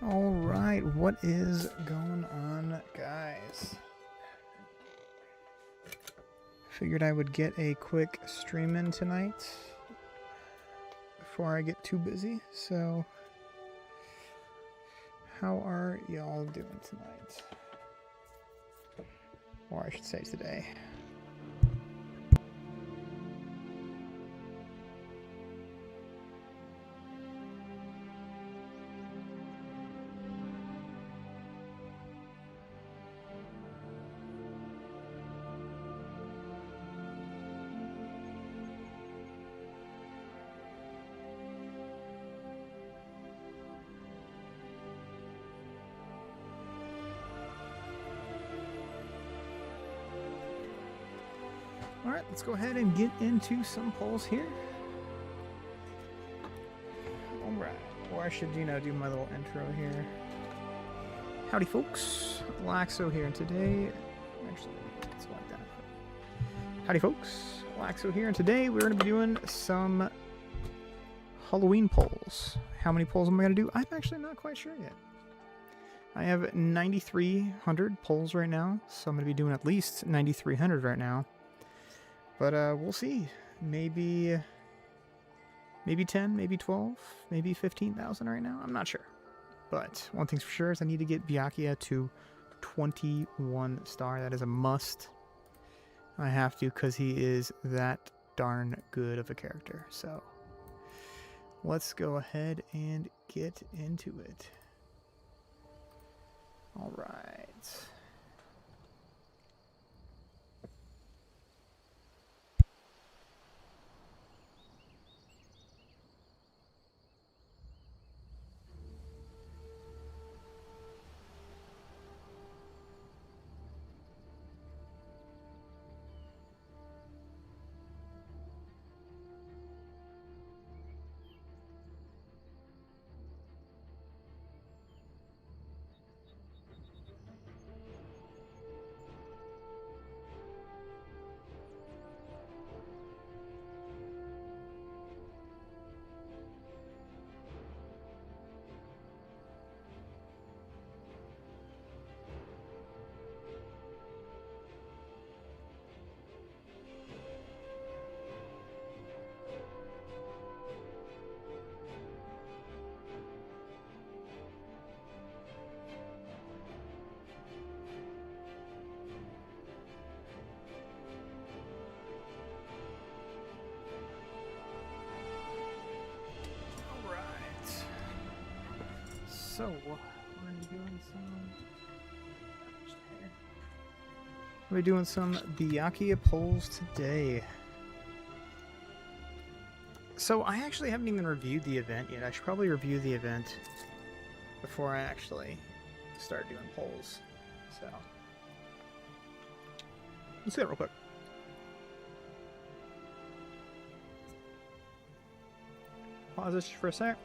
Alright, what is going on, guys? Figured I would get a quick stream in tonight before I get too busy, so how are y'all doing tonight? Or I should say today. Alright, let's go ahead and get into some polls here. Alright, or I should, do my little intro here. Howdy folks, Laxo here, and today, actually, let's like that. Howdy folks, Laxo here, and today we're going to be doing some Halloween polls. How many polls am I going to do? I'm actually not quite sure yet. I have 9,300 polls right now, so I'm going to be doing at least 9,300 right now. But we'll see. Maybe 10, maybe 12, maybe 15,000 right now. I'm not sure. But one thing's for sure is I need to get Byakuya to 21 star. That is a must. I have to because he is that darn good of a character. So let's go ahead and get into it. All right. So, we're doing some Byakuya polls today. So, I actually haven't even reviewed the event yet. I should probably review the event before I actually start doing polls. So, let's do that real quick. Pause this for a sec.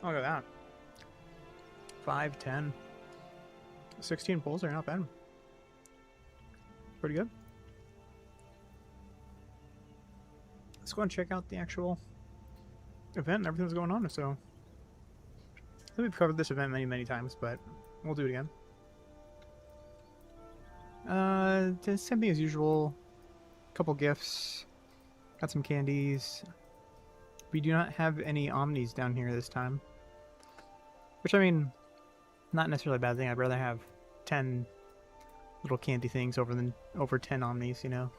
Look at that. 5, 10, 16 polls are not bad. Pretty good. Let's go and check out the actual event and everything that's going on. So, I think we've covered this event many times, but we'll do it again. The same thing as usual. Couple gifts. Got some candies. We do not have any Omnis down here this time. Which, I mean, not necessarily a bad thing. I'd rather have 10 little candy things over 10 Omnis, you know?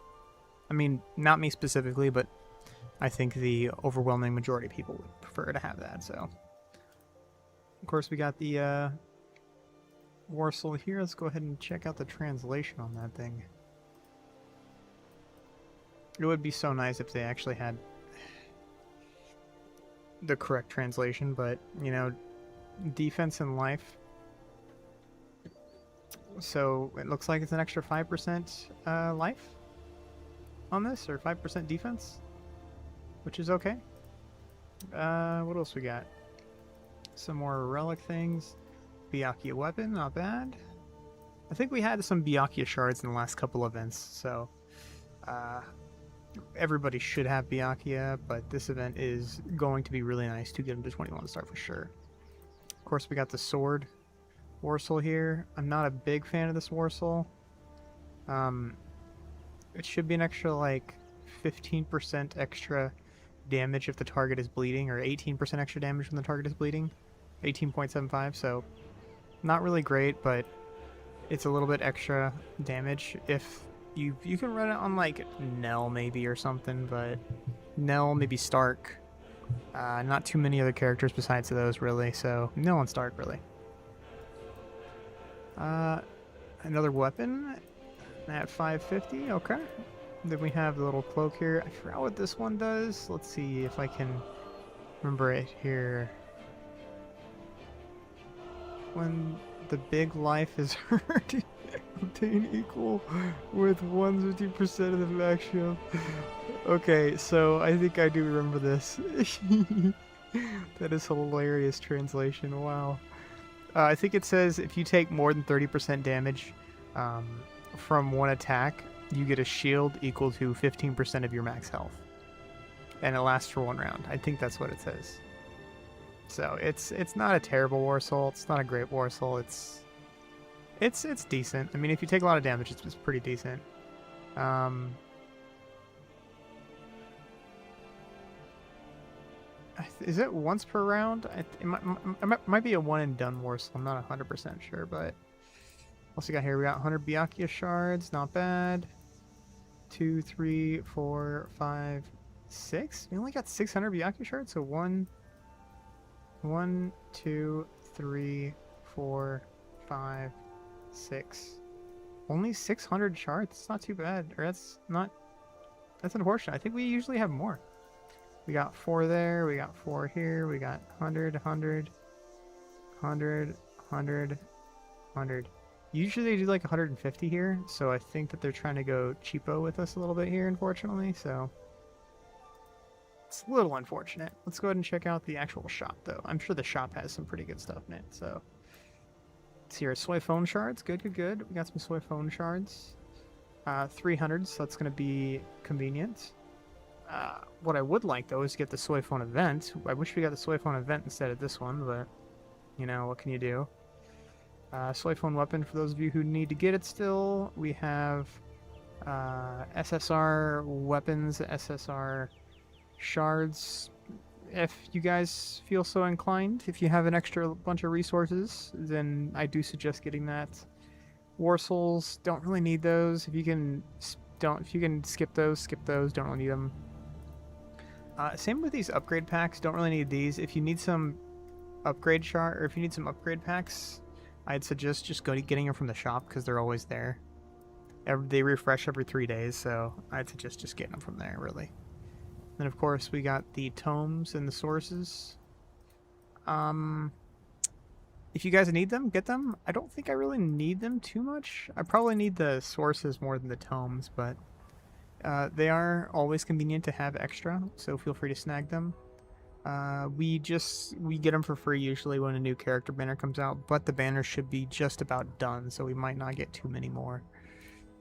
I mean, not me specifically, but I think the overwhelming majority of people would prefer to have that, so. Of course, we got the Warsaw here. Let's go ahead and check out the translation on that thing. It would be so nice if they actually had the correct translation, but, you know, defense and life. So it looks like it's an extra 5% life on this, or 5% defense, which is okay. What else we got? Some more relic things. Byakuya weapon, not bad. I think we had some Byakuya shards in the last couple events, so everybody should have Byakuya, but this event is going to be really nice to get him to 21 star for sure. Of course, we got the sword Warsaw here. I'm not a big fan of this Warsaw. It should be an extra, like, 15% extra damage if the target is bleeding, or 18% extra damage when the target is bleeding. 18.75, so not really great, but it's a little bit extra damage. If you can run it on, like, Nell maybe or something, but Nell, maybe Stark. Not too many other characters besides those, really, so Nell and Stark, really. Another weapon at 550, okay. Then we have the little cloak here. I forgot what this one does. Let's see if I can remember it here. When the big life is hurt, obtain equal with 150% of the max shield. Okay, so I think I do remember this. That is hilarious translation, wow. I think it says if you take more than 30% damage from one attack, you get a shield equal to 15% of your max health. And it lasts for 1 round. I think that's what it says. So it's not a terrible War Soul. It's not a great War Soul. It's decent. I mean, if you take a lot of damage, it's pretty decent. Is it once per round? It might be a one and done War Soul. I'm not 100% sure, but what's we got here? We got 100 Byakuya shards. Not bad. 2, 3, 4, 5, 6. We only got 600 Byakuya shards, so 1, 2, 3, 4, 5, 6. Only 600 shards. It's not too bad. Or that's unfortunate. I think we usually have more. We got 4 there. We got 4 here. We got 100, 100, 100, 100, 100. Usually they do like 150 here, so I think that they're trying to go cheapo with us a little bit here, unfortunately, so it's a little unfortunate. Let's go ahead and check out the actual shop, though. I'm sure the shop has some pretty good stuff in it, so let's see here. Soy phone shards. Good, good, good. We got some soy phone shards. 300, so that's going to be convenient. What I would like, though, is to get the soy phone event. I wish we got the soy phone event instead of this one, but, you know, what can you do? Soy phone weapon, for those of you who need to get it still. We have SSR weapons, SSR shards. If you guys feel so inclined, if you have an extra bunch of resources, then I do suggest getting that. War Souls, don't really need those. If you can skip those, don't really need them. Same with these upgrade packs, don't really need these. If you need some upgrade shard, or if you need some upgrade packs, I'd suggest just getting them from the shop, because they're always there. They refresh every 3 days, so I'd suggest just getting them from there, really. Then, of course, we got the tomes and the sources. If you guys need them, get them. I don't think I really need them too much. I probably need the sources more than the tomes, but they are always convenient to have extra, so feel free to snag them. We get them for free usually when a new character banner comes out, but the banner should be just about done, so we might not get too many more.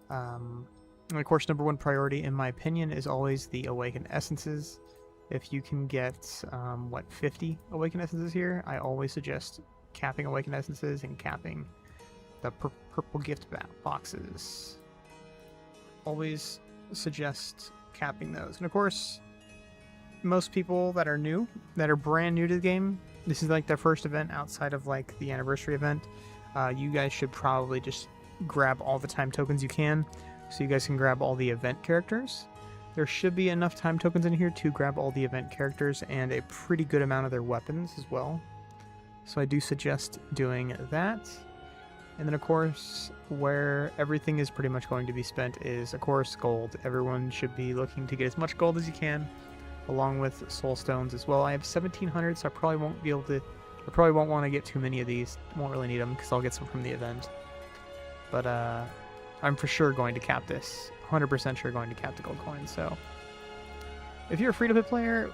And of course, number 1 priority, in my opinion, is always the Awakened Essences. If you can get, 50 Awakened Essences here, I always suggest capping Awakened Essences and capping the purple gift boxes. Always suggest capping those. And of course, most people that are brand new to the game, this is like their first event outside of like the anniversary event. You guys should probably just grab all the time tokens you can, so you guys can grab all the event characters. There should be enough time tokens in here to grab all the event characters and a pretty good amount of their weapons as well. So I do suggest doing that. And then, of course, where everything is pretty much going to be spent is, of course, gold. Everyone should be looking to get as much gold as you can, along with soul stones as well. I have 1,700, so I probably won't be able to... I probably won't want to get too many of these. Won't really need them, because I'll get some from the event. But, I'm for sure going to cap this. 100% sure going to cap the gold coins, so... If you're a free-to-play player,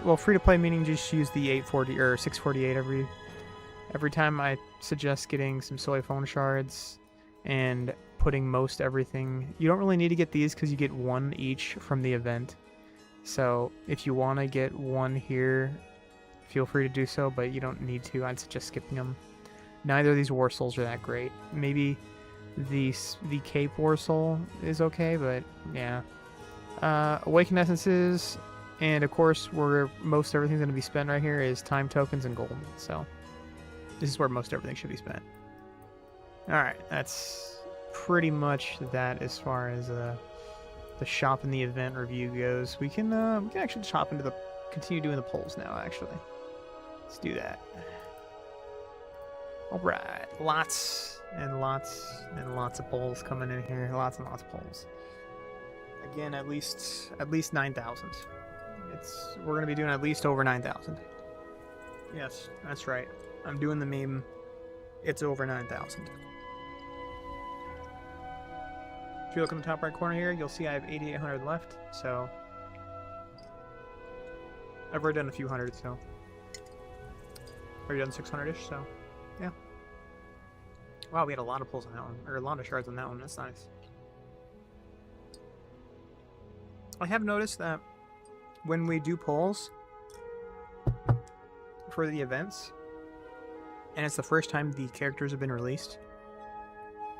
well, free-to-play meaning just use the 840 or 648 every time. I suggest getting some soy phone shards and putting most everything. You don't really need to get these because you get 1 each from the event. So if you want to get 1 here feel free to do so, but you don't need to. I'd suggest skipping them. Neither of these War Souls are that great. Maybe the Cape War Soul is okay, but yeah. Awakened Essences, and of course, where most everything's going to be spent right here is time tokens and gold. So this is where most everything should be spent. Alright, that's pretty much that as far as the shop and the event review goes. We can actually continue doing the polls now, actually. Let's do that. Alright, lots and lots and lots of polls coming in here. Lots and lots of polls. Again, at least 9,000. We're gonna be doing at least over 9,000. Yes, that's right. I'm doing the meme. It's over 9,000. If you look in the top right corner here, you'll see I have 8,800 left. So I've already done a few hundred. So already done 600-ish. So yeah. Wow, we had a lot of pulls on that one, or a lot of shards on that one. That's nice. I have noticed that when we do polls for the events, and it's the first time the characters have been released,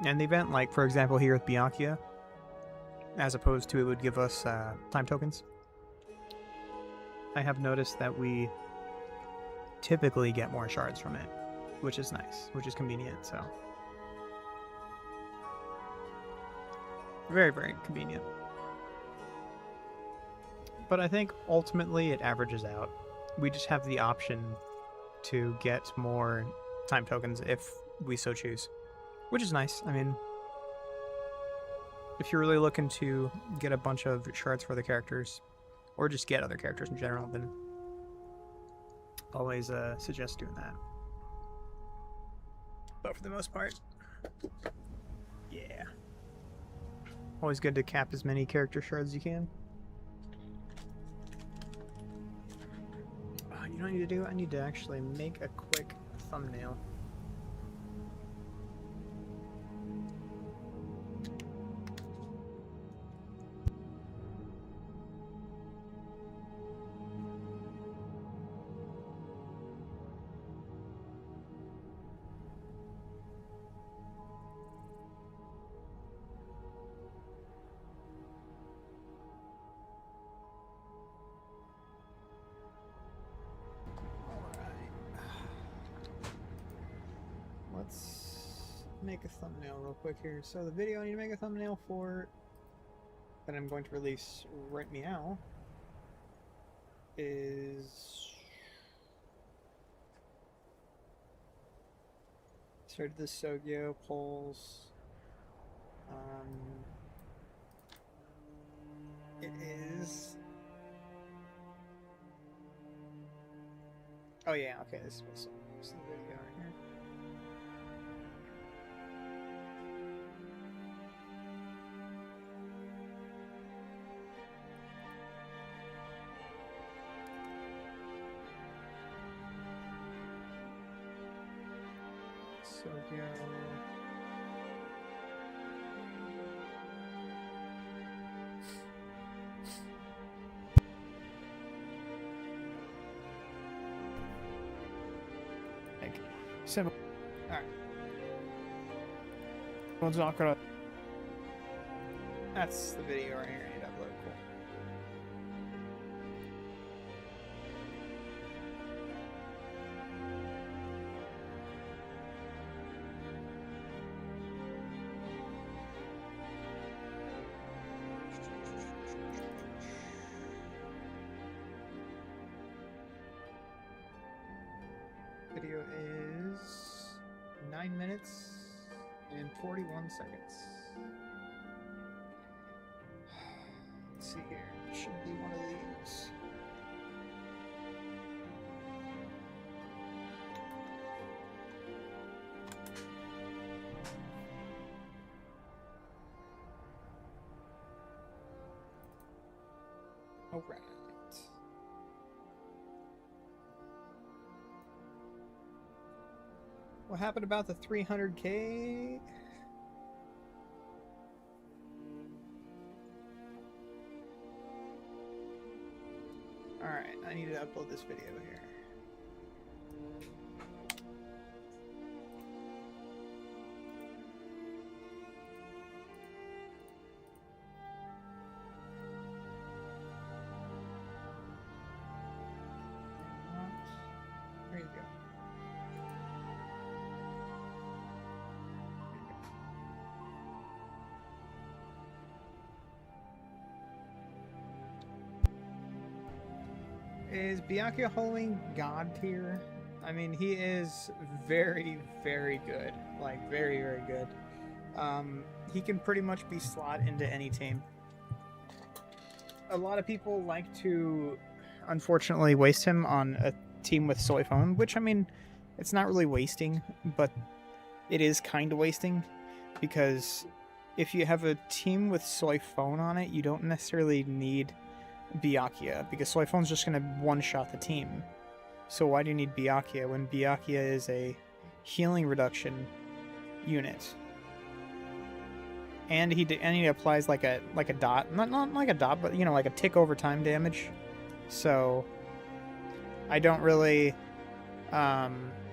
and the event, like for example here with Byakuya, as opposed to it would give us time tokens, I have noticed that we typically get more shards from it, which is nice, which is convenient. So very, very convenient. But I think ultimately it averages out. We just have the option to get more time tokens if we so choose, which is nice. I mean, if you're really looking to get a bunch of shards for the characters, or just get other characters in general, then always suggest doing that. But for the most part, yeah. Always good to cap as many character shards as you can. You know what I need to do? I need to actually make a quick thumbnail. Let's make a thumbnail real quick here. So the video I need to make a thumbnail for that I'm going to release right meow is started the Sogyo polls. It is. Oh yeah, okay, this was the video right here. Sogyo. Simple. Alright. One's not gonna. That's the video right here. I need to upload. Cool. Video is 9 minutes and 41 seconds. Let's see here. It should be one of these. All right. What happened about the 300K? Alright, I need to upload this video here. Is Byakuya Halloween god tier? I mean, he is very, very good. Like, very, very good. He can pretty much be slot into any team. A lot of people like to, unfortunately, waste him on a team with soy phone, which, I mean, it's not really wasting, but it is kind of wasting, because if you have a team with soy phone on it, you don't necessarily need Byakuya, because soy phone's just going to one-shot the team. So why do you need Byakuya when Byakuya is a healing reduction unit? And he applies like a dot, not like a dot, but like a tick over time damage. So I don't really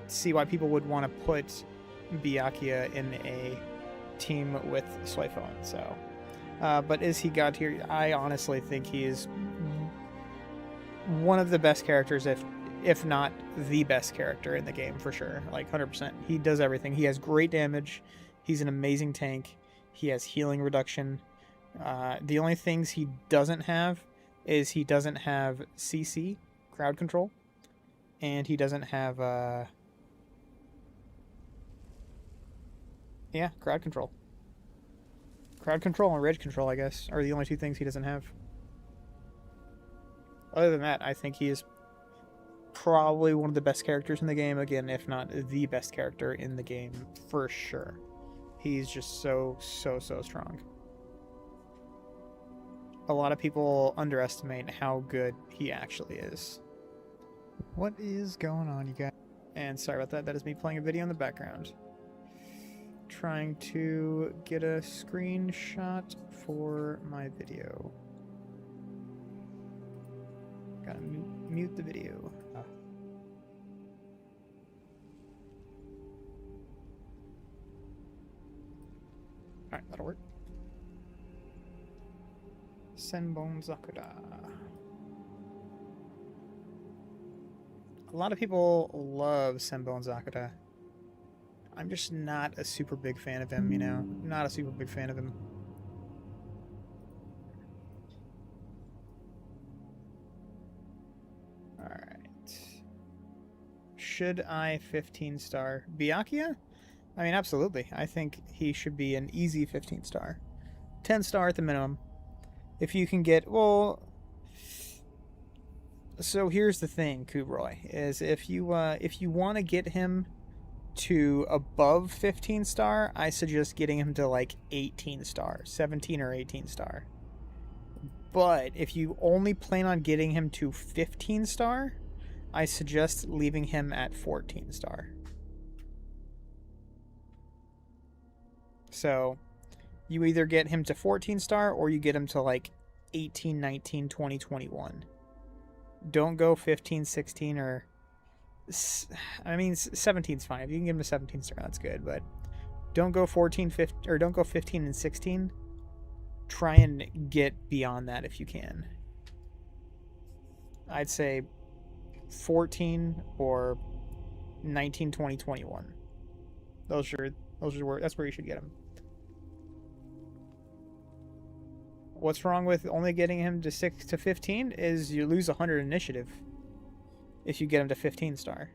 see why people would want to put Byakuya in a team with soy phone. So, but is he god tier? I honestly think he is one of the best characters, if not the best character in the game for sure. Like 100%. He does everything. He has great damage. He's an amazing tank. He has healing reduction. The only things he doesn't have is he doesn't have CC, crowd control, and he doesn't have crowd control. Crowd control and rage control, I guess, are the only two things he doesn't have. Other than that, I think he is probably one of the best characters in the game, again, if not the best character in the game for sure. He's just so strong. A lot of people underestimate how good he actually is. What is going on, you guys? And sorry about that. That is me playing a video in the background. Trying to get a screenshot for my video. Gotta mute the video. Alright, that'll work. Senbon Zakura. A lot of people love Senbon Zakura. I'm just not a super big fan of him, Not a super big fan of him. Alright. Should I 15-star Byakuya? I mean, absolutely. I think he should be an easy 15-star. 10-star at the minimum. If you can get, well... So here's the thing, Kubroy, is if you want to get him to above 15-star, I suggest getting him to like 18-star, 17 or 18-star. But if you only plan on getting him to 15-star, I suggest leaving him at 14-star. So you either get him to 14-star or you get him to like 18, 19, 20, 21. Don't go 15, 16, or... I mean, 17's fine. If you can give him a 17-star, that's good. But don't go 14, 15, or don't go 15 and 16. Try and get beyond that if you can. I'd say 14 or 19, 20, 21. That's where you should get him. What's wrong with only getting him to 6 to 15 is you lose 100 initiative if you get him to 15-star.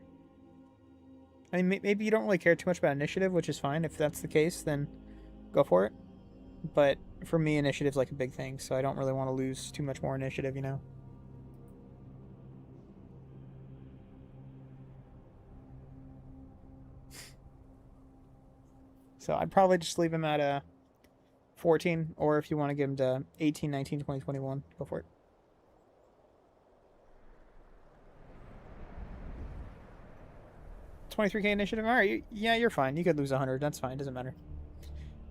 I mean, maybe you don't really care too much about initiative, which is fine. If that's the case, then go for it. But for me, initiative's like a big thing, so I don't really want to lose too much more initiative, So I'd probably just leave him at 14, or if you want to give him to 18, 19, 20, 21, go for it. $23K initiative? Alright, yeah, you're fine. You could lose 100. That's fine. Doesn't matter.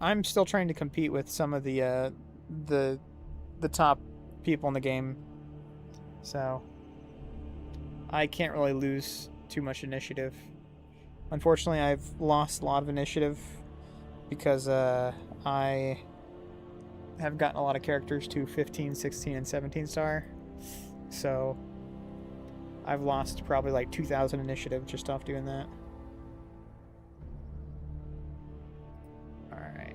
I'm still trying to compete with some of the top people in the game. So I can't really lose too much initiative. Unfortunately, I've lost a lot of initiative because I have gotten a lot of characters to 15, 16, and 17-star. So I've lost probably like 2,000 initiative just off doing that. Alright.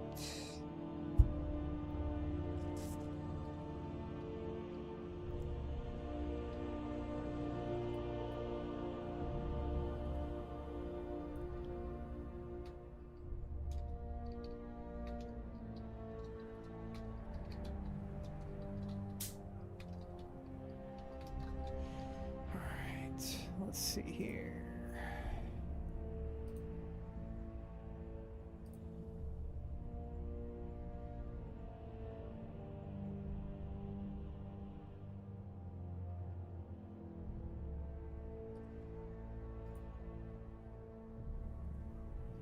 Let's see here.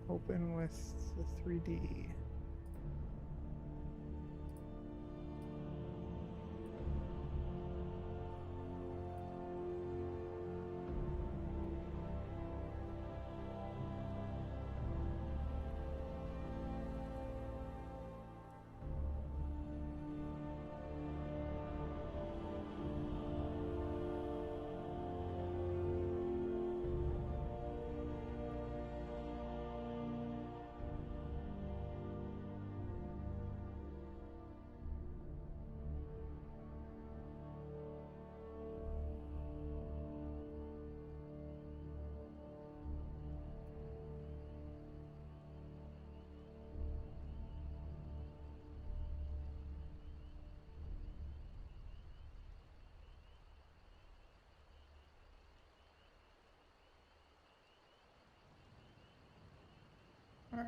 Open with the 3D. All right,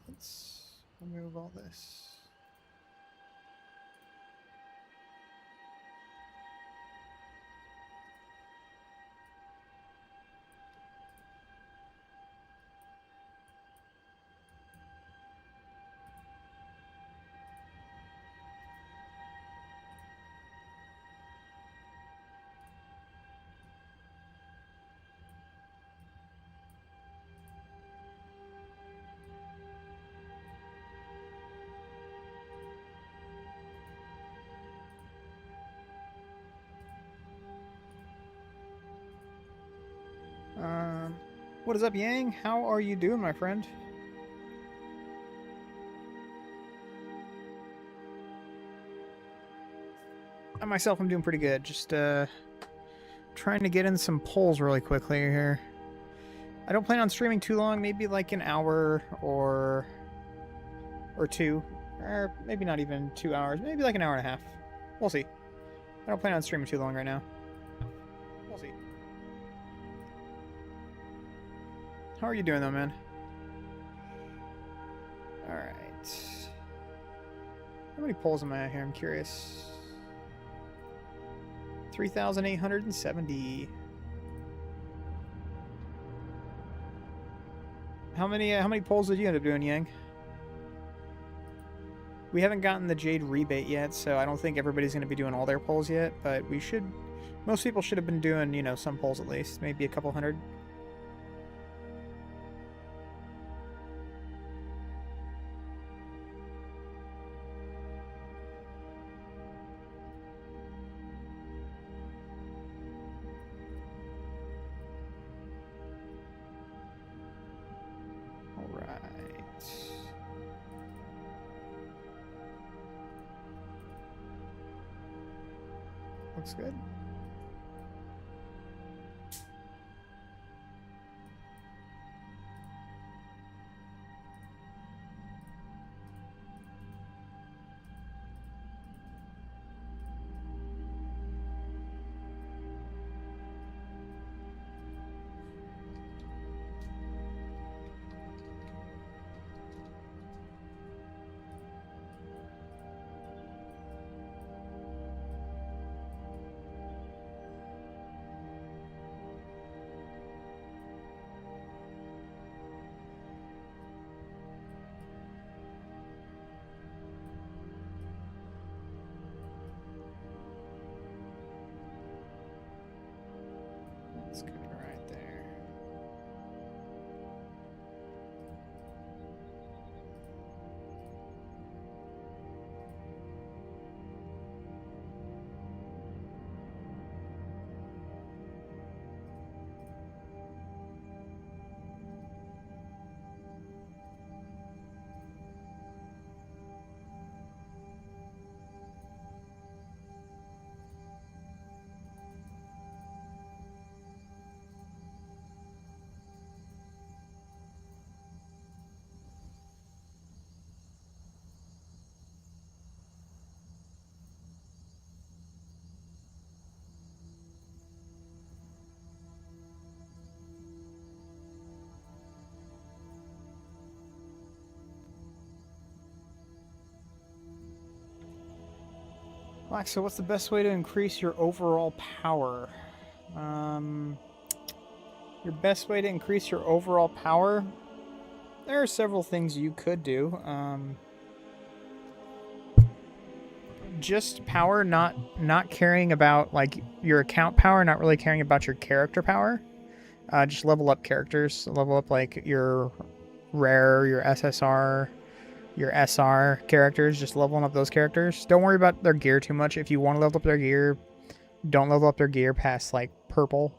let's remove all this. What is up, Yang? How are you doing, my friend? I myself am doing pretty good. Just trying to get in some polls really quickly here. I don't plan on streaming too long, maybe like an hour or two. Or maybe not even 2 hours, maybe like an hour and a half. We'll see. I don't plan on streaming too long right now. We'll see. How are you doing though, man? Alright. How many polls am I at here? I'm curious. 3,870. How many polls did you end up doing, Yang? We haven't gotten the Jade rebate yet, so I don't think everybody's going to be doing all their polls yet, but we should... Most people should have been doing, you know, some polls at least. Maybe a couple hundred. Looks good. Laxo, what's the best way to increase your overall power? Your best way to increase your overall power? There are several things you could do. Just power, not caring about like your account power, not really caring about your character power. Just level up characters, level up like your rare, your SSR, your SR characters, just leveling up those characters. Don't worry about their gear too much. If you want to level up their gear, don't level up their gear past like purple,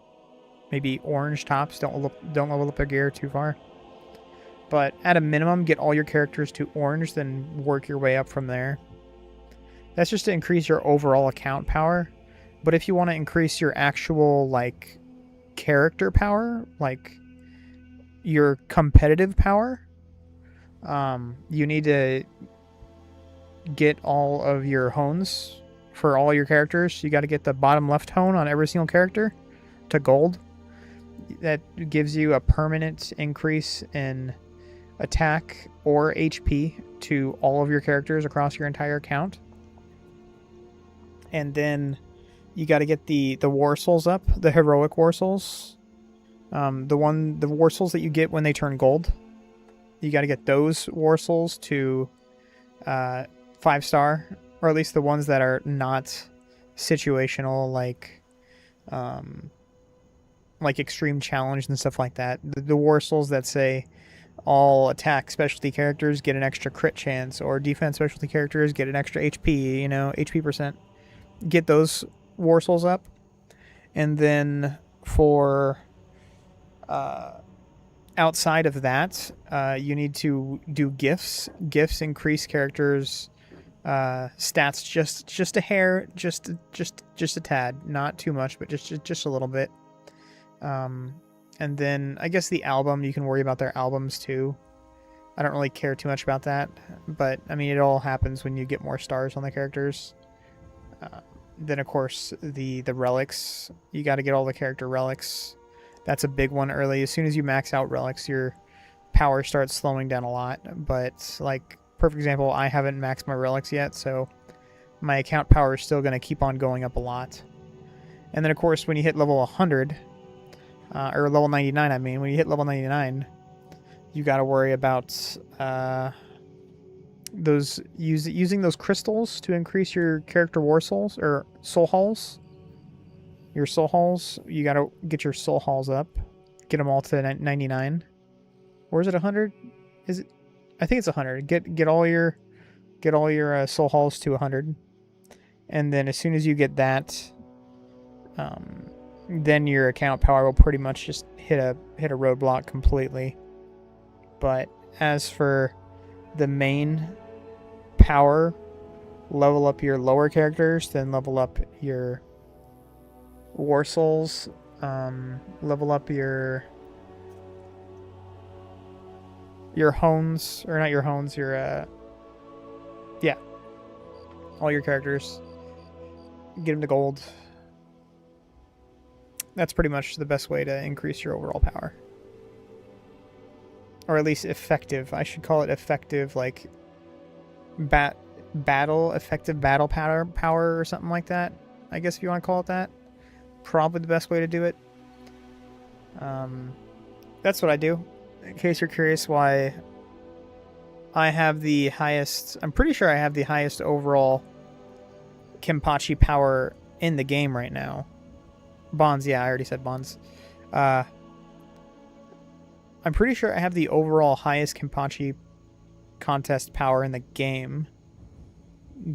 maybe orange tops. Don't level up their gear too far. But at a minimum, get all your characters to orange, then work your way up from there. That's just to increase your overall account power. But if you want to increase your actual like character power, like your competitive power, you need to get all of your hones for all your characters. You got to get the bottom left hone on every single character to gold. That gives you a permanent increase in attack or HP to all of your characters across your entire account. And then you got to get the war souls up, the heroic war souls. The war souls that you get when they turn gold. You got to get those war souls to 5-star, or at least the ones that are not situational, like extreme challenge and stuff like that. The war souls that say all attack specialty characters get an extra crit chance, or defense specialty characters get an extra HP, HP percent. Get those war souls up. And then for outside of that, you need to do gifts. Gifts increase characters' stats just a hair, just a tad, not too much, but just a little bit. And then I guess the album, you can worry about their albums too. I don't really care too much about that, but I mean, it all happens when you get more stars on the characters. Then of course the relics, you got to get all the character relics. That's a big one early. As soon as you max out relics, your power starts slowing down a lot. But like, perfect example, I haven't maxed my relics yet, so my account power is still going to keep on going up a lot. And then of course when you hit level 100, or level 99, I mean, when you hit level 99, you got to worry about using those crystals to increase your character war souls, or soul halls. Your soul halls, you got to get your soul halls up, get them all to 99, or is it 100? Is it? I think it's 100. Get all your soul halls to 100, and then as soon as you get that, then your account power will pretty much just hit a roadblock completely. But as for the main power, level up your lower characters, then level up your war souls, level up your hones, or not your hones, your all your characters, get them to gold. That's pretty much the best way to increase your overall power. Or at least effective. I should call it effective, like effective battle power or something like that. I guess if you want to call it that. Probably the best way to do it. That's what I do. In case you're curious why I have the highest... I'm pretty sure I have the highest overall Kenpachi power in the game right now. Bonds, yeah, I already said bonds. I'm pretty sure I have the overall highest Kenpachi contest power in the game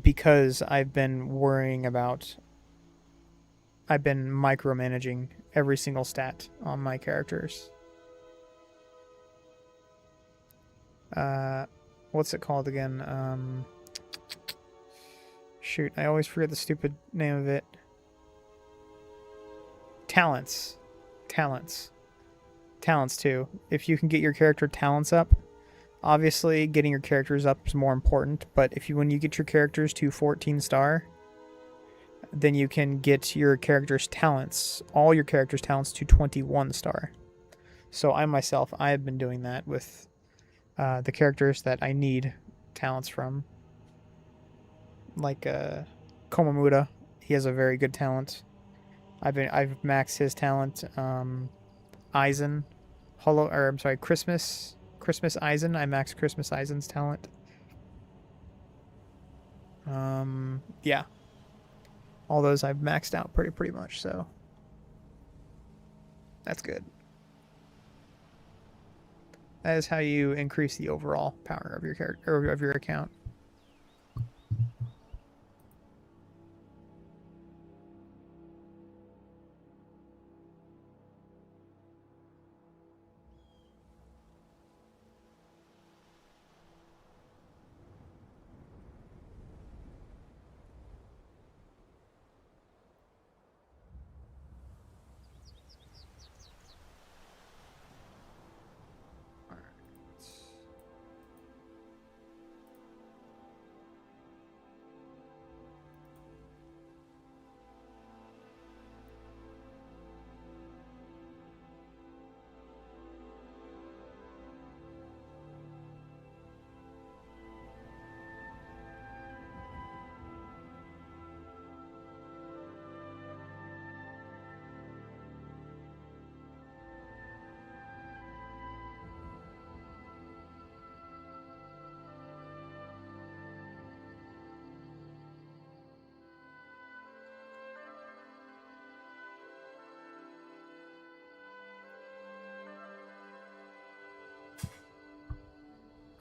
because I've been micromanaging every single stat on my characters. What's it called again? Shoot, I always forget the stupid name of it. Talents too. If you can get your character talents up, obviously getting your characters up is more important, but when you get your characters to 14-star, then you can get your character's talents, all your character's talents, to 21-star. So I have been doing that with the characters that I need talents from. Like Komamuda. He has a very good talent. I've maxed his talent. Eisen, Christmas Eisen. I maxed Christmas Eisen's talent. Yeah, all those I've maxed out pretty much. So that's good. That is how you increase the overall power of your character or of your account.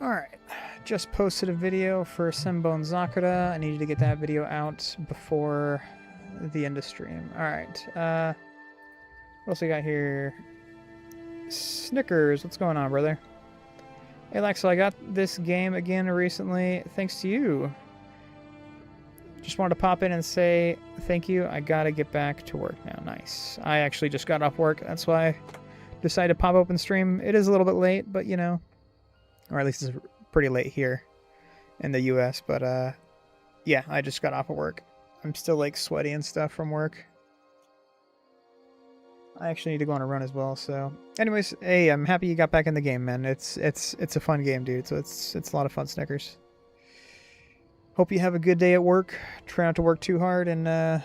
Alright, just posted a video for Senbone Zakura. I needed to get that video out before the end of stream. Alright, what else we got here? Snickers, what's going on, brother? Hey, Lex, so I got this game again recently, thanks to you. Just wanted to pop in and say thank you. I gotta get back to work now. Nice. I actually just got off work, that's why I decided to pop open stream. It is a little bit late, but you know, or at least it's pretty late here in the US, but yeah, I just got off of work. I'm still like sweaty and stuff from work. I actually need to go on a run as well, so anyways, hey, I'm happy you got back in the game, man. It's a fun game, dude, so it's a lot of fun, Snickers. Hope you have a good day at work. Try not to work too hard, and I'll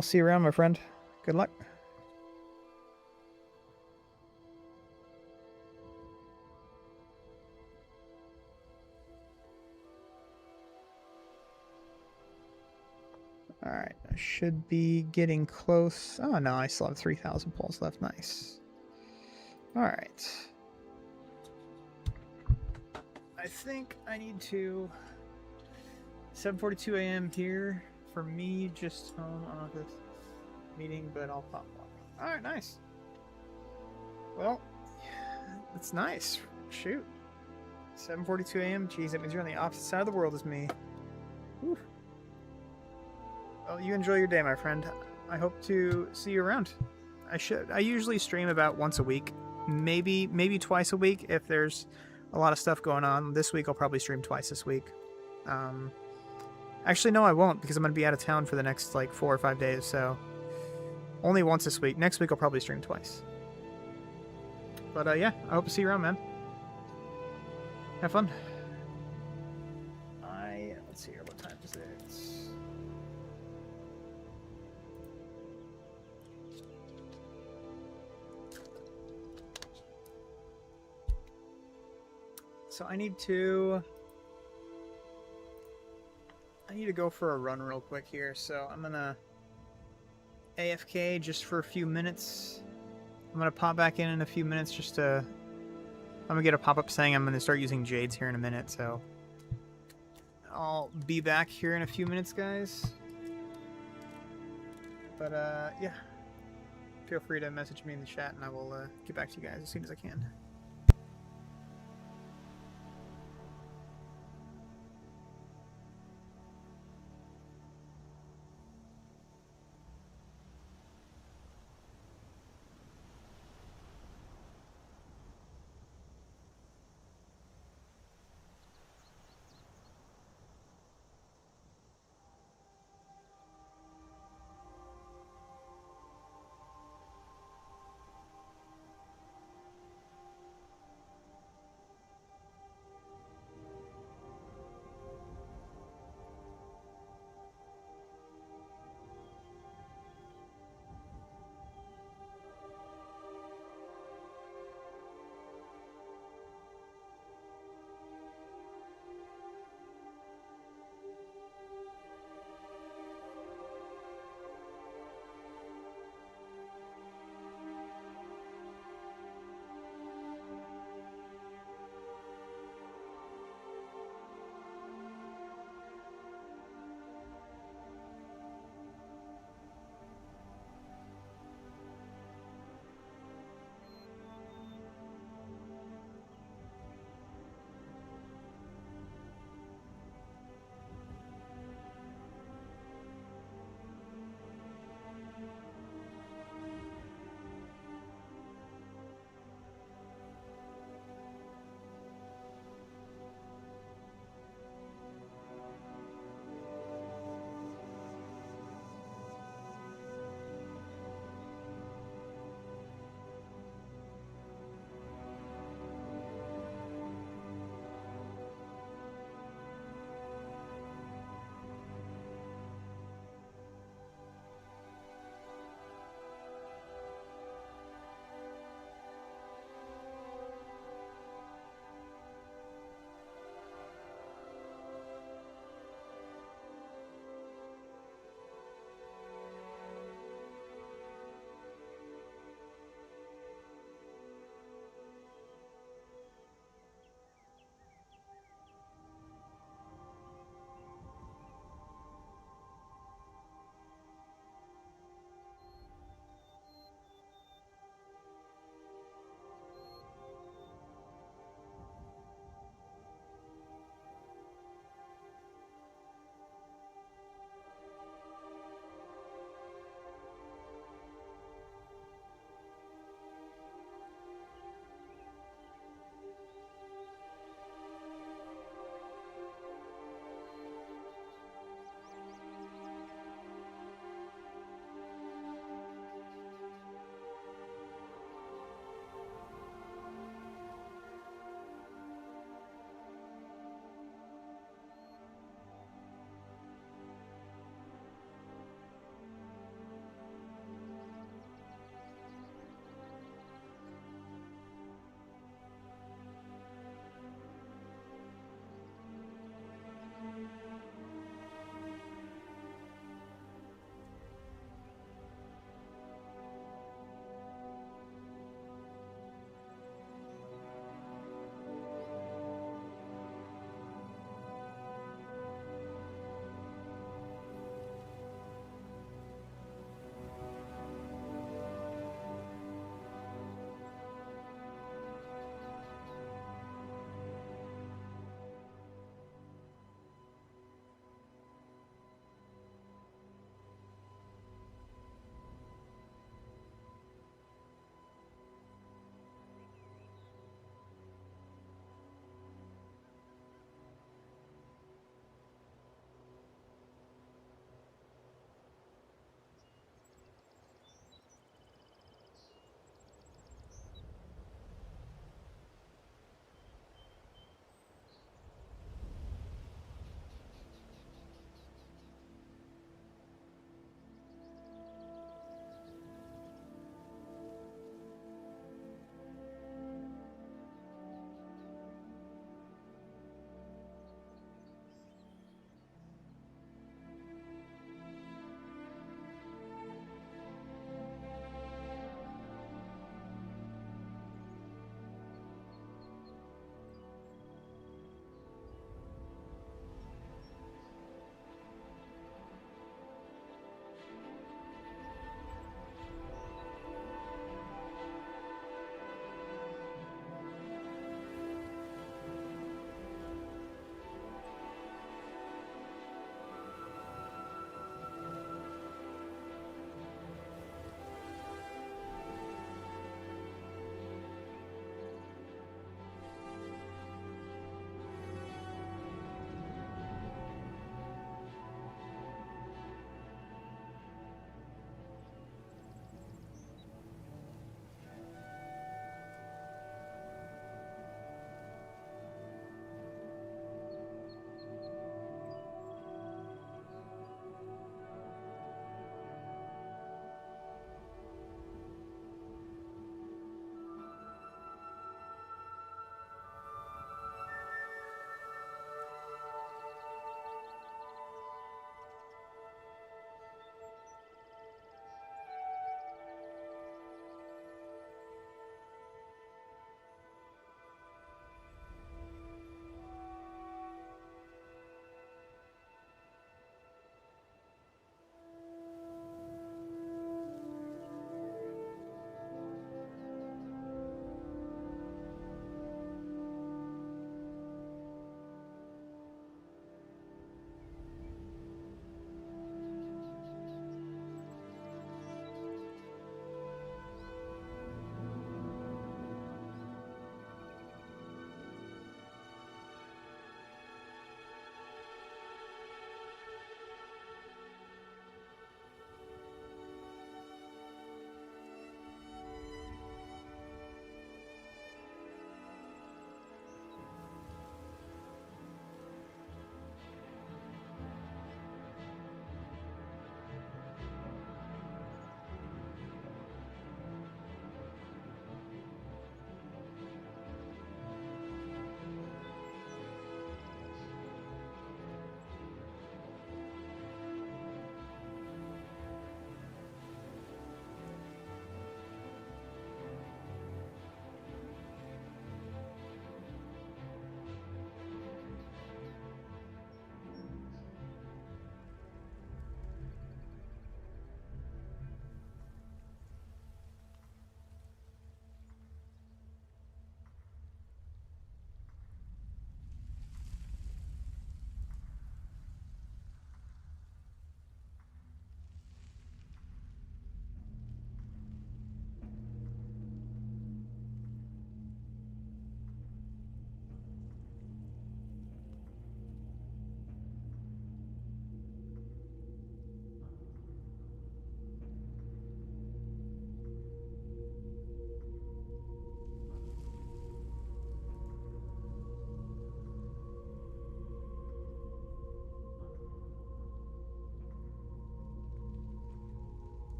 see you around, my friend. Good luck. Alright, I should be getting close. Oh no, I still have 3,000 pulls left. Nice. Alright. I think I need to... 7:42 a.m. here for me, just home on this meeting, but I'll pop up. Alright, nice. Well, that's nice. Shoot. 7:42 a.m. Jeez, that means you're on the opposite side of the world as me. Whew. Well, you enjoy your day, my friend. I hope to see you around. I usually stream about once a week, maybe twice a week if there's a lot of stuff going on. This week I'll probably stream twice this week. Actually, no, I won't, because I'm going to be out of town for the next like 4 or 5 days, so only once this week. Next week I'll probably stream twice. But yeah, I hope to see you around, man. Have fun. Let's see here, what time is it? So I need to go for a run real quick here, so I'm gonna AFK just for a few minutes. I'm gonna pop back in a few minutes just to... I'm gonna get a pop-up saying I'm gonna start using Jades here in a minute, so I'll be back here in a few minutes, guys. But yeah, feel free to message me in the chat and I will get back to you guys as soon as I can.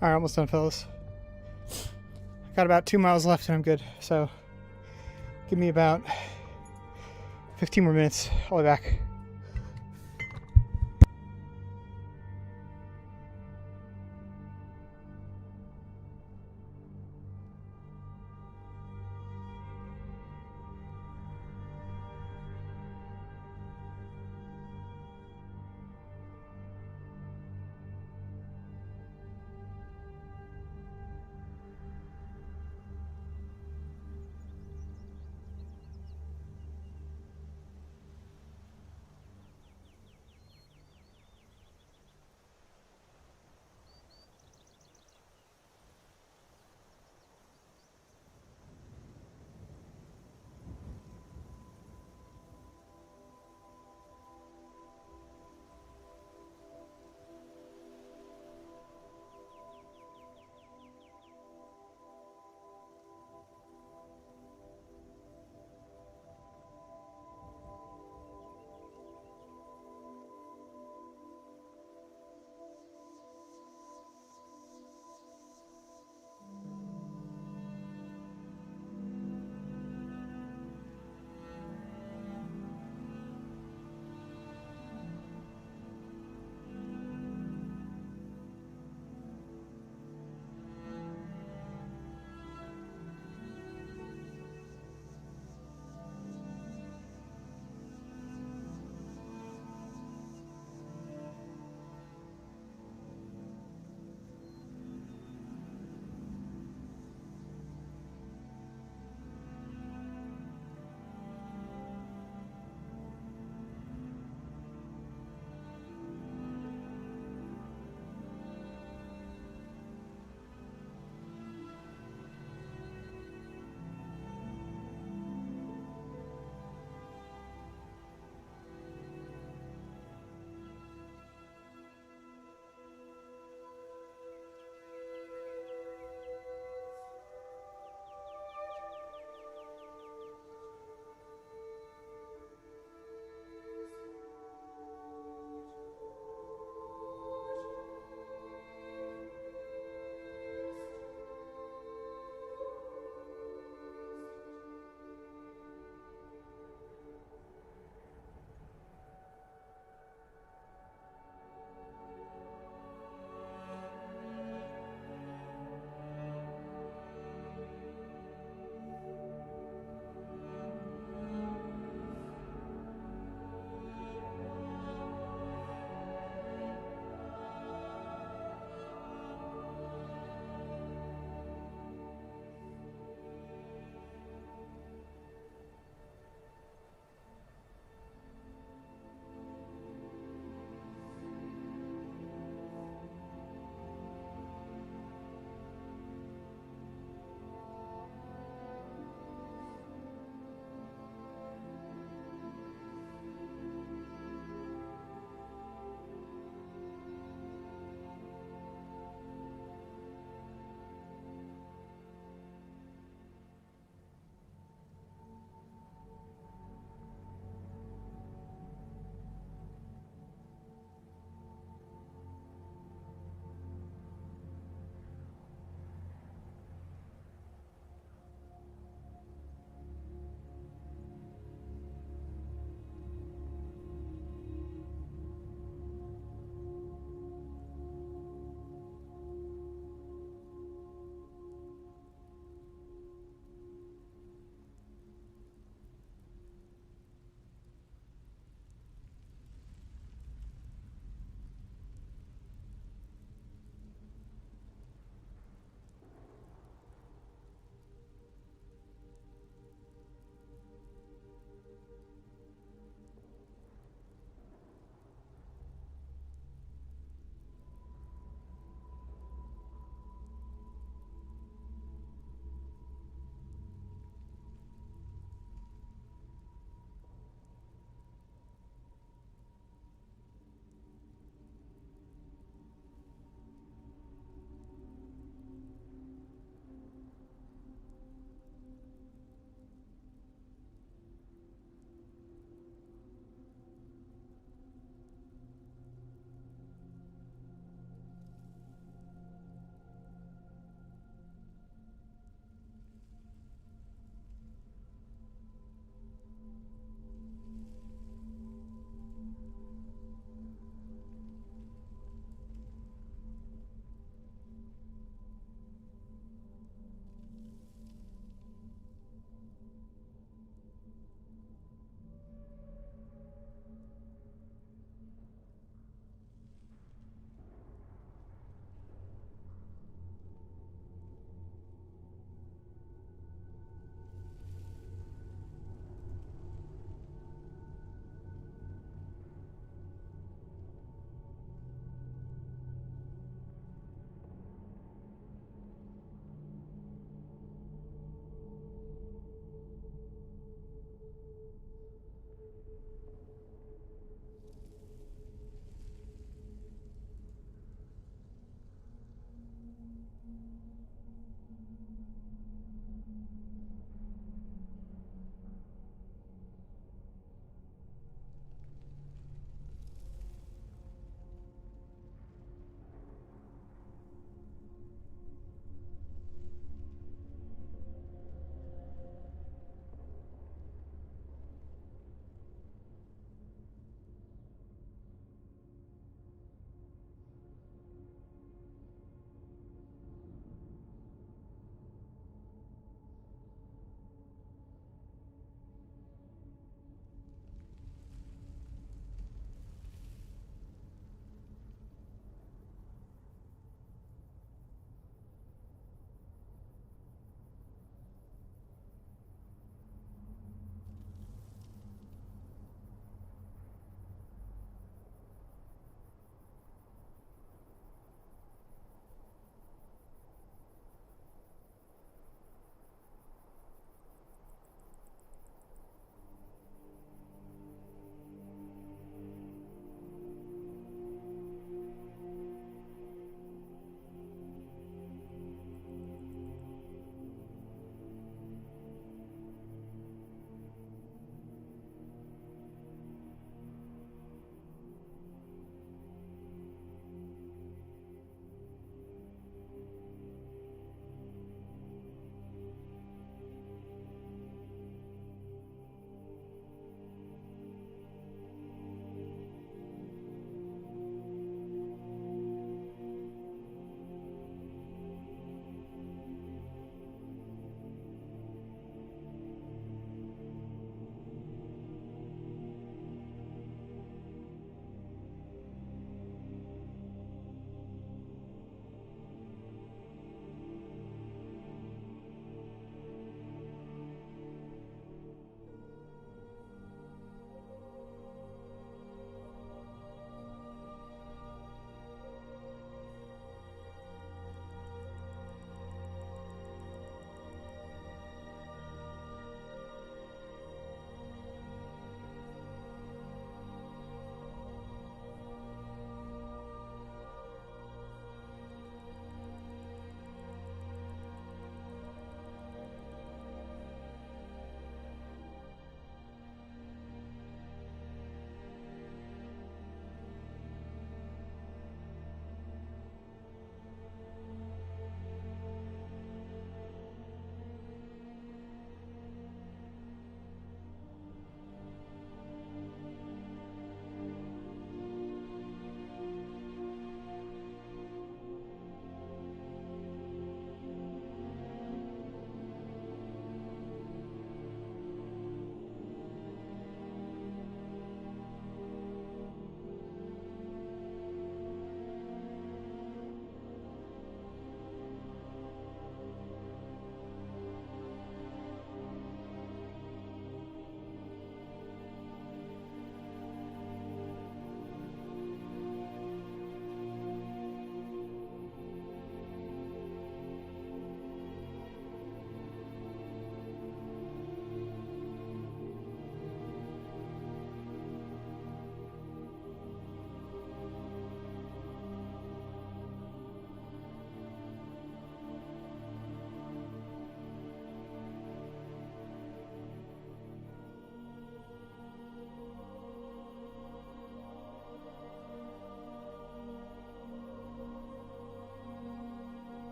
Alright, almost done, fellas. Got about 2 miles left and I'm good. So give me about 15 more minutes. I'll be back.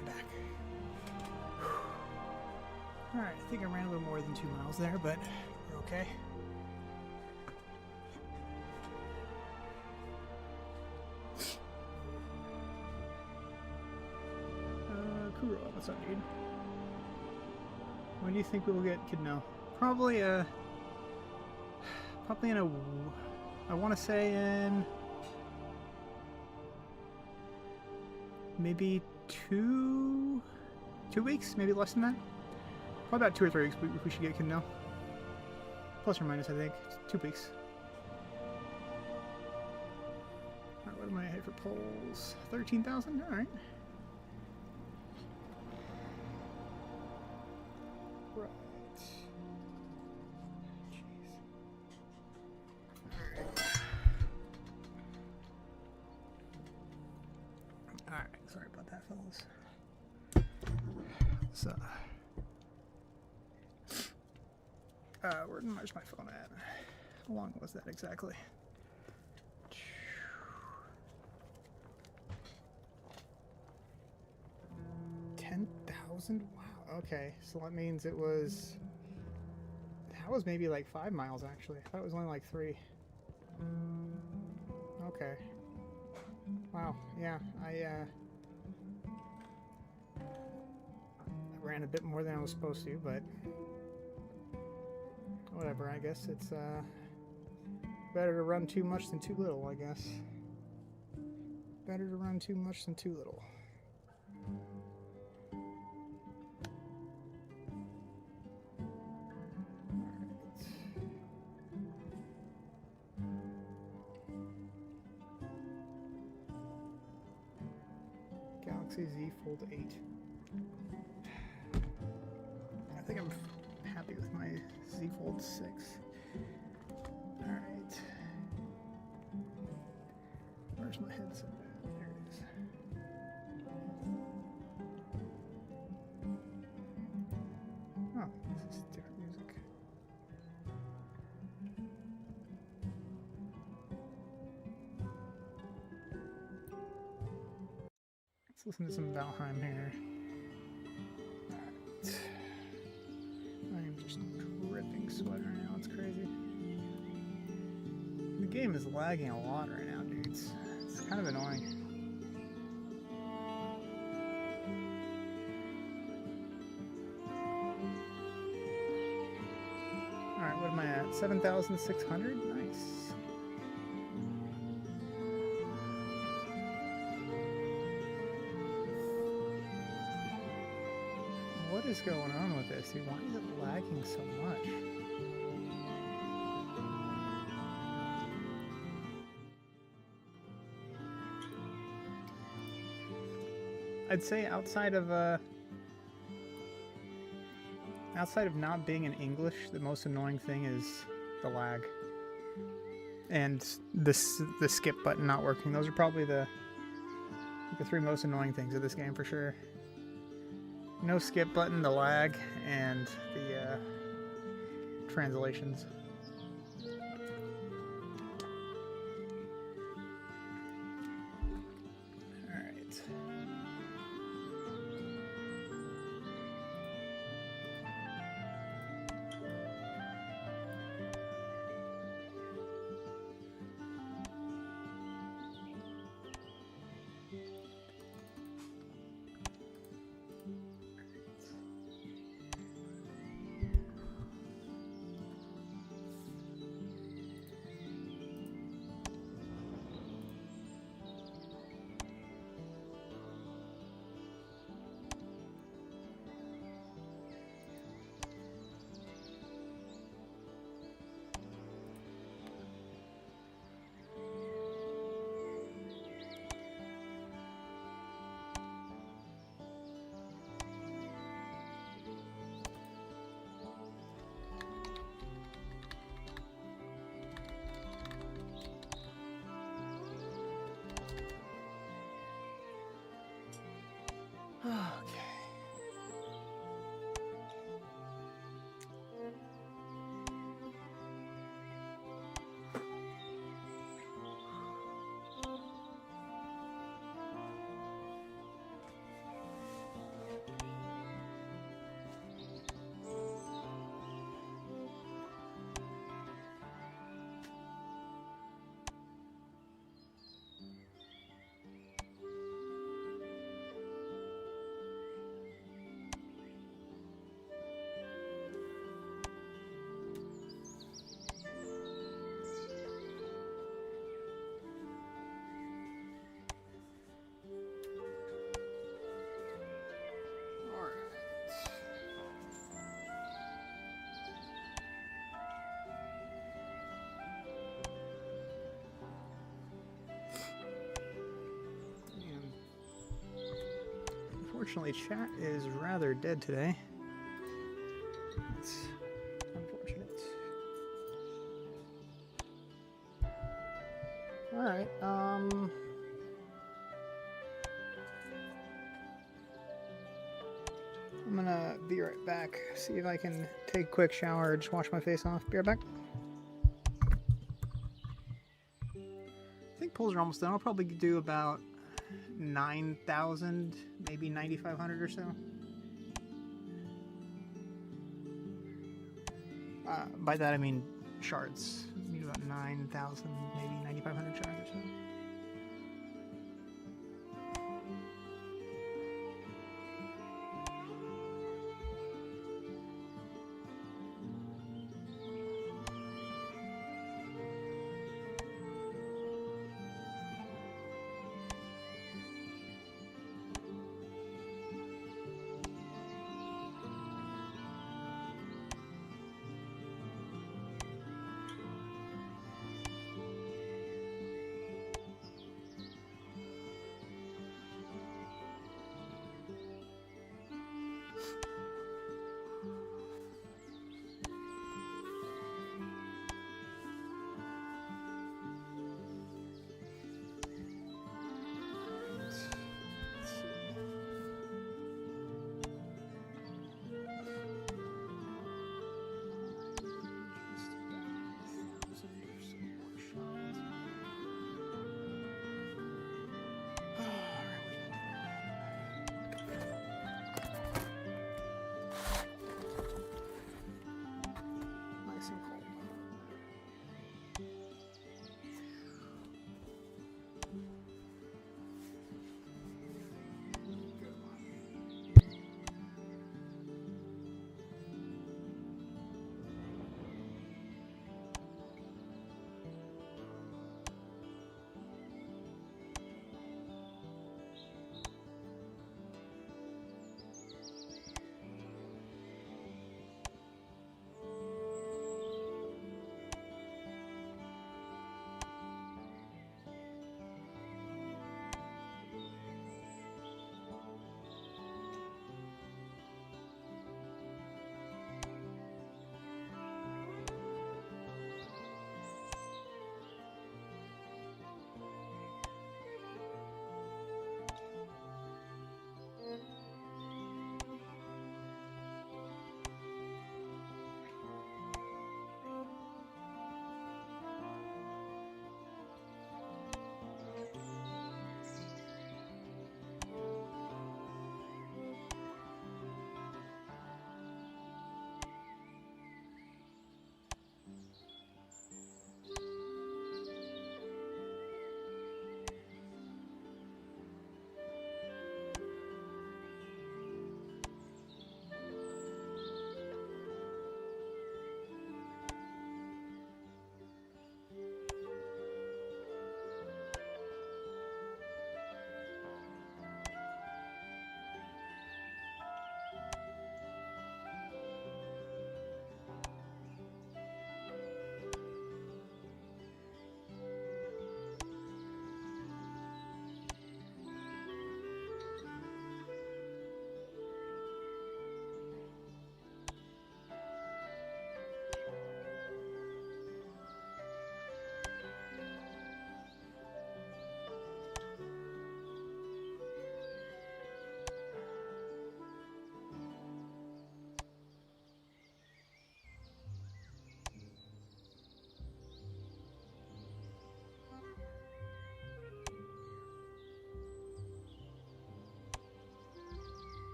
back. Alright, I think I ran a little more than 2 miles there, but we're okay. Kuro, what's up, dude? When do you think we will get Kidno? Probably in a, I want to say in maybe two weeks, maybe less than that. Probably about 2 or 3 weeks we should get Kidno. Plus or minus, I think. 2 weeks. Alright, what am I ahead for polls? 13,000? Alright. Right. Jeez. Alright, sorry about that, fellas. So, where's my phone at? How long was that exactly? 10,000? Wow, okay. So that means that was maybe like 5 miles actually. I thought it was only like 3. Okay. Wow, yeah, I ran a bit more than I was supposed to, but whatever, I guess it's better to run too much than too little, I guess. Better to run too much than too little. Galaxy Z Fold 8. I think I'm happy with my Z Fold 6. Alright. Where's my headset at? There it is. Oh, this is different music. Let's listen to some Valheim here. Alright. I am just dripping sweat right now, it's crazy. The game is lagging a lot right now, dudes. It's kind of annoying. Alright, what am I at? 7,600? Nice. What is going on with this, dude? Why is it lagging so much? I'd say outside of not being in English, the most annoying thing is the lag and the skip button not working. Those are probably the 3 most annoying things of this game for sure. No skip button, the lag, and the translations. Alright. Unfortunately, chat is rather dead today. It's unfortunate. Alright, I'm gonna be right back. See if I can take a quick shower, just wash my face off. Be right back. I think pulls are almost done. I'll probably do about 9,000, maybe 9,500 or so. By that I mean shards. I mean about 9,000, maybe 9,500 shards or so.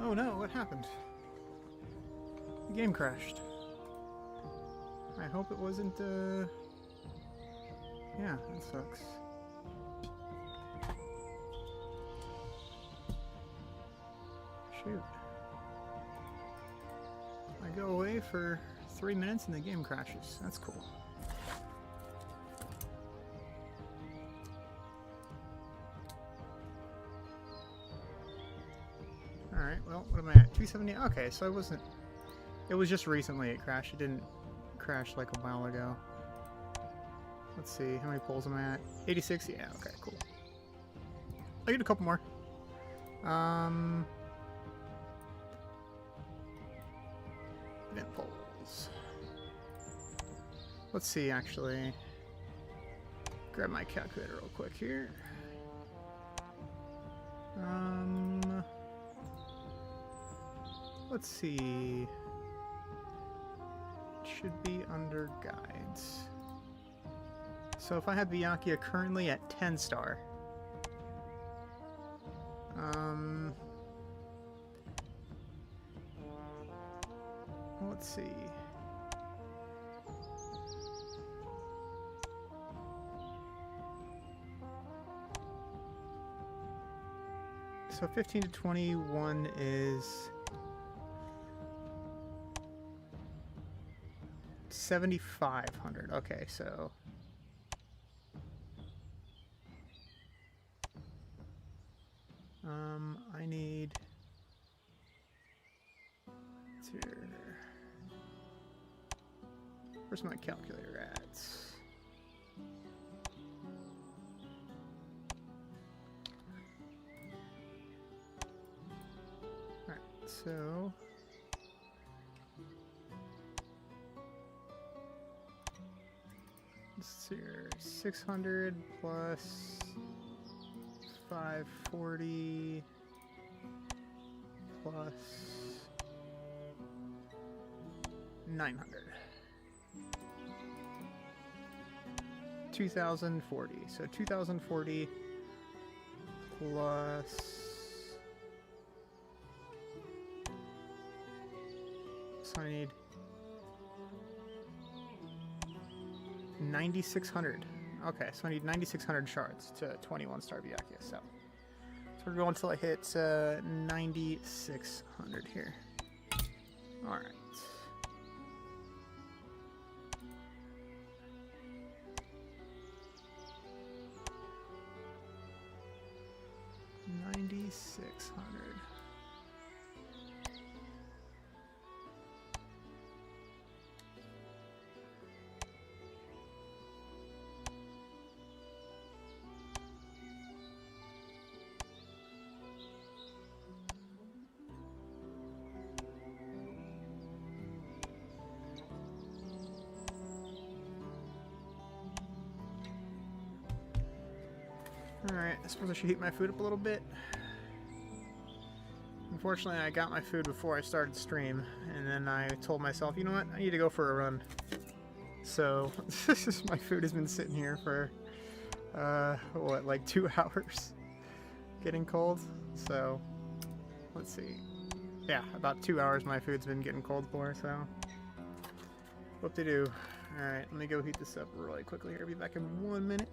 Oh no, what happened? The game crashed. I hope it wasn't, yeah, that sucks. Shoot. I go away for 3 minutes and the game crashes. That's cool. Alright, well, what am I at? 270? Okay, so I wasn't... It was just recently it crashed. It didn't crash like a while ago. Let's see, how many pulls am I at? 86? Yeah, okay, cool. I'll get a couple more. Event polls. Let's see, actually. Grab my calculator real quick here. Let's see. It should be under guides. So if I have Byakuya currently at 10 star. Let's see. So 15 to 21 is 7,500. Okay, so I need to. Where's my calculator at? Alright, so let's see here. 600 plus 540 plus 900. 2,040. So 2,040 plus so I need 9,600. Okay, so I need 9,600 shards to 21 star Byakuya. So we're going until I hit 9,600 here. All right. $9,600. Alright, I suppose I should heat my food up a little bit. Unfortunately, I got my food before I started stream, and then I told myself, you know what, I need to go for a run. So, my food has been sitting here for, what, like 2 hours? Getting cold? So, let's see. Yeah, about 2 hours my food's been getting cold for, so. What to do? Alright, let me go heat this up really quickly here. I'll be back in 1 minute.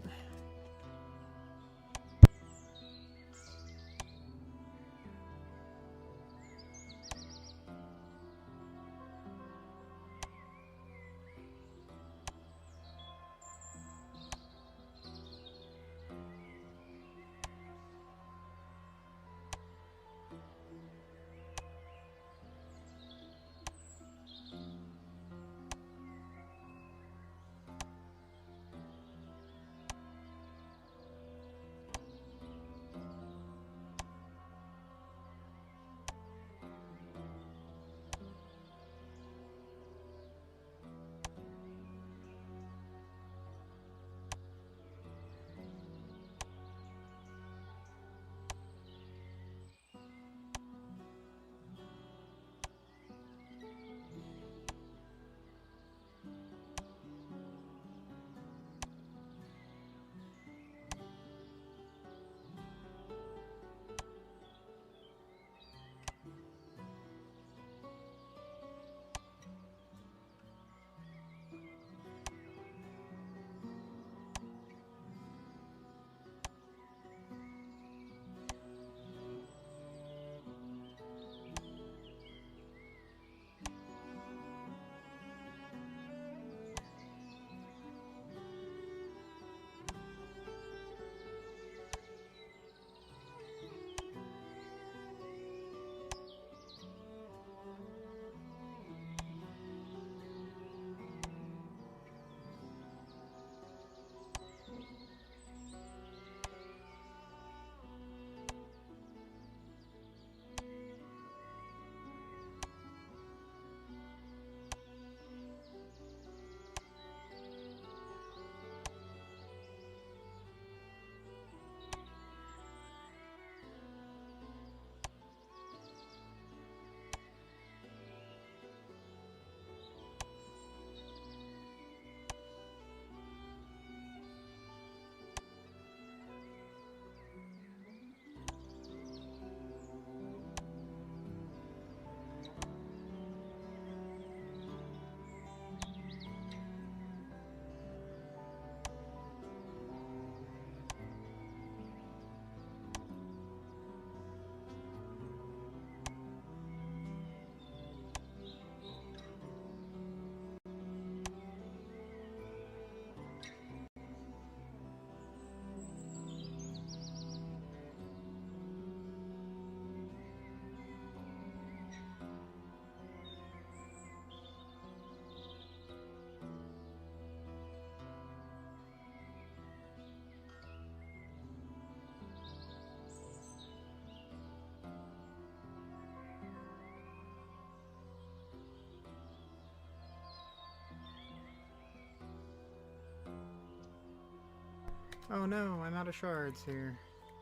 Oh no, I'm out of shards here.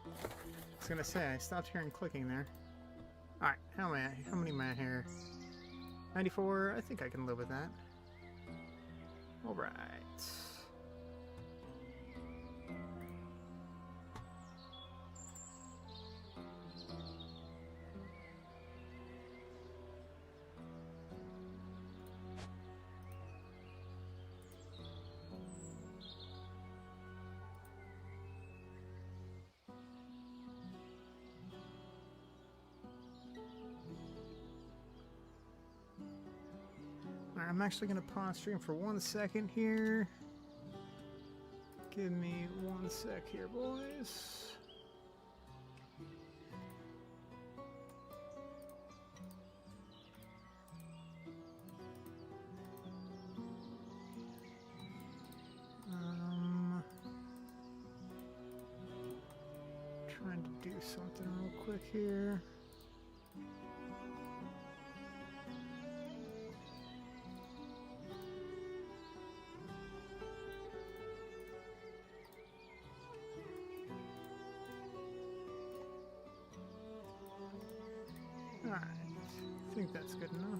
I was gonna say, I stopped hearing clicking there. Alright, how many am I here? 94, I think I can live with that. Alright. I'm actually going to pause stream for 1 second here. Give me 1 sec here, boys. Trying to do something real quick here. Alright, I think that's good enough.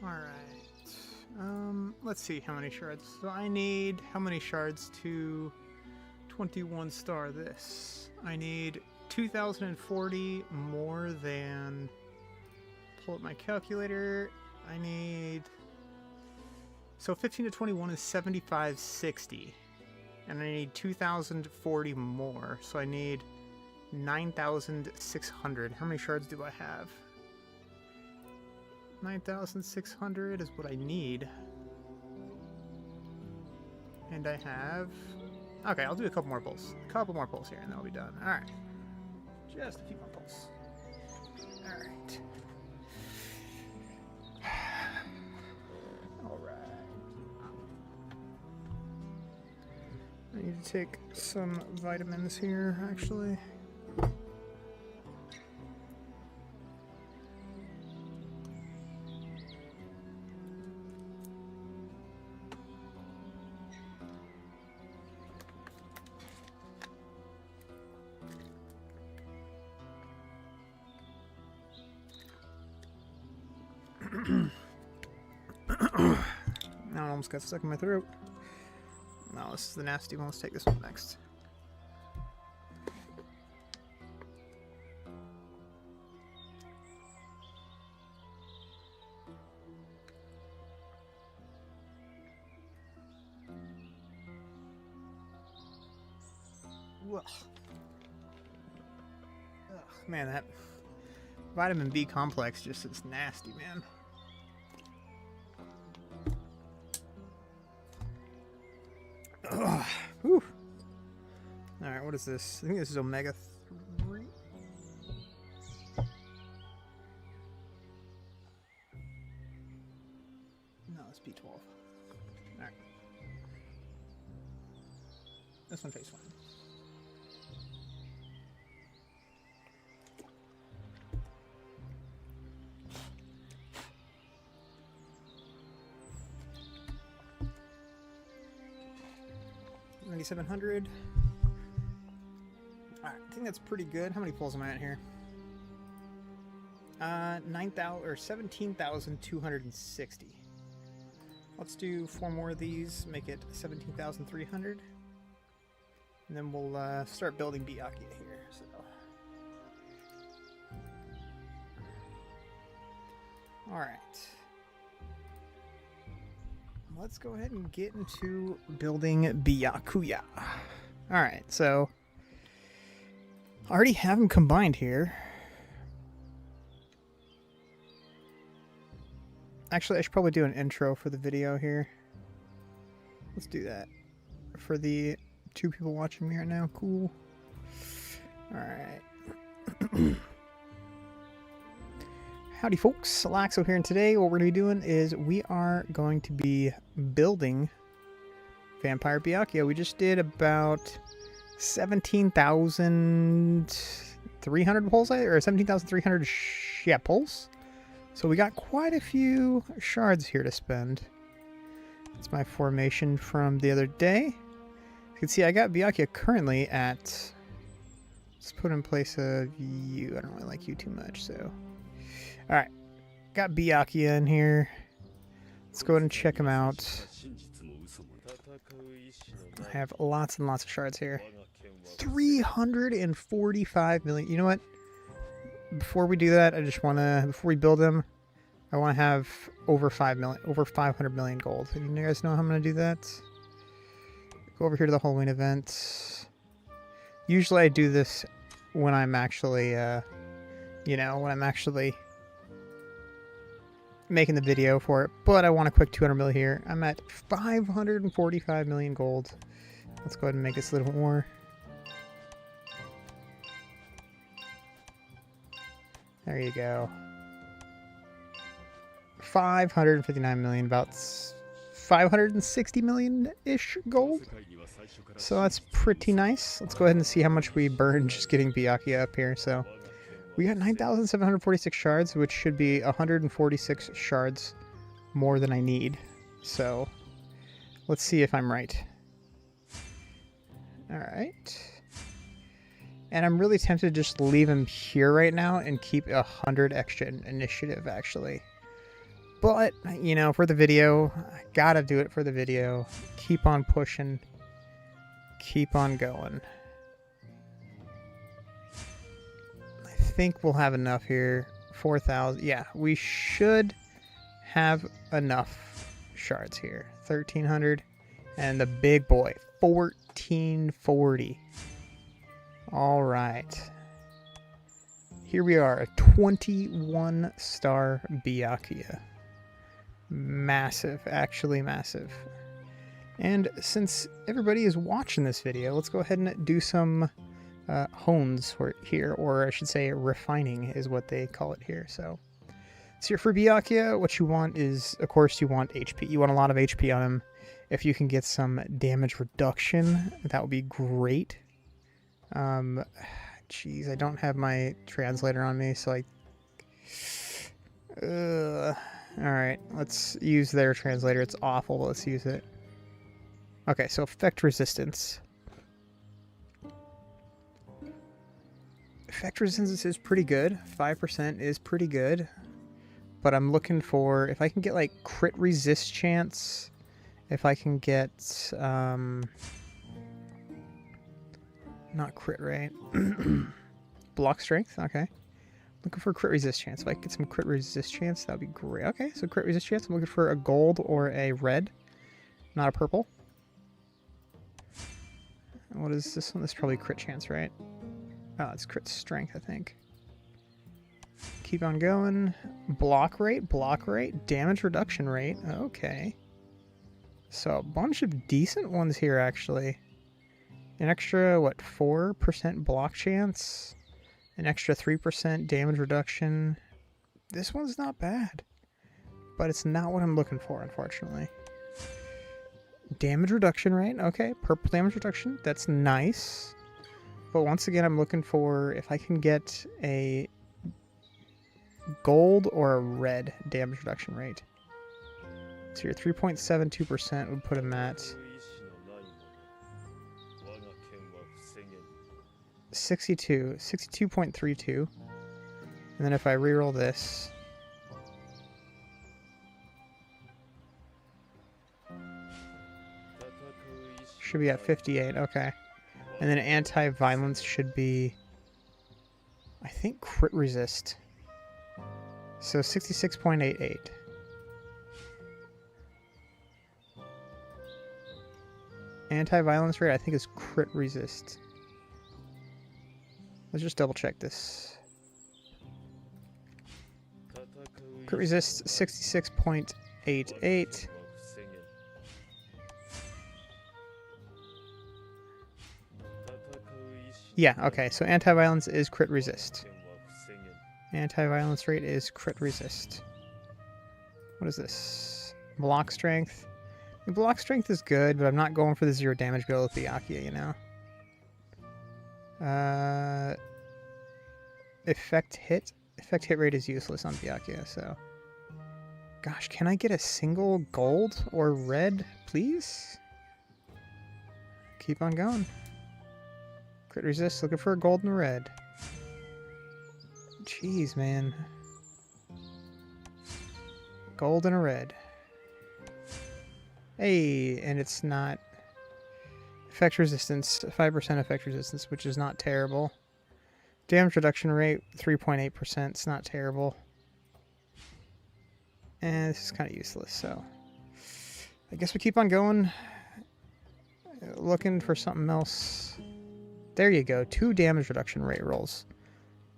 Alright, let's see how many shards. So I need how many shards to 21 star this? I need 2,040 more than, pull up my calculator, I need, so 15 to 21 is 7,560. And I need 2,040 more, so I need 9,600. How many shards do I have? 9,600 is what I need. And I have... Okay, I'll do a couple more pulls. A couple more pulls here, and then I'll be done. Alright. Just a few more pulls. Alright. Alright. I need to take some vitamins here, actually. Now I almost got stuck in my throat. No, this is the nasty one. Let's take this one next. Ugh. Ugh, man, that vitamin B complex just is nasty, man. Alright, what is this? I think this is Omega 3. No, it's B12. Alright. This one tastes fine. $9,700. Alright, I think that's pretty good. How many pulls am I at here? 9,000 or 17,260. Let's do 4 more of these, make it 17,300. And then we'll start building Byakuya here. So alright. Let's go ahead and get into building Byakuya. Alright, so I already have them combined here. Actually, I should probably do an intro for the video here. Let's do that. For the 2 people watching me right now. Cool. Alright. Howdy folks, Laxo here, and today what we're going to be doing is we are going to be building Vampire Byakuya. We just did about 17,300 pulls, or 17,300 pulls. So we got quite a few shards here to spend. It's my formation from the other day. You can see I got Byakuya currently at... Let's put in place of you. I don't really like you too much, so... Alright. Got Byakuya in here. Let's go ahead and check him out. I have lots and lots of shards here. 345 million. You know what? Before we do that, I just want to... Before we build him, I want to have over 500 million gold. You guys know how I'm going to do that? Go over here to the Halloween event. Usually I do this when I'm actually, you know, when I'm actually making the video for it. But I want a quick 200 mil here. I'm at 545 million gold. Let's go ahead and make this a little bit more. There you go. 559 million, about 560 million-ish gold. So that's pretty nice. Let's go ahead and see how much we burn just getting Byakuya up here. So we got 9,746 shards, which should be 146 shards more than I need. So let's see if I'm right. Alright. And I'm really tempted to just leave him here right now and keep 100 extra initiative, actually. But, you know, for the video, I gotta do it for the video. Keep on pushing. Keep on going. I think we'll have enough here. 4,000. Yeah, we should have enough shards here. 1,300. And the big boy, 1,440. Alright. Here we are, a 21-star Byakuya. Massive, actually massive. And since everybody is watching this video, let's go ahead and do some hones here, or I should say refining is what they call it here. So here for Byakuya, what you want is, of course, you want HP. You want a lot of HP on him. If you can get some damage reduction, that would be great. Jeez, I don't have my translator on me, so alright, let's use their translator. It's awful, but let's use it. Okay, so effect resistance. Effect resistance is pretty good. 5% is pretty good. But I'm looking for, if I can get like crit resist chance, if I can get, not crit rate. Block strength, okay. Looking for crit resist chance. If I can get some crit resist chance, that would be great. Okay, so crit resist chance. I'm looking for a gold or a red, not a purple. And what is this one? This is probably crit chance, right? Oh, it's crit strength, I think. Keep on going. Block rate, damage reduction rate. Okay. So a bunch of decent ones here, actually. An extra, what, 4% block chance? An extra 3% damage reduction. This one's not bad. But it's not what I'm looking for, unfortunately. Damage reduction rate. Okay, purple damage reduction. That's nice. But once again, I'm looking for if I can get a gold or a red damage reduction rate. So your 3.72% would put him at 62.32. And then if I reroll this, should be at 58. Okay. And then anti-violence should be, I think, crit resist. So 66.88. Anti-violence rate, I think, is crit resist. Let's just double check this. Crit resist 66.88. Yeah, okay, so anti-violence is crit resist. Anti-violence rate is crit resist. What is this? Block strength. The block strength is good, but I'm not going for the 0 damage build with the Byakuya, you know? Effect hit rate is useless on Byakuya, so Gosh, can I get a single gold or red, please? Keep on going. Crit resist, looking for a gold and a red. Jeez, man. Gold and a red. Hey, and it's not... Effect resistance, 5% effect resistance, which is not terrible. Damage reduction rate, 3.8%. It's not terrible. And this is kind of useless, so... I guess we keep on going. Looking for something else. There you go. 2 damage reduction rate rolls.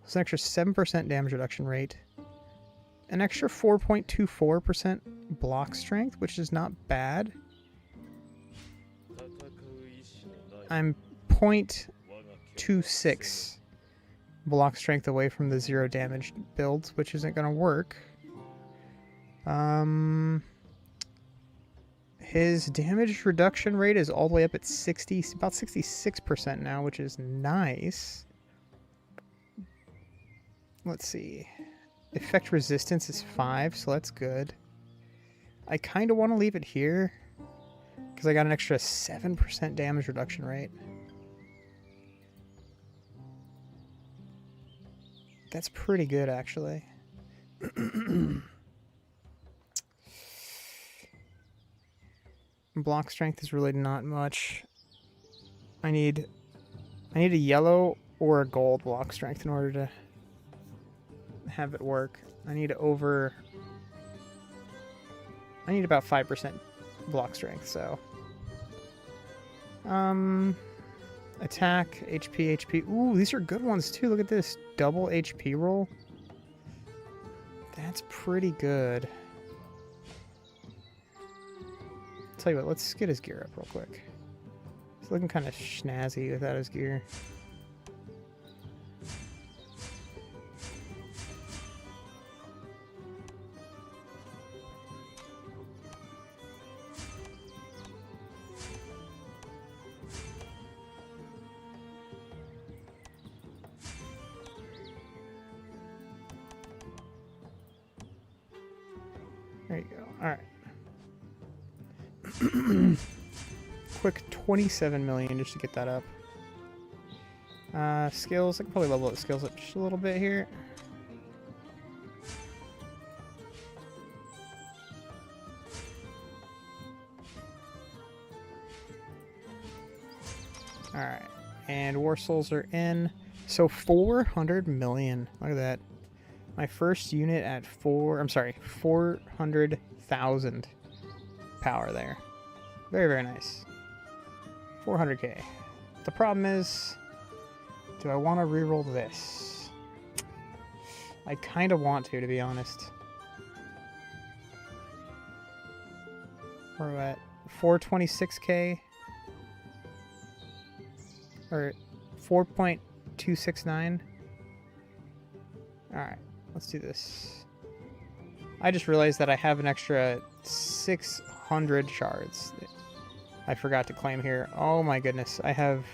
It's an extra 7% damage reduction rate. An extra 4.24% block strength, which is not bad. I'm 0.26 block strength away from the 0 damage build, which isn't going to work. His damage reduction rate is all the way up at about 66% now, which is nice. Let's see. Effect resistance is 5, so that's good. I kind of want to leave it here because I got an extra 7% damage reduction rate. That's pretty good, actually. Block strength is really not much. I need a yellow or a gold block strength in order to have it work. I need about 5% block strength, so. Attack, HP. Ooh, these are good ones too. Look at this. Double HP roll. That's pretty good. Tell you what, let's get his gear up real quick. He's looking kind of snazzy without his gear. There you go. All right. Quick 27 million just to get that up. Skills, I can probably level up skills up just a little bit here. Alright, and War Souls are in. So 400 million. Look at that. My first unit at 400,000 power there. Very, very nice. 400k. The problem is, do I want to reroll this? I kind of want to be honest. We're at 426k. Or 4.269. Alright, let's do this. I just realized that I have an extra 600 shards. I forgot to claim here. Oh my goodness, I have...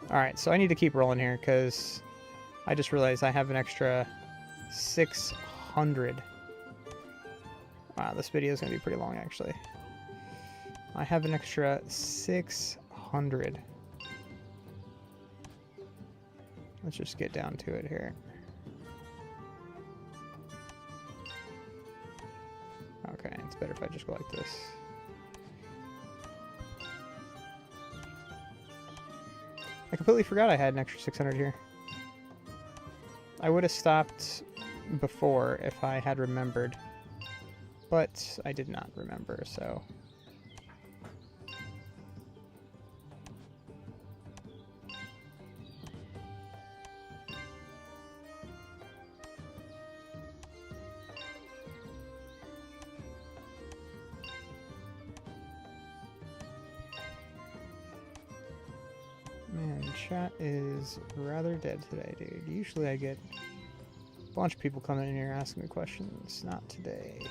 Alright, so I need to keep rolling here because I just realized I have an extra 600. Wow, this video is going to be pretty long actually. I have an extra 600. Let's just get down to it here. Okay, it's better if I just go like this. I completely forgot I had an extra 600 here. I would have stopped before if I had remembered, but I did not remember, so... Man, chat is rather dead today, dude. Usually I get a bunch of people coming in here asking me questions. Not today.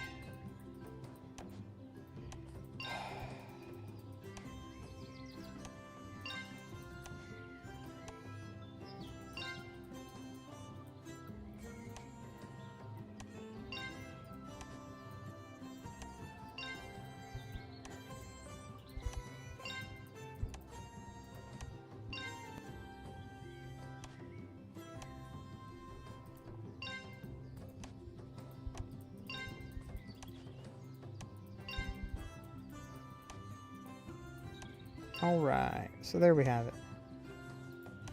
Alright, so there we have it.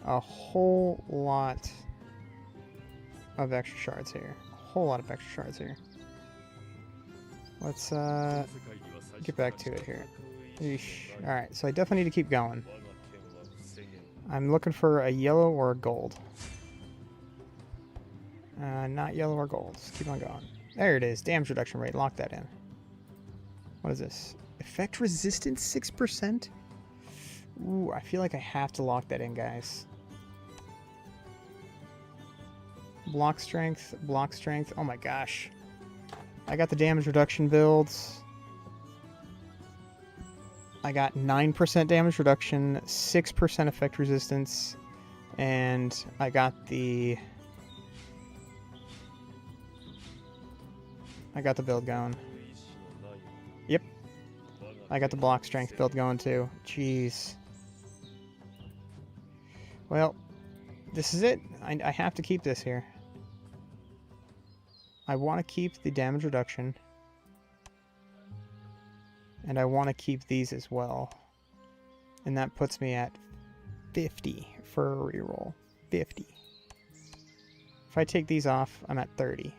A whole lot of extra shards here. A whole lot of extra shards here. Let's get back to it here. Alright, so I definitely need to keep going. I'm looking for a yellow or a gold. Not yellow or gold. Let's keep on going. There it is. Damage reduction rate. Lock that in. What is this? Effect resistance 6%? Ooh, I feel like I have to lock that in, guys. Block strength. Block strength. Oh my gosh. I got the damage reduction builds. I got 9% damage reduction, 6% effect resistance, and I got the build going. Yep. I got the block strength build going too. Jeez. Well, this is it. I have to keep this here. I want to keep the damage reduction. And I want to keep these as well. And that puts me at 50 for a reroll. 50. If I take these off, I'm at 30.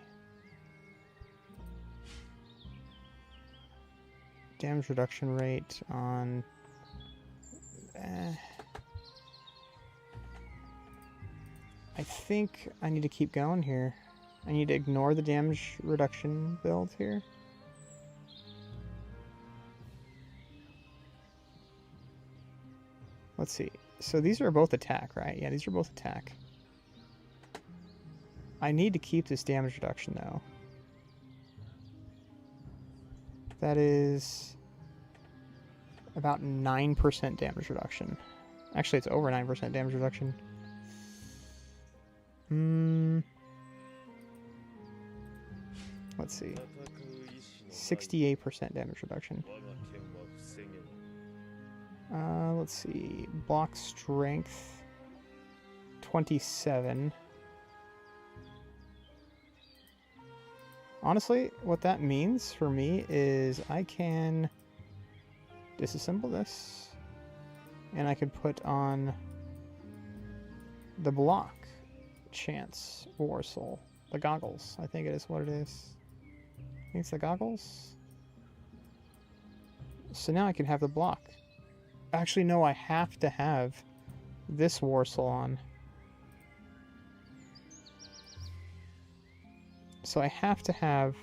Damage reduction rate on... I think I need to keep going here. I need to ignore the damage reduction build here. Let's see. So these are both attack, right? Yeah, these are both attack. I need to keep this damage reduction, though. That is about 9% damage reduction. Actually, it's over 9% damage reduction. Let's see. 68% damage reduction. Let's see. Block strength 27. Honestly, what that means for me is I can disassemble this and I could put on the block chance war soul. The goggles, I think it is what it is. I think it's the goggles. So now I can have the block. Actually, no, I have to have this war soul on. So I have to have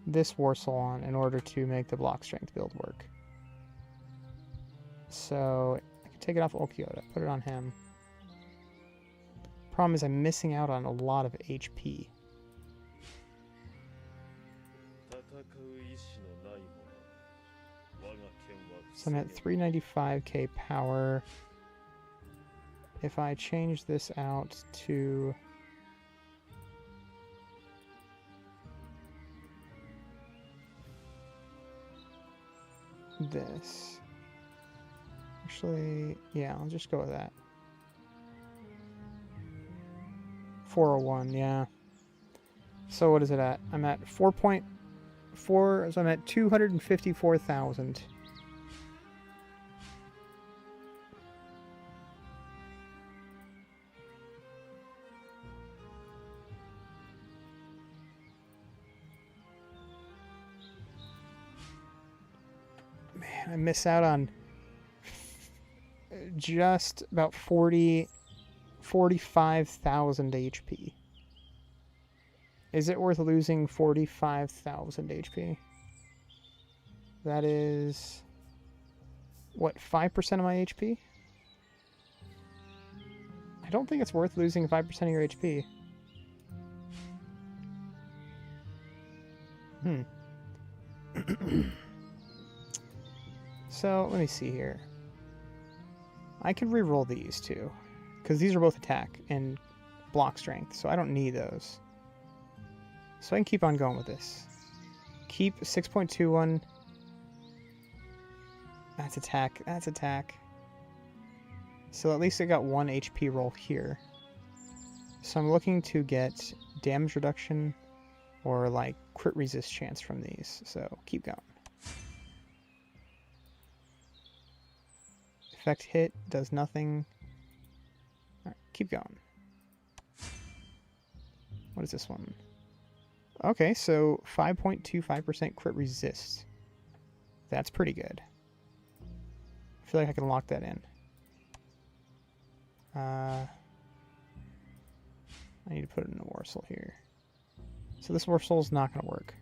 this war soul on in order to make the block strength build work. So I can take it off Okioda, put it on him. Problem is I'm missing out on a lot of HP. So I'm at 395k power. If I change this out to this. Actually, yeah, I'll just go with that. 401, yeah. So what is it at? I'm at 4.4, so I'm at 254,000. Man, I miss out on just about 45,000 HP. Is it worth losing 45,000 HP? That is, what, 5% of my HP? I don't think it's worth losing 5% of your HP. So, let me see here. I could re-roll these two, because these are both attack and block strength, so I don't need those. So I can keep on going with this. Keep 6.21. That's attack. That's attack. So at least I got 1 HP roll here. So I'm looking to get damage reduction or like crit resist chance from these. So keep going. Effect hit does nothing. All right, keep going. What is this one? Okay, so 5.25% crit resist. That's pretty good. I feel like I can lock that in. I need to put it in a Warsaw here. So this Warsaw is not going to work.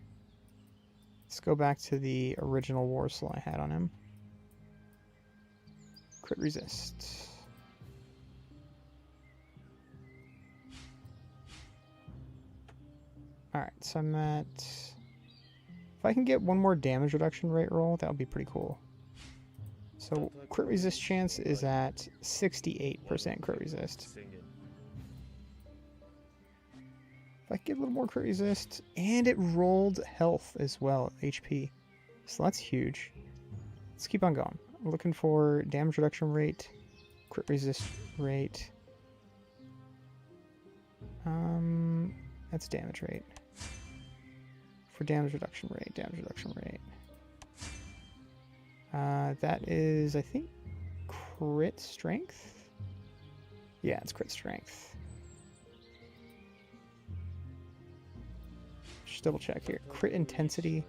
Let's go back to the original Warsaw I had on him. Crit resist. Alright, so I'm at... If I can get one more damage reduction rate roll, that would be pretty cool. So crit resist chance is at 68% crit resist. If I get a little more crit resist, and it rolled health as well, HP. So that's huge. Let's keep on going. I'm looking for damage reduction rate, crit resist rate. That's damage rate. For damage reduction rate, that is, I think, crit strength? Yeah, it's crit strength. Just double check here. Crit intensity.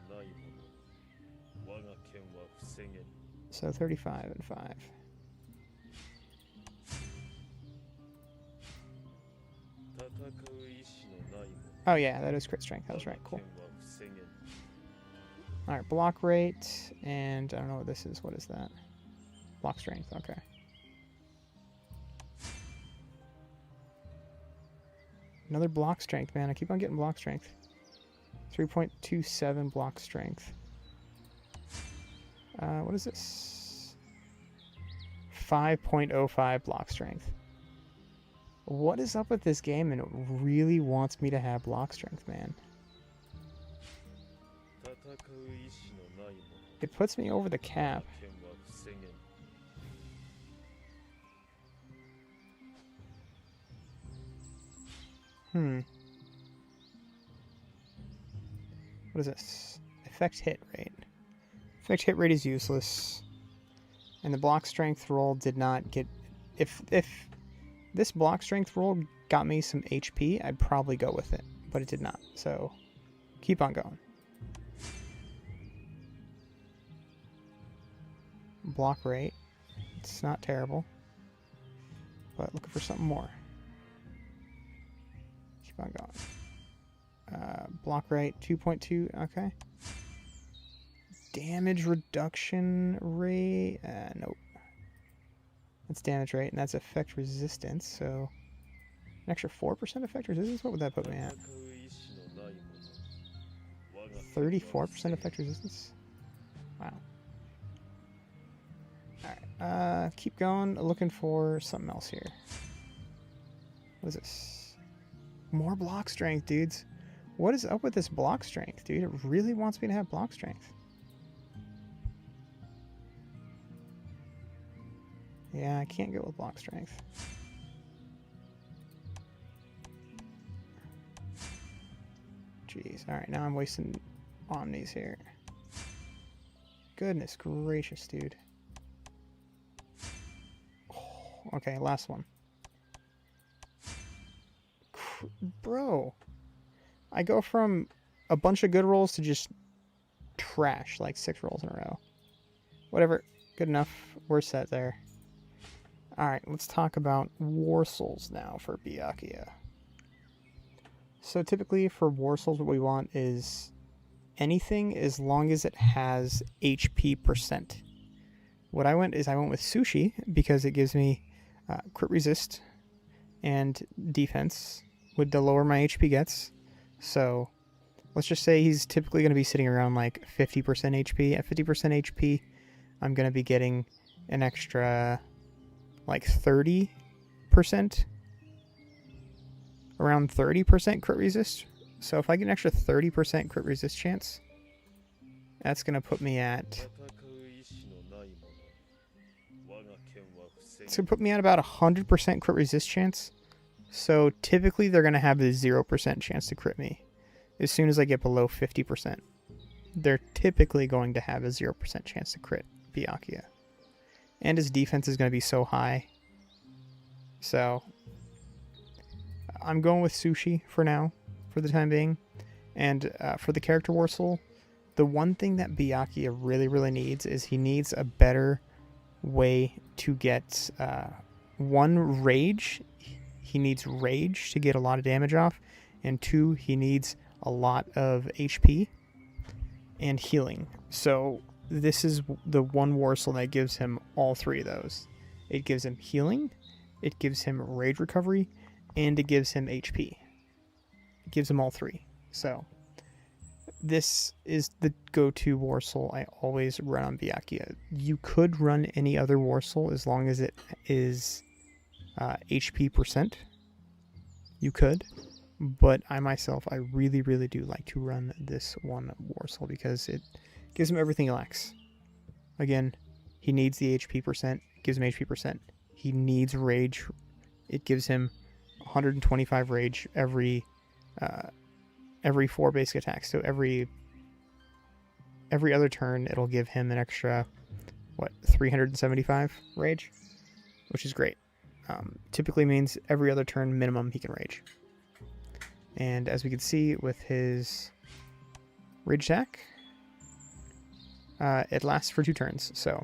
So 35 and 5. Oh yeah, that is crit strength. That was right. Cool. Alright, block rate, and I don't know what this is. What is that? Block strength, okay. Another block strength, man. I keep on getting block strength. 3.27 block strength. What is this? 5.05 block strength. What is up with this game, and it really wants me to have block strength, man? It puts me over the cap. What is this? Effect hit rate. Effect hit rate is useless. And the block strength roll did not get... If this block strength roll got me some HP, I'd probably go with it. But it did not. So, keep on going. Block rate. It's not terrible. But looking for something more. Keep on going. Block rate 2.2. Okay. Damage reduction rate. Nope. That's damage rate, and that's effect resistance. So, an extra 4% effect resistance? What would that put me at? 34% effect resistance? Wow. Alright, keep going. Looking for something else here. What is this? More block strength, dudes. What is up with this block strength, dude? It really wants me to have block strength. Yeah, I can't go with block strength. Jeez. Alright, now I'm wasting omnis here. Goodness gracious, dude. Okay, last one. Bro. I go from a bunch of good rolls to just trash, like 6 rolls in a row. Whatever. Good enough. We're set there. Alright, let's talk about Warsouls now for Byakuya. So typically for Warsouls, what we want is anything as long as it has HP percent. What I went with Sushi because it gives me crit resist and defense with the lower my HP gets. So let's just say he's typically going to be sitting around like 50% HP. At 50% HP, I'm going to be getting an extra like 30%, around 30% crit resist. So if I get an extra 30% crit resist chance, that's going to put me at... It's going to put me at about 100% crit resist chance. So typically they're going to have a 0% chance to crit me. As soon as I get below 50%, they're typically going to have a 0% chance to crit Byakuya. And his defense is going to be so high. So I'm going with Sushi for now, for the time being. And for the character Warsaw, the one thing that Byakuya really, really needs is he needs a better way to get one, Rage. He needs Rage to get a lot of damage off. And 2, he needs a lot of HP and healing. So this is the one Warsaw that gives him all 3 of those. It gives him healing, it gives him Rage recovery, and it gives him HP. It gives him all 3. So this is the go-to Warsaw I always run on Byakuya. You could run any other Warsaw as long as it is HP percent. You could. But I myself, I really, really do like to run this one Warsaw because it gives him everything he lacks. Again, he needs the HP percent. It gives him HP percent. He needs Rage. It gives him 125 Rage every 4 basic attacks. So every other turn, it'll give him an extra, 375 Rage? Which is great. Typically means every other turn minimum he can Rage. And as we can see with his Rage attack, it lasts for 2 turns. So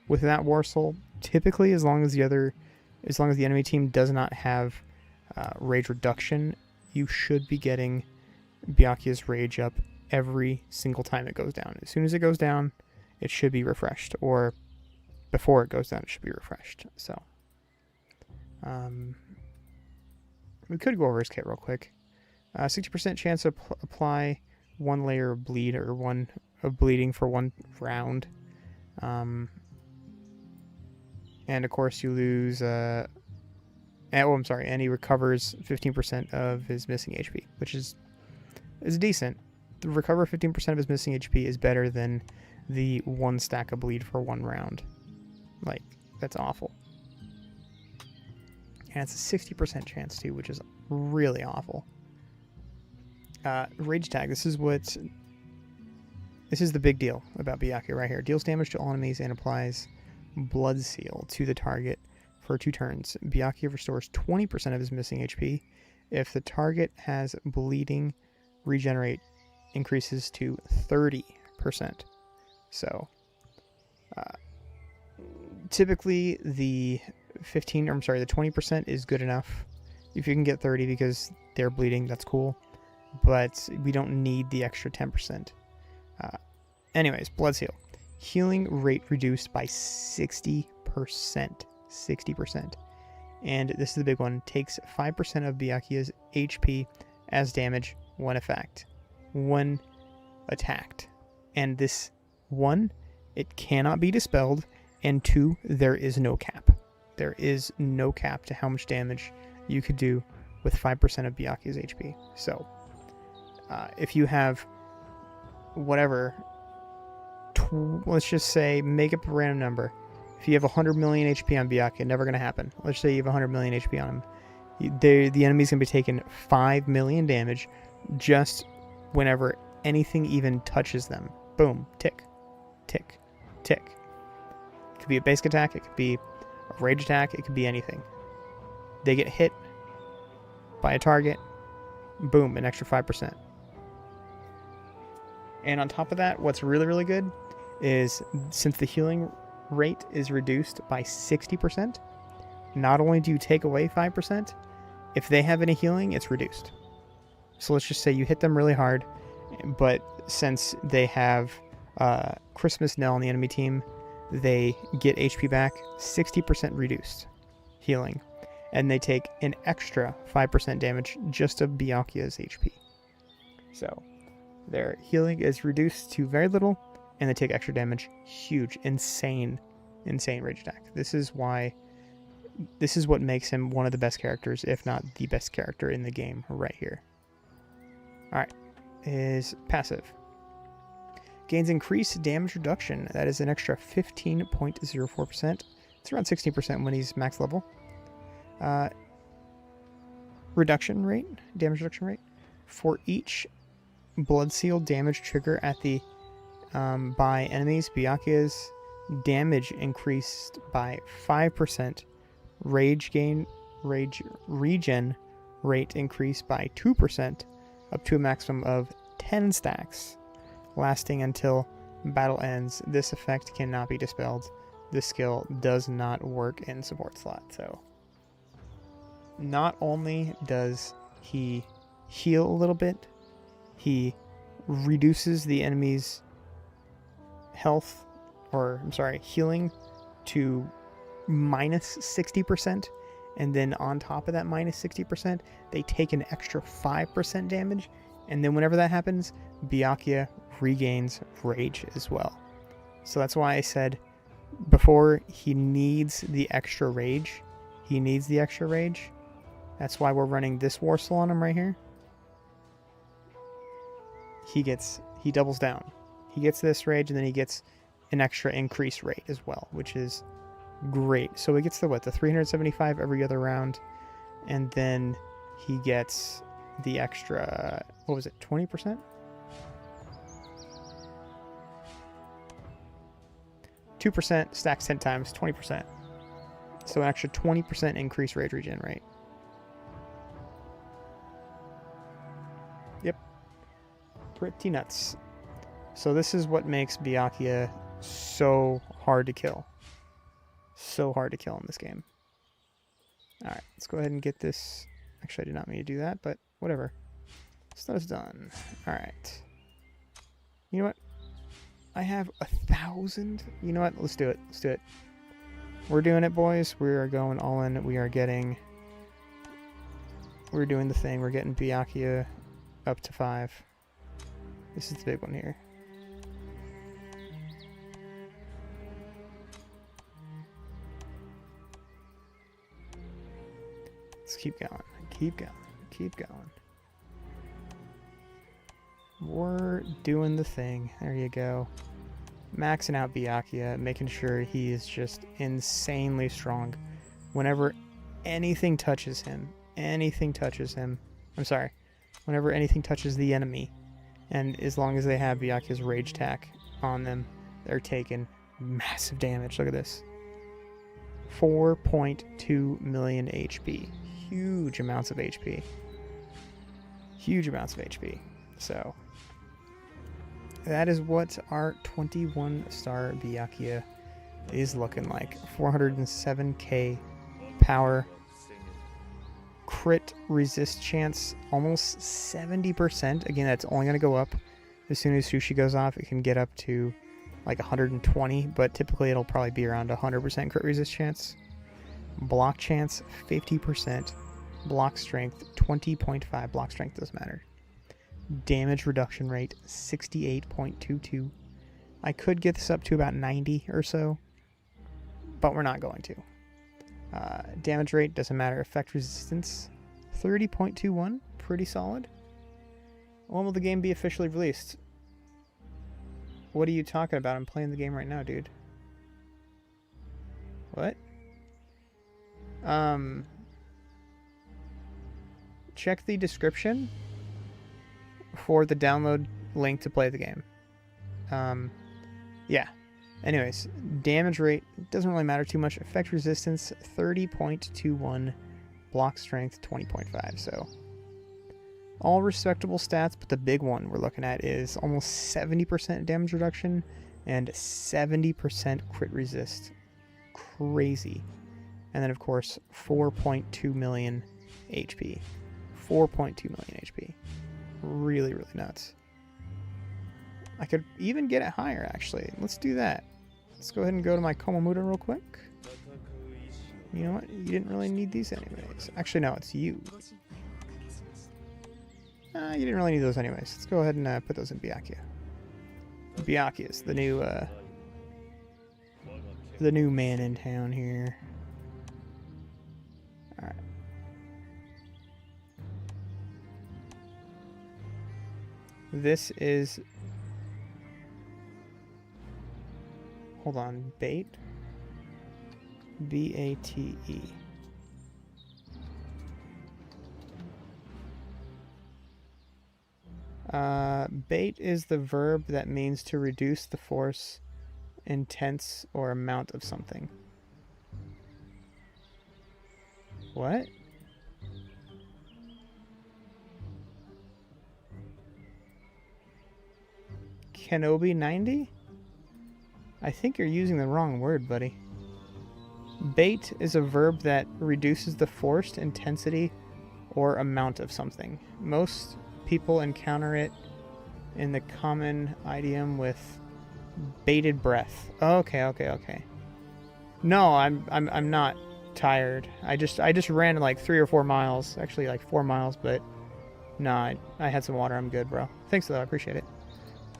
with that Warsaw, typically as long as the enemy team does not have Rage reduction, you should be getting Byakuya's Rage up every single time it goes down. As soon as it goes down, it should be refreshed, or before it goes down, it should be refreshed. So we could go over his kit real quick. 60% chance to apply 1 layer of bleed, or 1 of bleeding for 1 round. And of course you lose, and he recovers 15% of his missing HP, which is decent. To recover 15% of his missing HP is better than the 1 stack of bleed for 1 round. Like, that's awful. And it's a 60% chance too, which is really awful. Rage tag. This is the big deal about Byakuya right here. Deals damage to all enemies and applies Blood Seal to the target for 2 turns. Byakuya restores 20% of his missing HP. If the target has bleeding, regenerate increases to 30%. So typically the 20% is good enough. If you can get 30 because they're bleeding, that's cool. But we don't need the extra 10%. Anyways, Blood Seal. Healing rate reduced by 60%. 60%. And this is the big one. Takes 5% of Byakuya's HP as damage when attacked. And this 1, it cannot be dispelled. And 2, there is no cap. There is no cap to how much damage you could do with 5% of Byakuya's HP. So if you have let's just say, make up a random number. If you have 100 million HP on Byakuya, never going to happen. Let's say you have 100 million HP on him. The enemy's going to be taking 5 million damage just whenever anything even touches them. Boom. Tick. Tick. Tick. It could be a basic attack. It could be a rage attack. It could be anything. They get hit by a target. Boom. An extra 5%. And on top of that, what's really, really good is since the healing rate is reduced by 60%, not only do you take away 5%, if they have any healing, it's reduced. So let's just say you hit them really hard, but since they have Christmas Knell on the enemy team, they get HP back 60% reduced healing, and they take an extra 5% damage just of Byakuya's HP. So their healing is reduced to very little, and they take extra damage. Huge, insane rage attack. This is what makes him one of the best characters, if not the best character in the game right here. Alright, his passive. Gains increased damage reduction. That is an extra 15.04%. It's around 16% when he's max level. Damage reduction rate. For each Blood Seal damage trigger at the by enemies, Byakuya's damage increased by 5%, regen rate increased by 2%, up to a maximum of 10 stacks, lasting until battle ends. This effect cannot be dispelled. This skill does not work in support slot. So not only does he heal a little bit, he reduces the enemy's health, or I'm sorry, healing to minus 60%, and then on top of that minus 60%, they take an extra 5% damage, and then whenever that happens, Byakuya regains rage as well. So that's why I said before, he needs the extra rage. He needs the extra rage. That's why we're running this War Soul on him right here. He doubles down. He gets this rage, and then he gets an extra increased rate as well, which is great. So he gets the 375 every other round, and then he gets the extra, 20%? 2% stacks 10 times, 20%. So an extra 20% increased rage regen rate. Yep. Pretty nuts. So this is what makes Byakuya so hard to kill. So hard to kill in this game. Alright, let's go ahead and get this. Actually, I did not mean to do that, but whatever. So that's done. Alright. You know what? I have 1,000. You know what? Let's do it. Let's do it. We're doing it, boys. We are going all in. We're doing the thing. We're getting Byakuya up to 5. This is the big one here. Let's keep going. Keep going. Keep going. We're doing the thing. There you go. Maxing out Byakuya, making sure he is just insanely strong. Whenever anything touches him, whenever anything touches the enemy, and as long as they have Byakuya's rage attack on them, they're taking massive damage. Look at this. 4.2 million HP. Huge amounts of HP. Huge amounts of HP. So that is what our 21-star Byakuya is looking like. 407k power. Crit resist chance almost 70%. Again, that's only going to go up as soon as Sushi goes off. It can get up to like 120, but typically it'll probably be around 100% crit resist chance. Block chance 50%. Block strength 20.5. Block strength doesn't matter. Damage reduction rate 68.22. I could get this up to about 90 or so, but we're not going to. Damage rate doesn't matter. Effect resistance 30.21. Pretty solid. When will the game be officially released? What are you talking about? I'm playing the game right now, dude. What? Check the description for the download link to play the game. Yeah. Anyways, damage rate doesn't really matter too much. Effect resistance 30.21, block strength 20.5. So all respectable stats, but the big one we're looking at is almost 70% damage reduction and 70% crit resist. Crazy. And then of course 4.2 million HP. 4.2 million HP. Really, really nuts. I could even get it higher, actually. Let's do that. Let's go ahead and go to my Komomuda real quick. You know what? You didn't really need these anyways. Actually, no, it's you. You didn't really need those anyways. Let's go ahead and put those in Byakuya. Byakuya is the new man in town here. Alright. This is... Hold on. Bait? B-A-T-E. Bait is the verb that means to reduce the force intense or amount of something. What? Kenobi 90? I think you're using the wrong word, buddy. Bait is a verb that reduces the forced intensity or amount of something. Most people encounter it in the common idiom with bated breath. Okay. No, I'm not tired. I just ran like 3 or 4 miles. Actually like 4 miles, but nah, I had some water. I'm good, bro. Thanks though, I appreciate it.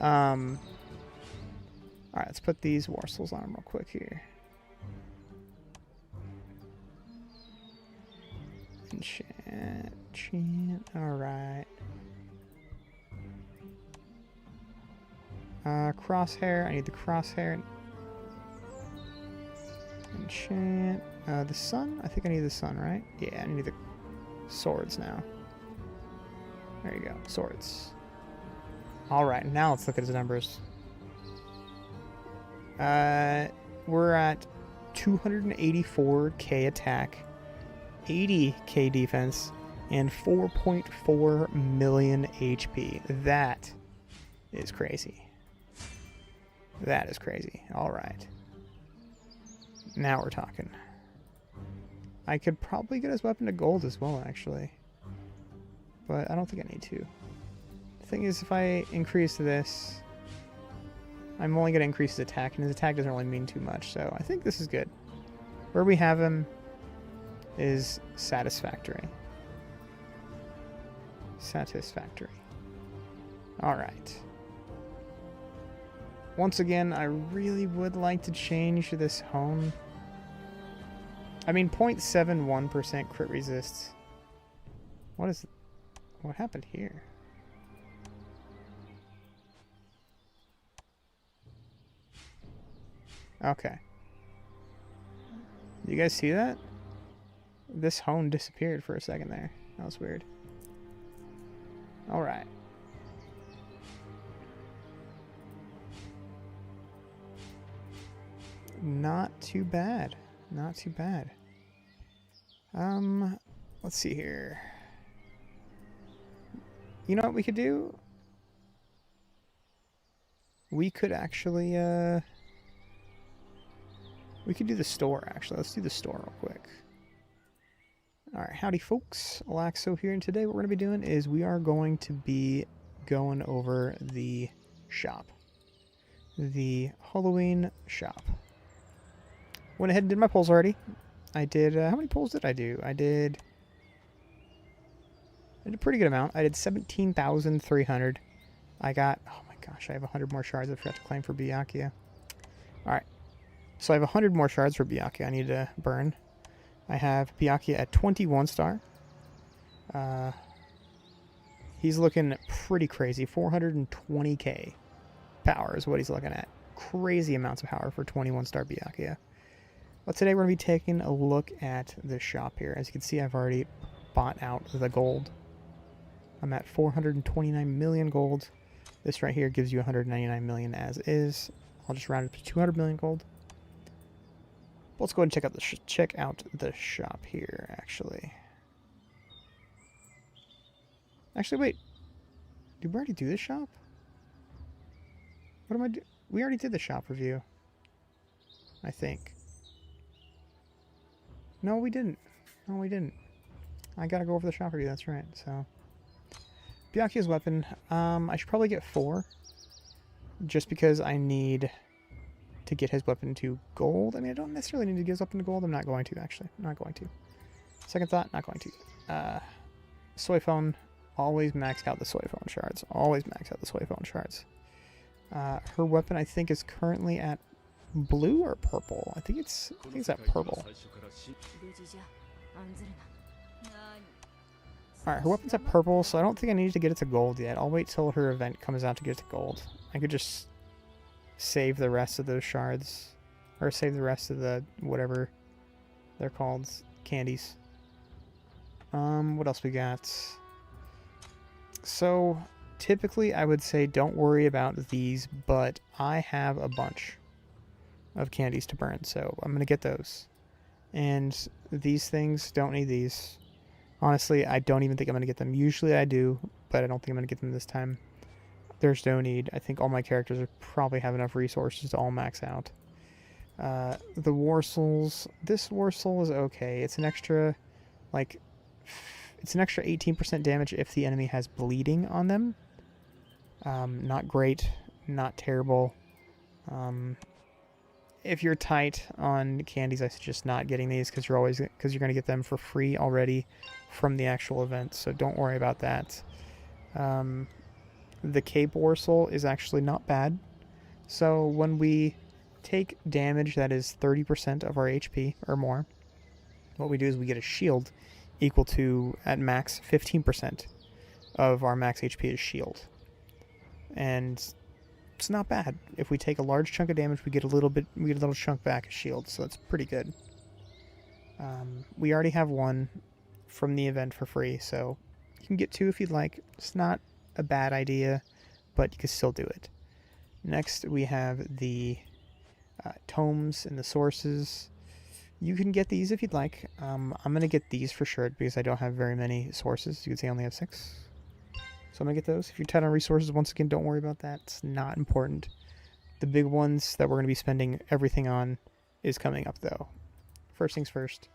Alright, let's put these morsels on real quick here. Enchant. Alright. Crosshair. I need the crosshair. Enchant. The sun? I think I need the sun, right? Yeah, I need the swords now. There you go. Swords. Alright, now let's look at his numbers. We're at 284k attack, 80k defense, and 4.4 million HP. That is crazy. That is crazy. Alright. Now we're talking. I could probably get his weapon to gold as well, actually. But I don't think I need to. The thing is, if I increase this, I'm only going to increase his attack, and his attack doesn't really mean too much, so I think this is good. Where we have him is satisfactory. Satisfactory. Alright. Once again, I really would like to change this hone. I mean, 0.71% crit resist. What happened here? Okay. You guys see that? This hone disappeared for a second there. That was weird. Alright. Not too bad. Not too bad. Let's see here. You know what we could do? We could actually, we could do the store, actually. Let's do the store real quick. Alright, howdy folks. Alaxo here, and today what we're going to be doing is we are going to be going over the shop. The Halloween shop. Went ahead and did my polls already. I did, how many polls did I do? I did a pretty good amount. I did 17,300. I got, oh my gosh, I have 100 more shards I forgot to claim for Byakuya. Alright. So I have 100 more shards for Byakuya I need to burn. I have Byakuya at 21 star. He's looking pretty crazy. 420k power is what he's looking at. Crazy amounts of power for 21 star Byakuya. But today we're going to be taking a look at the shop here. As you can see, I've already bought out the gold. I'm at 429 million gold. This right here gives you 199 million as is. I'll just round it to 200 million gold. Let's go ahead and check out the shop here, actually. Actually, wait. Did we already do the shop? What am I doing? We already did the shop review. I think. No, we didn't. No, we didn't. I gotta go over the shop review, that's right. So, Byakuya's weapon. I should probably get 4. Just because I need to get his weapon to gold. I mean, I don't necessarily need to get his weapon to gold. I'm not going to, actually. I'm not going to. Second thought, not going to. Soy phone. Always max out the soy phone shards. Always max out the soy phone shards. Her weapon, I think, is currently at blue or purple. I think it's at purple. Alright, her weapon's at purple, so I don't think I need to get it to gold yet. I'll wait till her event comes out to get it to gold. I could just save the rest of those shards. Or save the rest of the, whatever they're called, candies. What else we got? So, typically I would say don't worry about these, but I have a bunch. of candies to burn, so I'm going to get those. And these things, don't need these. Honestly, I don't even think I'm going to get them. Usually I do, but I don't think I'm going to get them this time. There's no need. I think all my characters are probably have enough resources to all max out. The War Souls. This War Soul is okay. It's an extra, like, it's an extra 18% damage if the enemy has bleeding on them. Not great, not terrible. If you're tight on candies, I suggest not getting these because you're going to get them for free already from the actual event. So don't worry about that. The Cape War Soul is actually not bad. So when we take damage that is 30% of our HP or more, what we do is we get a shield equal to, at max, 15% of our max HP is shield. And it's not bad. If we take a large chunk of damage, we get a little chunk back as shield, so that's pretty good. We already have one from the event for free, so you can get two if you'd like. It's not a bad idea, but you can still do it. Next, we have the tomes and the sources. You can get these if you'd like. I'm going to get these for sure because I don't have very many sources. You can see I only have 6. So I'm going to get those. If you're tight on resources, once again, don't worry about that. It's not important. The big ones that we're going to be spending everything on is coming up, though. First things first,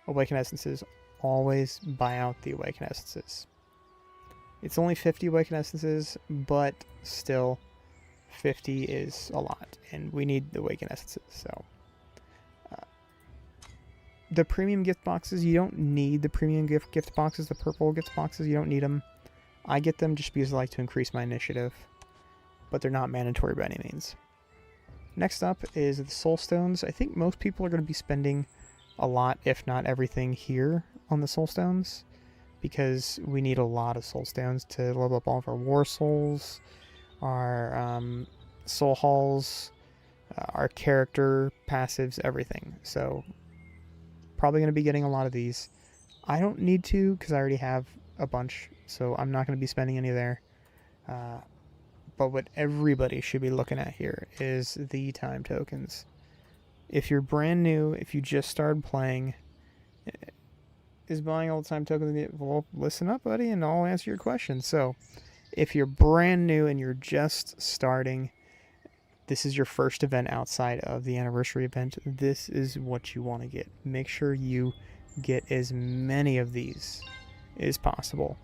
Awaken Essences. Always buy out the Awaken Essences. It's only 50 Awaken Essences, but still, 50 is a lot, and we need the Awaken Essences, so... the premium gift boxes, you don't need the premium gift boxes, the purple gift boxes, you don't need them. I get them just because I like to increase my initiative, but they're not mandatory by any means. Next up is the Soul Stones. I think most people are going to be spending a lot, if not everything, here on the Soul Stones, because we need a lot of Soul Stones to level up all of our War Souls, our Soul Halls, our character passives, everything. So probably going to be getting a lot of these. I don't need to because I already have a bunch, so I'm not going to be spending any there. But what everybody should be looking at here is the time tokens. If you're brand new, if you just started playing, is buying all the time tokens, well, listen up, buddy, and I'll answer your question. So if you're brand new and you're just starting, this is your first event outside of the anniversary event, this is what you want to get. Make sure you get as many of these as possible,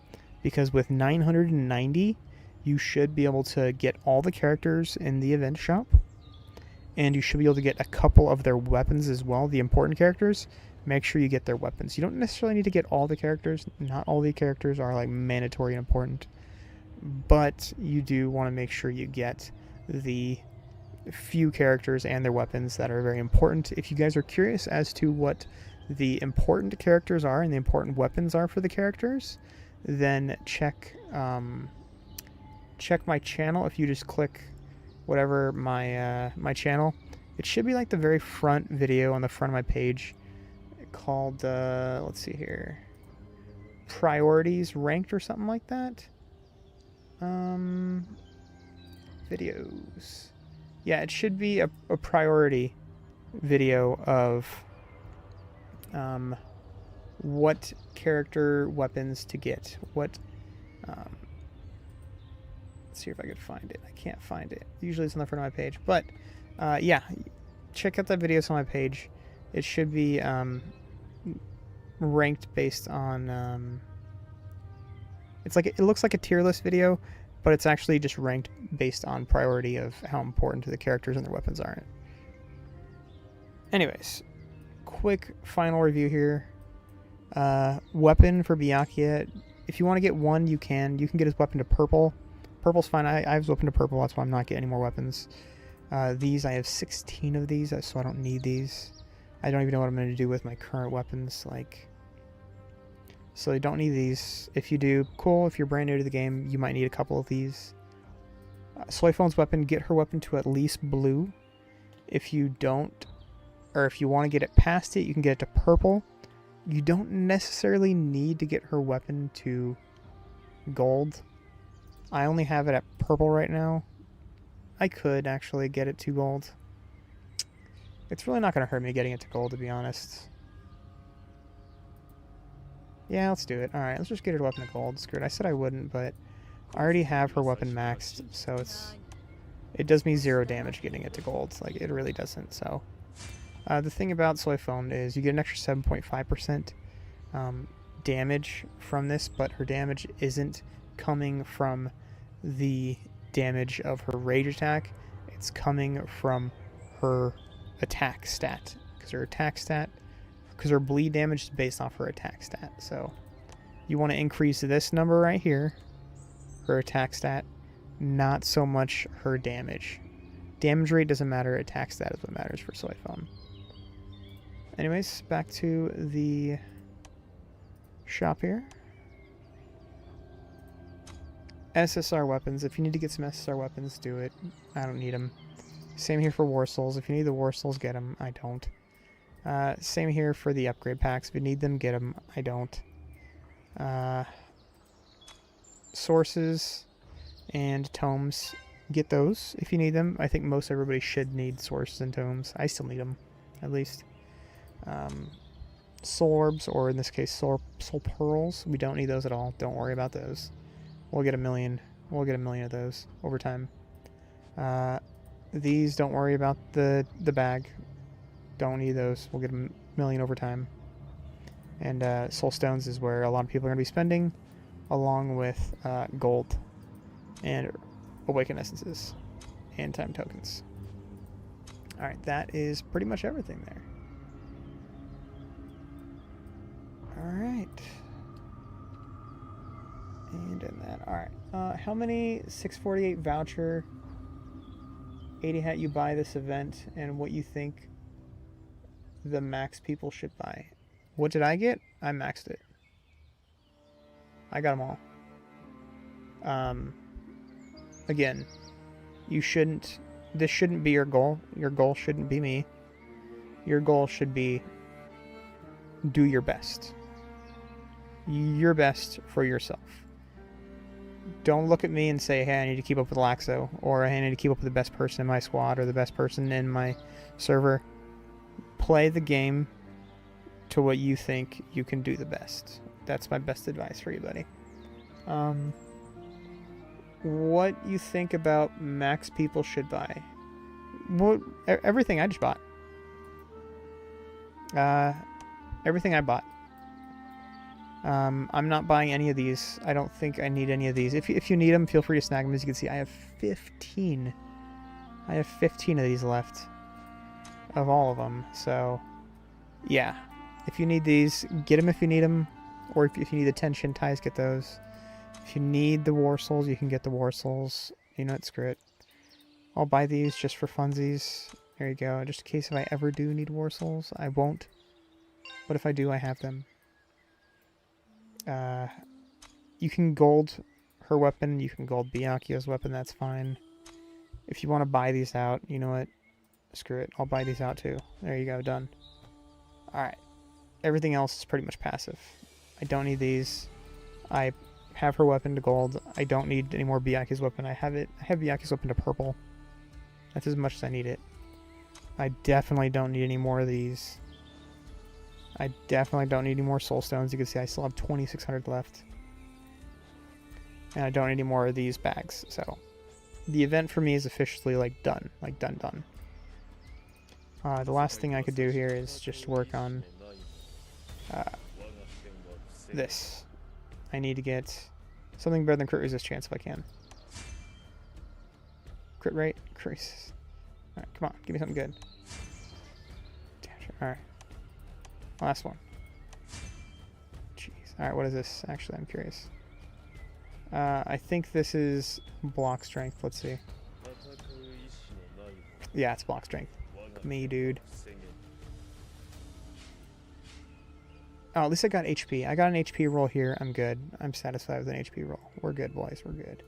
because with 990 you should be able to get all the characters in the event shop, and you should be able to get a couple of their weapons as well, the important characters. Make sure you get their weapons. You don't necessarily need to get all the characters. Not all the characters are like mandatory and important, but you do want to make sure you get the few characters and their weapons that are very important. If you guys are curious as to what the important characters are and the important weapons are for the characters, then check my channel. If you just click whatever my channel, it should be like the very front video on the front of my page called let's see here, priorities ranked or something like that. Videos. Yeah, it should be a priority video of what character weapons to get. What let's see if I could find it. I can't find it. Usually it's on the front of my page. But yeah, check out the videos on my page. It should be ranked based on it looks like a tier list video, but it's actually just ranked based on priority of how important to the characters and their weapons are. Anyways, quick final review here. Weapon for Byakuya. If you want to get one, you can. You can get his weapon to purple. Purple's fine. I have his weapon to purple. That's why I'm not getting any more weapons. These, I have 16 of these, so I don't need these. I don't even know what I'm going to do with my current weapons. So you don't need these. If you do, cool. If you're brand new to the game, you might need a couple of these. Soyphone's weapon, get her weapon to at least blue. If you don't, or if you want to get it past it, you can get it to purple. You don't necessarily need to get her weapon to gold. I only have it at purple right now. I could actually get it to gold. It's really not going to hurt me getting it to gold, to be honest. Yeah, let's do it. Alright, let's just get her weapon to gold. Screw it. I said I wouldn't, but I already have her weapon maxed, so it does me 0 damage getting it to gold. Like, it really doesn't, so. The thing about Soy Phone is you get an extra 7.5% damage from this, but her damage isn't coming from the damage of her rage attack. It's coming from her attack stat, because her bleed damage is based off her attack stat. So you want to increase this number right here, her attack stat, not so much her damage. Damage rate doesn't matter, attack stat is what matters for Soy Phone. Anyways, back to the shop here. SSR weapons. If you need to get some SSR weapons, do it. I don't need them. Same here for War Souls. If you need the War Souls, get them. I don't. Same here for the upgrade packs. If you need them, get them. I don't. Sources and tomes. Get those if you need them. I think most everybody should need sources and tomes. I still need them, at least. Soul orbs, or in this case, soul pearls. We don't need those at all. Don't worry about those. We'll get 1 million. We'll get 1 million of those over time. These, don't worry about the bag. Don't need those. We'll get 1 million over time. And soul stones is where a lot of people are going to be spending, along with gold and awaken essences and time tokens. Alright, that is pretty much everything there. Alright. And in that. Alright. How many 648 voucher 80 hat you buy this event, and what you think the max people should buy? What did I get? I maxed it. I got them all. Again, you shouldn't. This shouldn't be your goal. Your goal shouldn't be me. Your goal should be do your best. Your best for yourself. Don't look at me and say, hey, I need to keep up with Laxo, or hey, I need to keep up with the best person in my squad, or the best person in my server. Play the game to what you think you can do the best. That's my best advice for you, buddy. What you think about max people should buy? What, everything I just bought. Everything I bought. I'm not buying any of these. I don't think I need any of these. If you need them, feel free to snag them. As you can see, I have 15. I have 15 of these left. Of all of them. So, yeah. If you need these, get them if you need them. Or if you need the 10 Shintais, get those. If you need the War Souls, you can get the War Souls. You know what? Screw it. I'll buy these just for funsies. There you go. Just in case if I ever do need War Souls. I won't. But if I do, I have them. You can gold her weapon. You can gold Byakuya's weapon. That's fine. If you want to buy these out, you know what? Screw it. I'll buy these out too. There you go. Done. Alright. Everything else is pretty much passive. I don't need these. I have her weapon to gold. I don't need any more Byakuya's weapon. I have Byakuya's weapon to purple. That's as much as I need it. I definitely don't need any more of these. I definitely don't need any more soul stones. You can see I still have 2,600 left. And I don't need any more of these bags. So the event for me is officially like done. Like done. The last thing I could do here is just work on this. I need to get something better than crit resist chance if I can. Crit rate? Increase. Alright, come on. Give me something good. Alright. Last one. Jeez. Alright, what is this? Actually, I'm curious. I think this is block strength. Let's see. Yeah, it's block strength. Me, dude. Oh, at least I got HP. I got an HP roll here. I'm good. I'm satisfied with an HP roll. We're good, boys. We're good.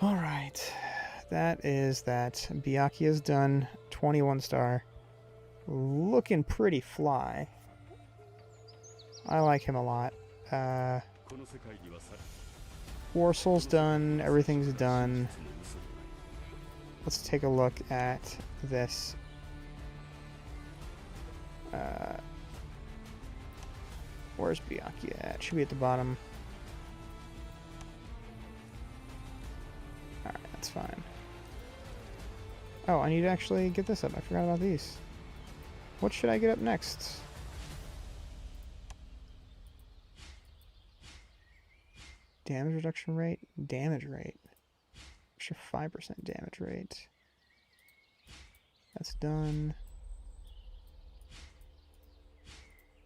Alright. That is that. Byakuya's done. 21 star. Looking pretty fly. I like him a lot. War Soul's done. Everything's done. let's take a look at this. Where's Byakuya at? Should be at the bottom. Alright, that's fine. Oh, I need to actually get this up. I forgot about these. What should I get up next? Damage reduction rate? Damage rate. Extra 5% damage rate. That's done.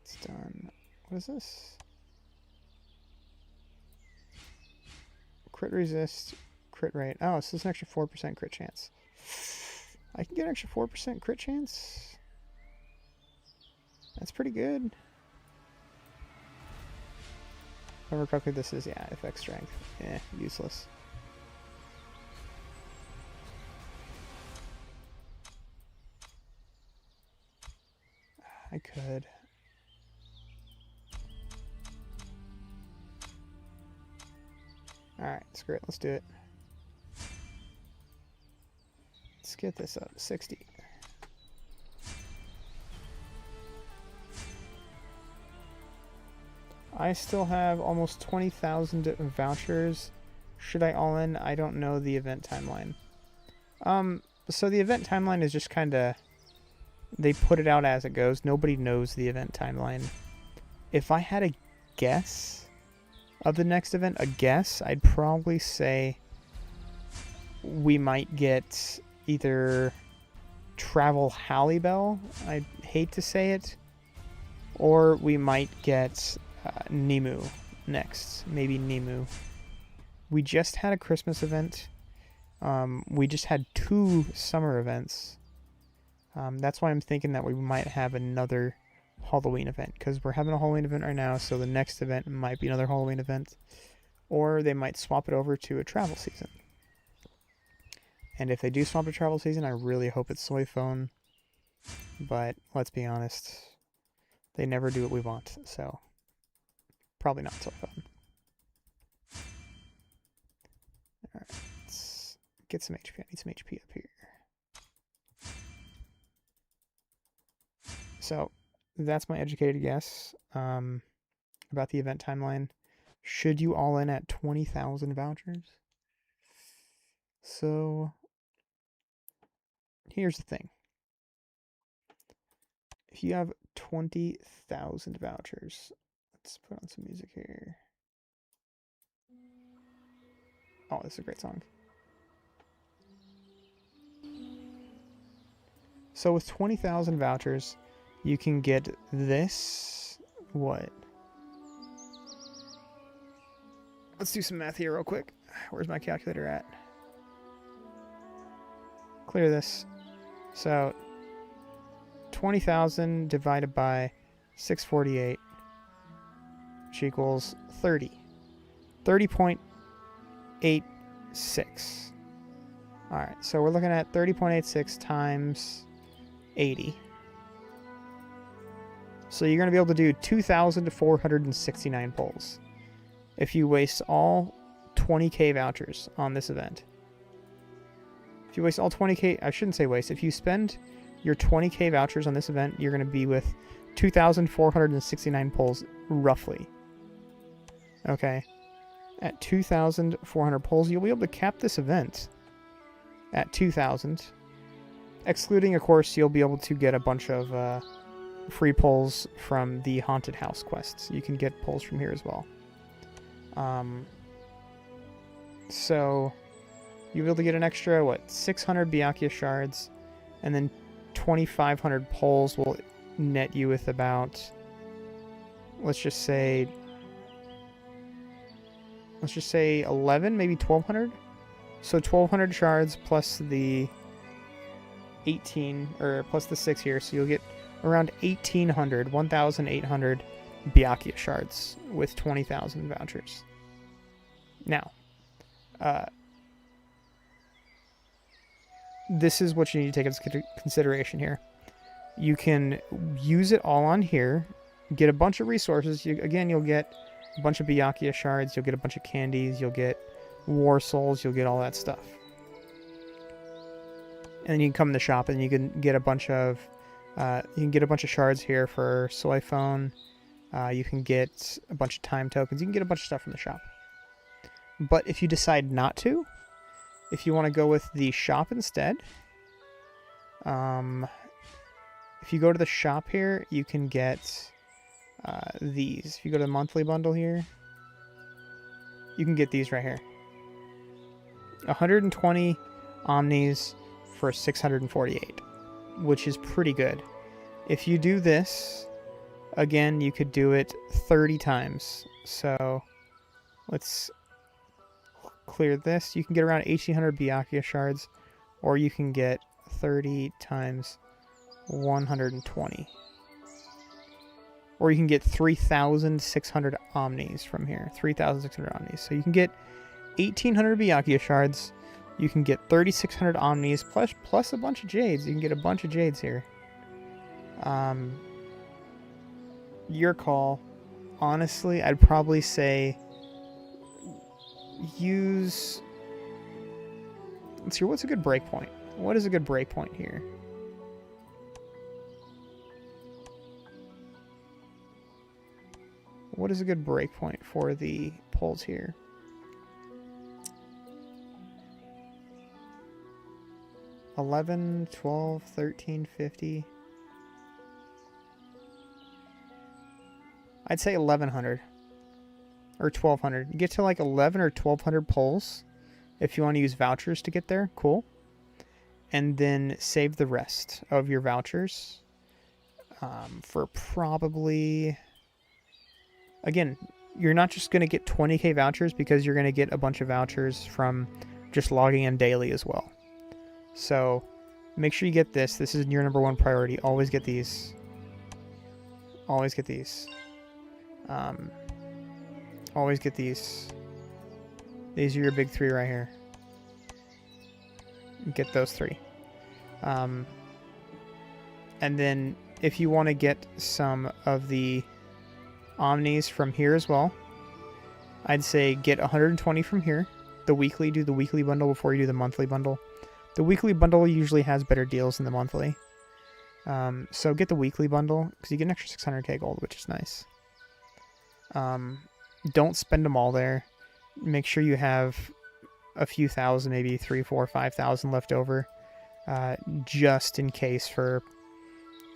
It's done. What is this? Crit resist, crit rate. Oh, so it's an extra 4% crit chance. I can get an extra 4% crit chance? That's pretty good. If I remember correctly, this is, yeah, FX strength. Eh, useless. I could. Alright, screw it. Let's do it. Let's get this up. 60. I still have almost 20,000 vouchers. Should I all in? I don't know the event timeline. So the event timeline is just kind of... They put it out as it goes. Nobody knows the event timeline. If I had a guess of the next event, I'd probably say we might get either Travel Hallibell, I hate to say it, or we might get Nemu next. Maybe Nemu. We just had a Christmas event. We just had 2 summer events. That's why I'm thinking that we might have another Halloween event, because we're having a Halloween event right now, so the next event might be another Halloween event, or they might swap it over to a travel season. And if they do swap to travel season, I really hope it's Soy Phone, but let's be honest, they never do what we want, so probably not Soy Phone. Alright, let's get some HP. I need some HP up here. So that's my educated guess about the event timeline. Should you all in at 20,000 vouchers? So here's the thing. If you have 20,000 vouchers, let's put on some music here. Oh, this is a great song. So with 20,000 vouchers, you can get this. What? Let's do some math here real quick. Where's my calculator at? Clear this. So 20,000 divided by 648, which equals 30. 30.86. Alright, so we're looking at 30.86 times 80. So you're going to be able to do 2,469 pulls if you waste all 20k vouchers on this event. If you waste all 20k, I shouldn't say waste, if you spend your 20k vouchers on this event, you're going to be with 2,469 pulls, roughly. Okay. At 2,400 pulls, you'll be able to cap this event at 2,000. Excluding, of course, you'll be able to get a bunch of free pulls from the Haunted House quests. You can get pulls from here as well. So you'll be able to get an extra, 600 Byakuya shards, and then 2,500 pulls will net you with about, let's just say 11, maybe 1,200. So 1,200 shards plus the 18, or plus the 6 here, so you'll get around 1,800 Byakuya shards with 20,000 vouchers. Now, this is what you need to take into consideration here. You can use it all on here, get a bunch of resources. You'll get a bunch of Byakuya shards, you'll get a bunch of candies, you'll get war souls, you'll get all that stuff. and then you can come in the shop and you can get a bunch of shards here for soy phone. You can get a bunch of time tokens. You can get a bunch of stuff from the shop. But if you decide not to, if you want to go with the shop instead, if you go to the shop here, you can get these. If you go to the monthly bundle here, you can get these right here. 120 omnis for 648, which is pretty good. If you do this, again, you could do it 30 times. So let's clear this. You can get around 1800 Byakuya shards, or you can get 30 times 120. Or you can get 3,600 omnis from here. 3,600 omnis. So you can get 1,800 Byakuya shards. You can get 3,600 omnis plus a bunch of jades. You can get a bunch of jades here. Your call. Honestly, I'd probably say use... Let's see, what's a good break point? What is a good break point here? What is a good break point for the polls here? $11, $12, $13, $50. I'd say 1,100 or 1,200. Get to like 11 or 1,200 polls if you want to use vouchers to get there. Cool. And then save the rest of your vouchers for probably... Again, you're not just going to get 20k vouchers because you're going to get a bunch of vouchers from just logging in daily as well. So make sure you get this. This is your number one priority. Always get these. Always get these. Always get these. These are your big three right here. Get those three. And then if you want to get some of the omnis from here as well, I'd say get 120 from here. The weekly, do the weekly bundle before you do the monthly bundle. The weekly bundle usually has better deals than the monthly. So get the weekly bundle because you get an extra 600k gold, which is nice. Don't spend them all there. Make sure you have a few thousand, maybe 3, 4, 5,000 left over, just in case for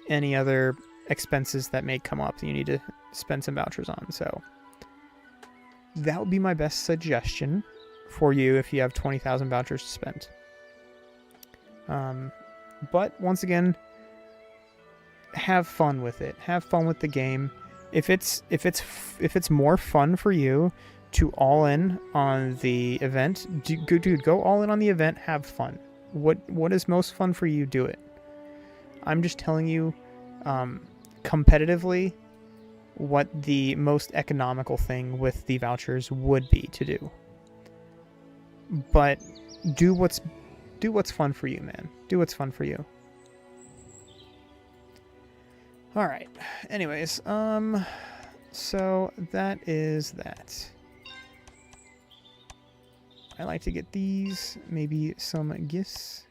any other expenses that may come up that you need to spend some vouchers on. So that would be my best suggestion for you if you have 20,000 vouchers to spend. But once again, have fun with it. Have fun with the game. If it's more fun for you to all in on the event, dude, go all in on the event. Have fun. What is most fun for you? Do it. I'm just telling you, competitively, what the most economical thing with the vouchers would be to do. But do what's fun for you, man. Do what's fun for you. All right. Anyways, so that is that. I like to get these, maybe some gifts.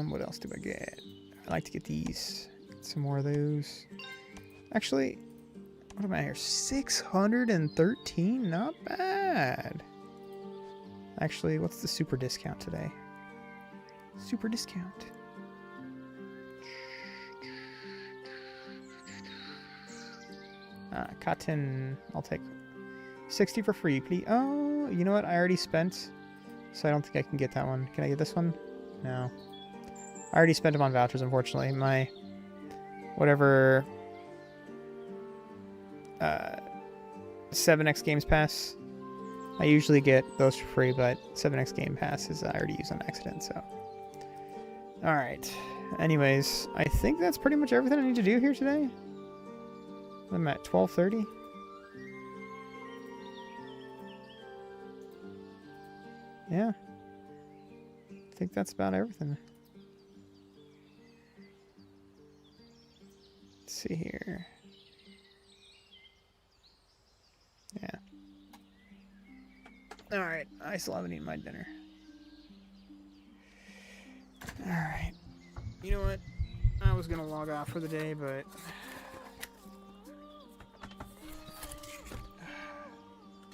What else do I get? I like to get these. Get some more of those. Actually, what am I here? 613? Not bad. Actually, what's the super discount today? Super discount. Cotton. I'll take 60 for free, please. Oh, you know what? I already spent, so I don't think I can get that one. Can I get this one? No. I already spent them on vouchers, unfortunately. My whatever 7X Games Pass, I usually get those for free, but 7X Game Pass is I already used on accident, so. Alright. Anyways, I think that's pretty much everything I need to do here today. I'm at 12:30. Yeah. I think that's about everything. Let's see here. Yeah. Alright, I still haven't eaten my dinner. Alright. You know what? I was gonna log off for the day, but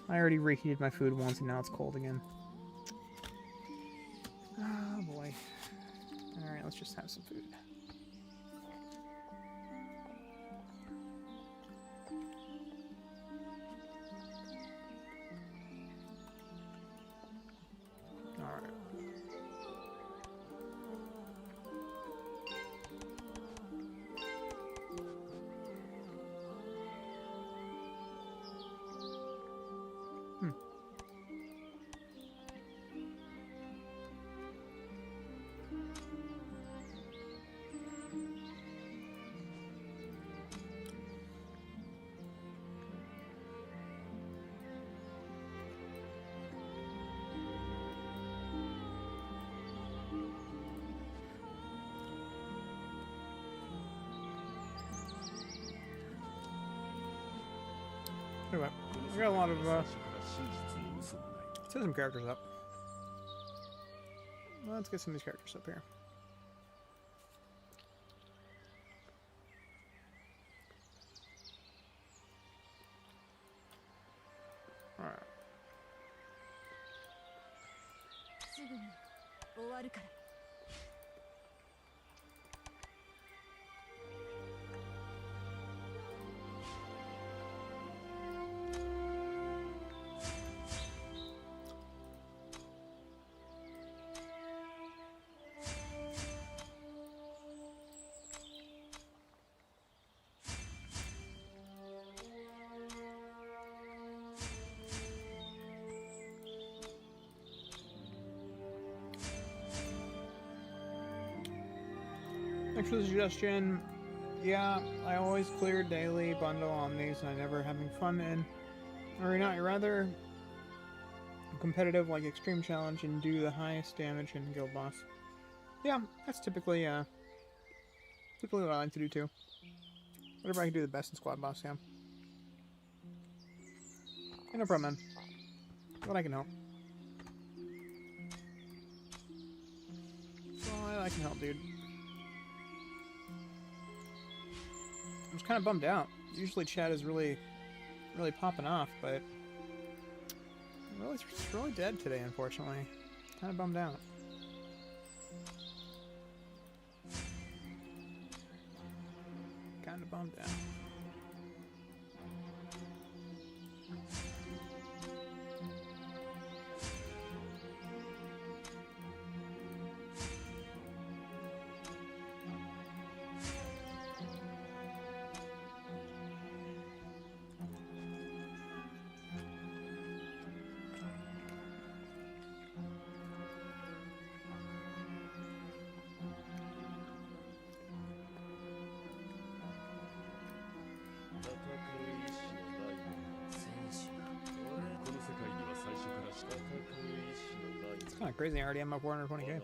I already reheated my food once and now it's cold again. Oh boy. Alright, let's just have some food. Alright. Anyway, we got a lot of set some characters up. Well, let's get some of these characters up here. Alright. Thanks for the suggestion. Yeah, I always clear daily bundle omnis and I never having fun in arena. I rather competitive like extreme challenge and do the highest damage in guild boss. Yeah, that's typically what I like to do too. Whatever I can do the best in squad boss, yeah. Yeah, no problem, man. What I can help. So I can help, dude. I was kind of bummed out. Usually chat is really popping off, but it's really dead today, unfortunately. Kind of bummed out. Kind of bummed out. It's kind of crazy. I already have my 420k.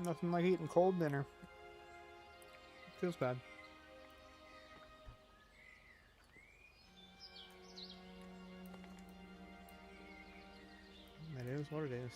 Nothing like eating cold dinner. Feels bad. It is what it is.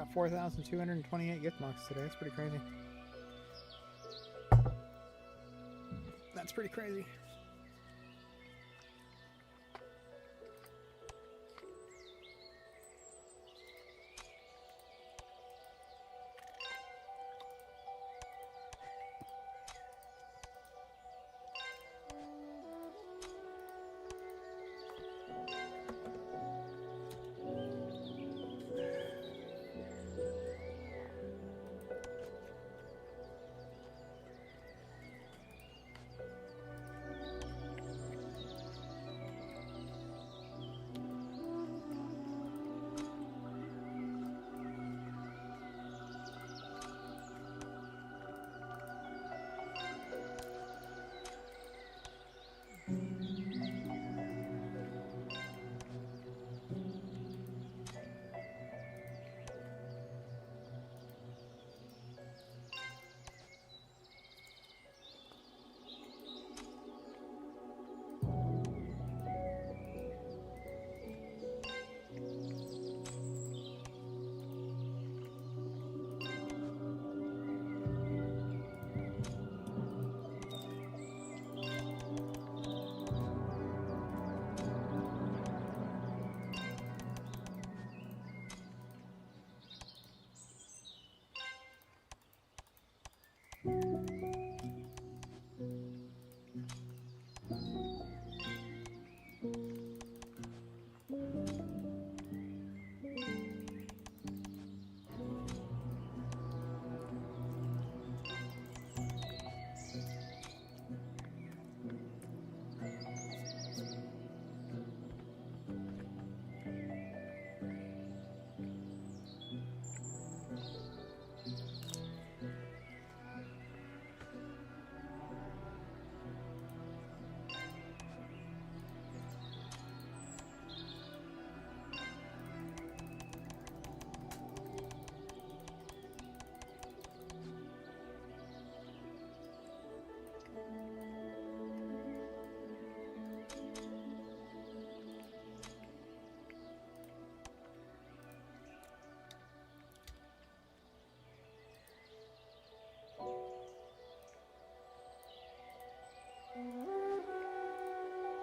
got 4,228 gift marks today. That's pretty crazy. That's pretty crazy.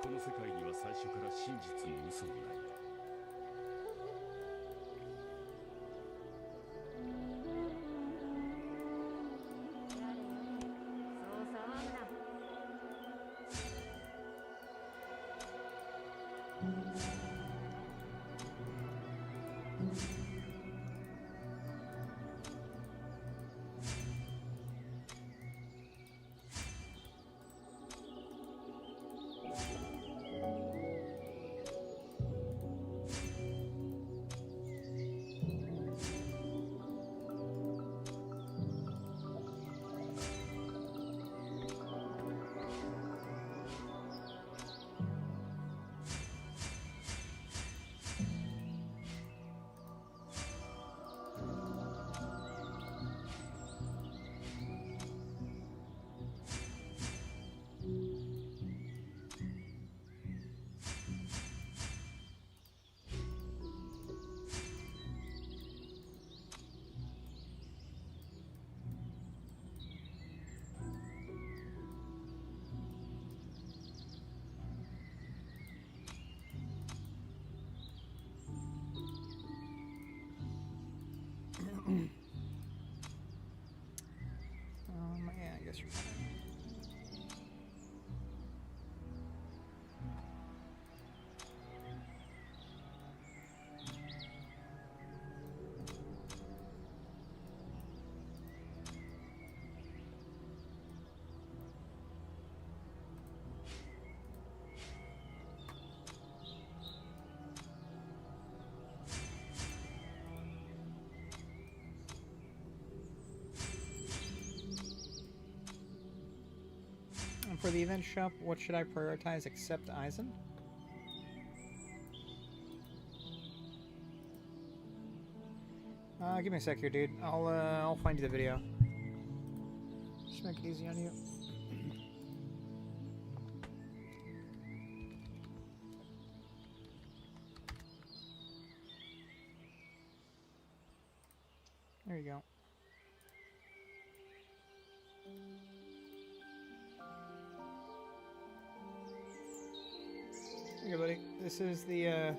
この世界には最初から真実も嘘もない。Yeah, I guess you're fine. And for the event shop, what should I prioritize except Eisen? Give me a sec here, dude. I'll find you the video. Just make it easy on you. There you go. Here you go, buddy. This is the,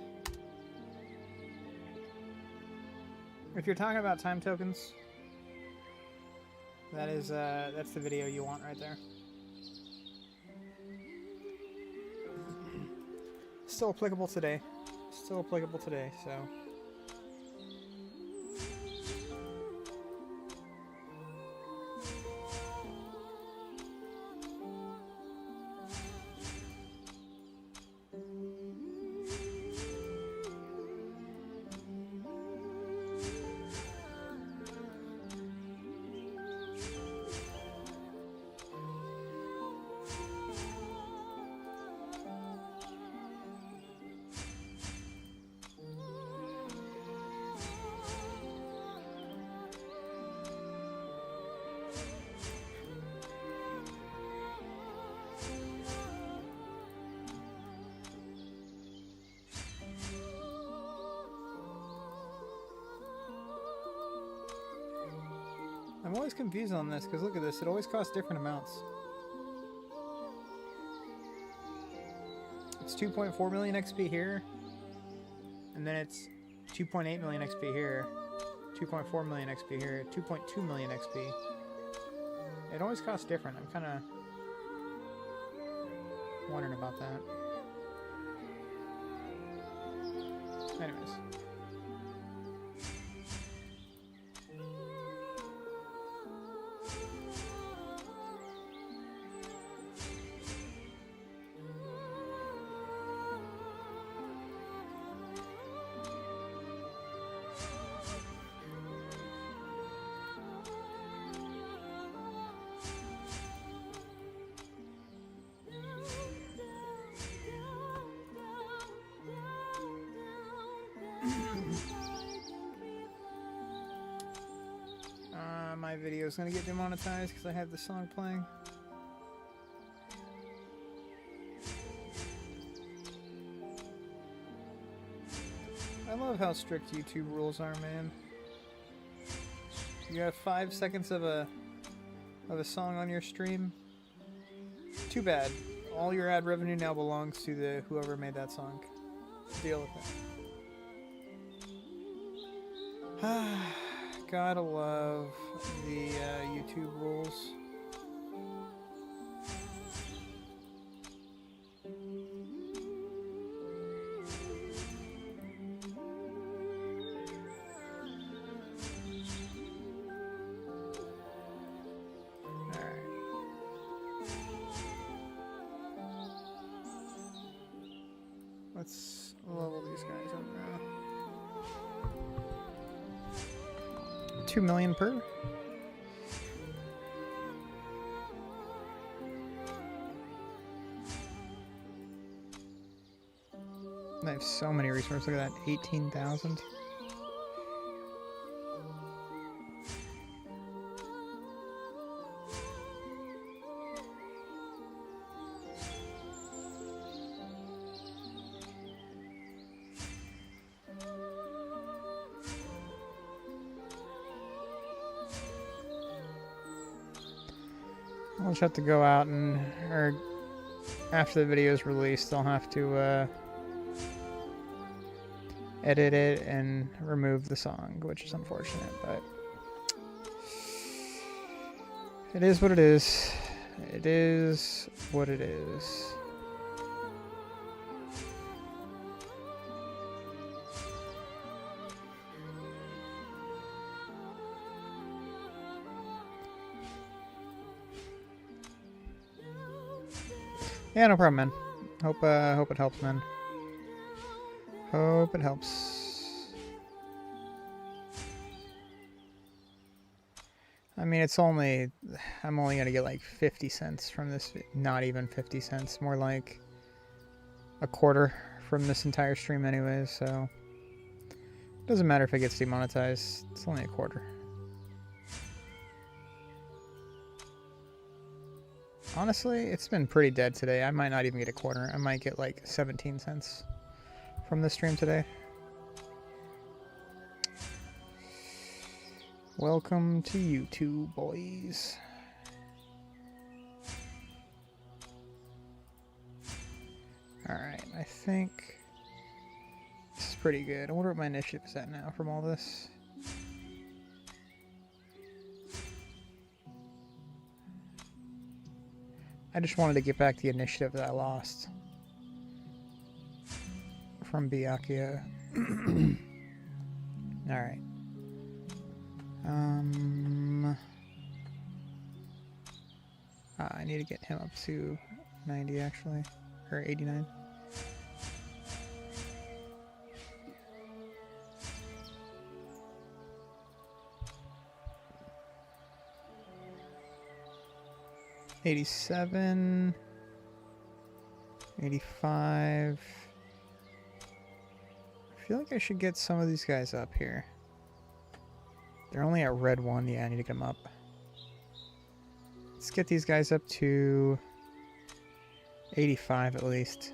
if you're talking about time tokens, that is, that's the video you want right there. Still applicable today. Still applicable today, so... I'm always confused on this, because look at this, it always costs different amounts. It's 2.4 million XP here, and then it's 2.8 million XP here, 2.4 million XP here, 2.2 million XP. It always costs different. I'm kind of wondering about that. Anyways. My video is going to get demonetized because I have the song playing. I love how strict YouTube rules are, man. You have 5 seconds of a song on your stream. Too bad. All your ad revenue now belongs to the whoever made that song. Deal with it. Gotta love the YouTube rules. Alright. Let's level these guys up now. 2 million per. I have so many resources. Look at that, 18,000. I'll just have to go out and, or after the video is released, I'll have to edit it and remove the song, which is unfortunate, but it is what it is. It is what it is. Yeah, no problem, man. Hope it helps, man. Hope it helps. I mean, it's only... I'm only gonna get like 50 cents from this. Not even 50 cents. More like a quarter from this entire stream anyways, so... Doesn't matter if it gets demonetized. It's only a quarter. Honestly, it's been pretty dead today. I might not even get a quarter. I might get like 17 cents from this stream today. Welcome to YouTube, boys. Alright, I think this is pretty good. I wonder what my initiative is at now from all this. I just wanted to get back the initiative that I lost from Byakuya. Alright. I need to get him up to 90 actually, or 89. $87, $85. I feel like I should get some of these guys up here. They're only at red 1. Yeah, I need to get them up. Let's get these guys up to 85 at least.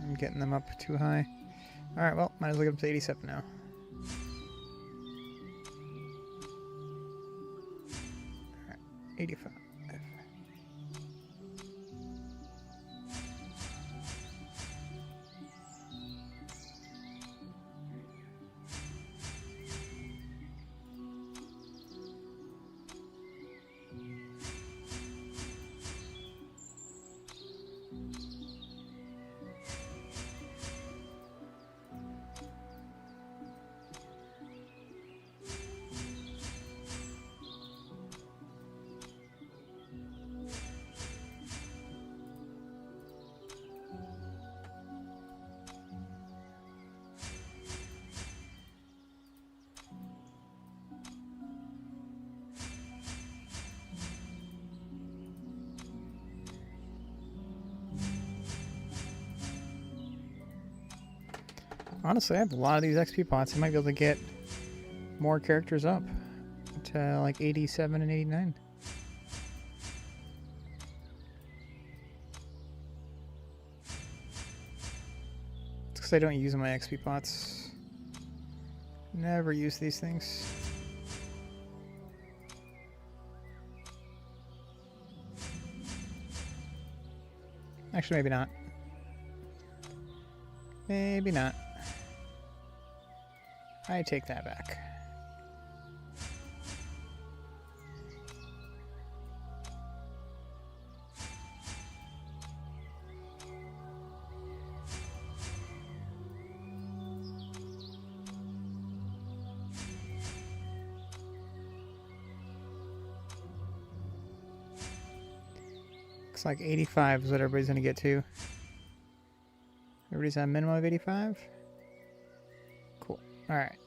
I'm getting them up too high. Alright, well, might as well get up to 87 now. Alright, 85. Honestly, I have a lot of these XP pots. I might be able to get more characters up to like 87 and 89. It's because I don't use my XP pots. Never use these things. Actually, maybe not. Maybe not. I take that back. Looks like 85 is what everybody's gonna get to. Everybody's at a minimum of 85? Cool. Alright.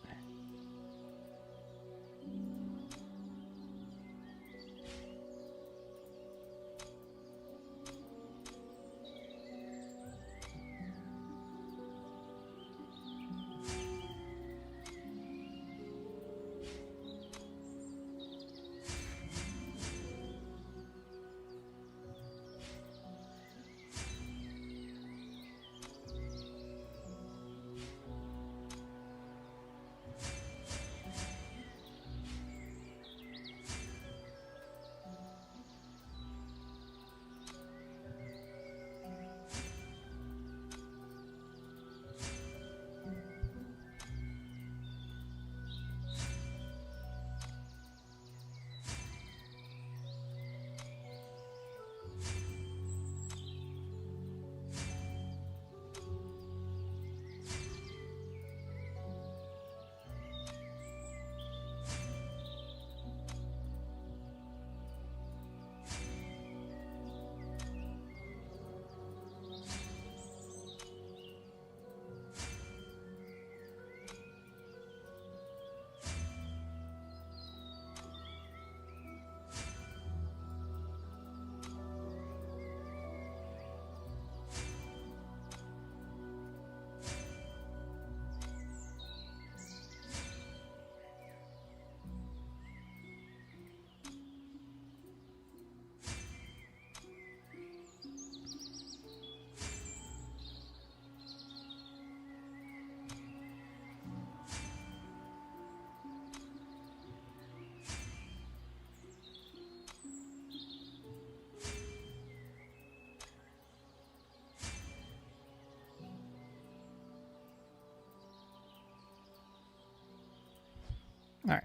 Alright.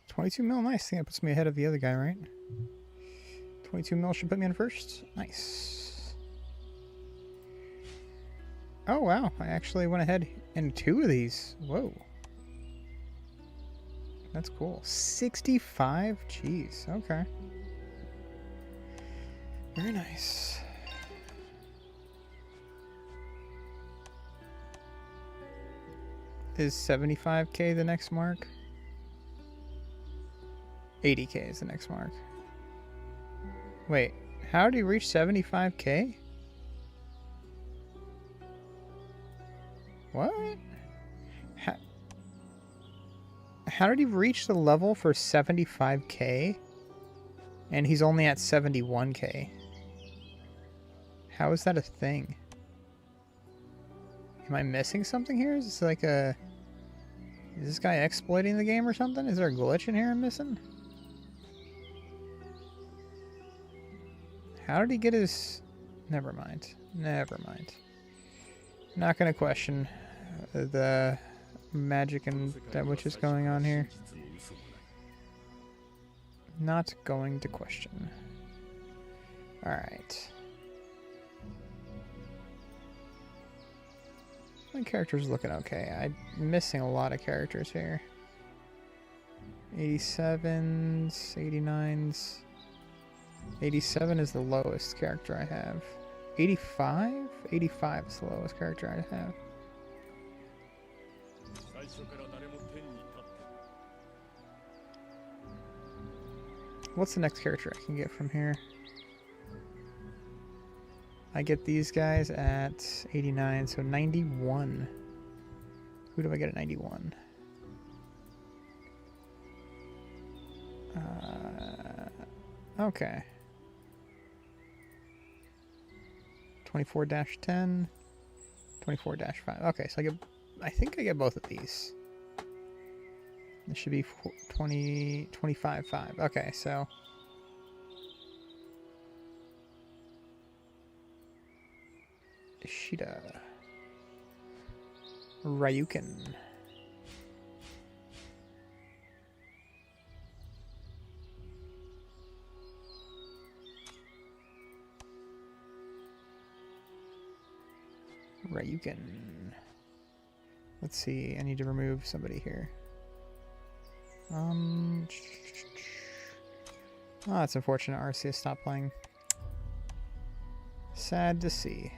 22 mil, nice. I think that puts me ahead of the other guy, right? 22 mil should put me in first. Nice. Oh, wow. I actually went ahead in 2 of these. Whoa. That's cool. 65? Jeez. Okay. Very nice. Is 75k the next mark? 80k is the next mark. Wait, how did he reach 75k? What? How did he reach the level for 75k? And he's only at 71k. How is that a thing? Am I missing something here? Is this like a... Is this guy exploiting the game or something? Is there a glitch in here I'm missing? How did he get his... Never mind. Never mind. Not gonna question the magic and that which is going on here. Not going to question. Alright. My character's looking okay. I'm missing a lot of characters here. 87s, 89s. 87 is the lowest character I have. 85? 85 is the lowest character I have. What's the next character I can get from here? I get these guys at 89, so 91. Who do I get at 91? Okay. 24-10, 24-5. Okay, so I think I get both of these. This should be 25-5. Okay, so Ishida. Ryukin. Ryukin. Let's see, I need to remove somebody here. Oh, that's unfortunate. Arceus stopped playing. Sad to see.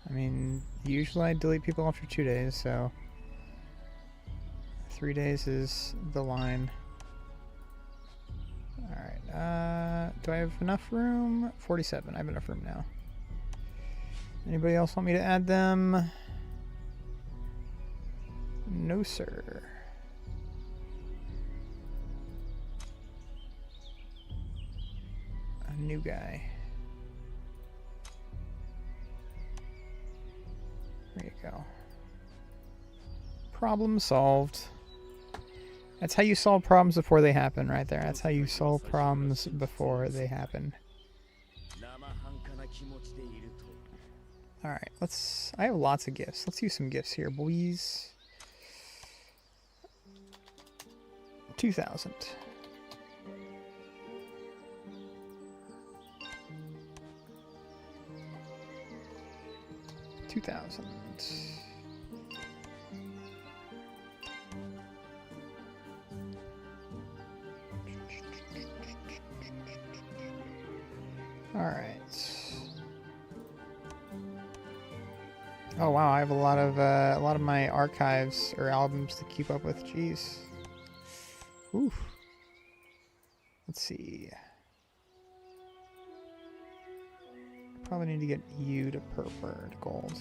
I mean, usually I delete people after 2 days, so 3 days is the line. Alright, do I have enough room? 47, I have enough room now. Anybody else want me to add them? No, sir. A new guy. There you go. Problem solved. That's how you solve problems before they happen, right there. That's how you solve problems before they happen. Alright, I have lots of gifts. Let's use some gifts here, boys. 2,000. All right. Oh wow, I have a lot of my archives or albums to keep up with. Jeez. Oof. Let's see. Probably need to get you to preferred gold.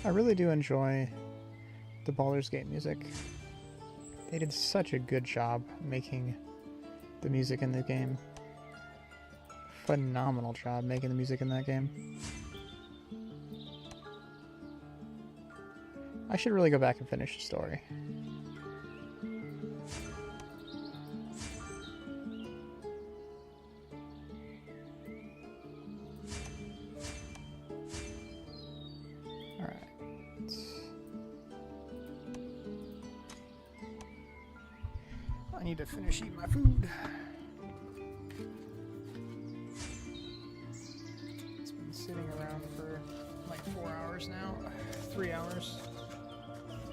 I really do enjoy the Baldur's Gate music. They did such a good job making the music in the game. Phenomenal job making the music in that game. I should really go back and finish the story. Alright. I need to finish eating my food. It's been sitting around for like 4 hours now. 3 hours.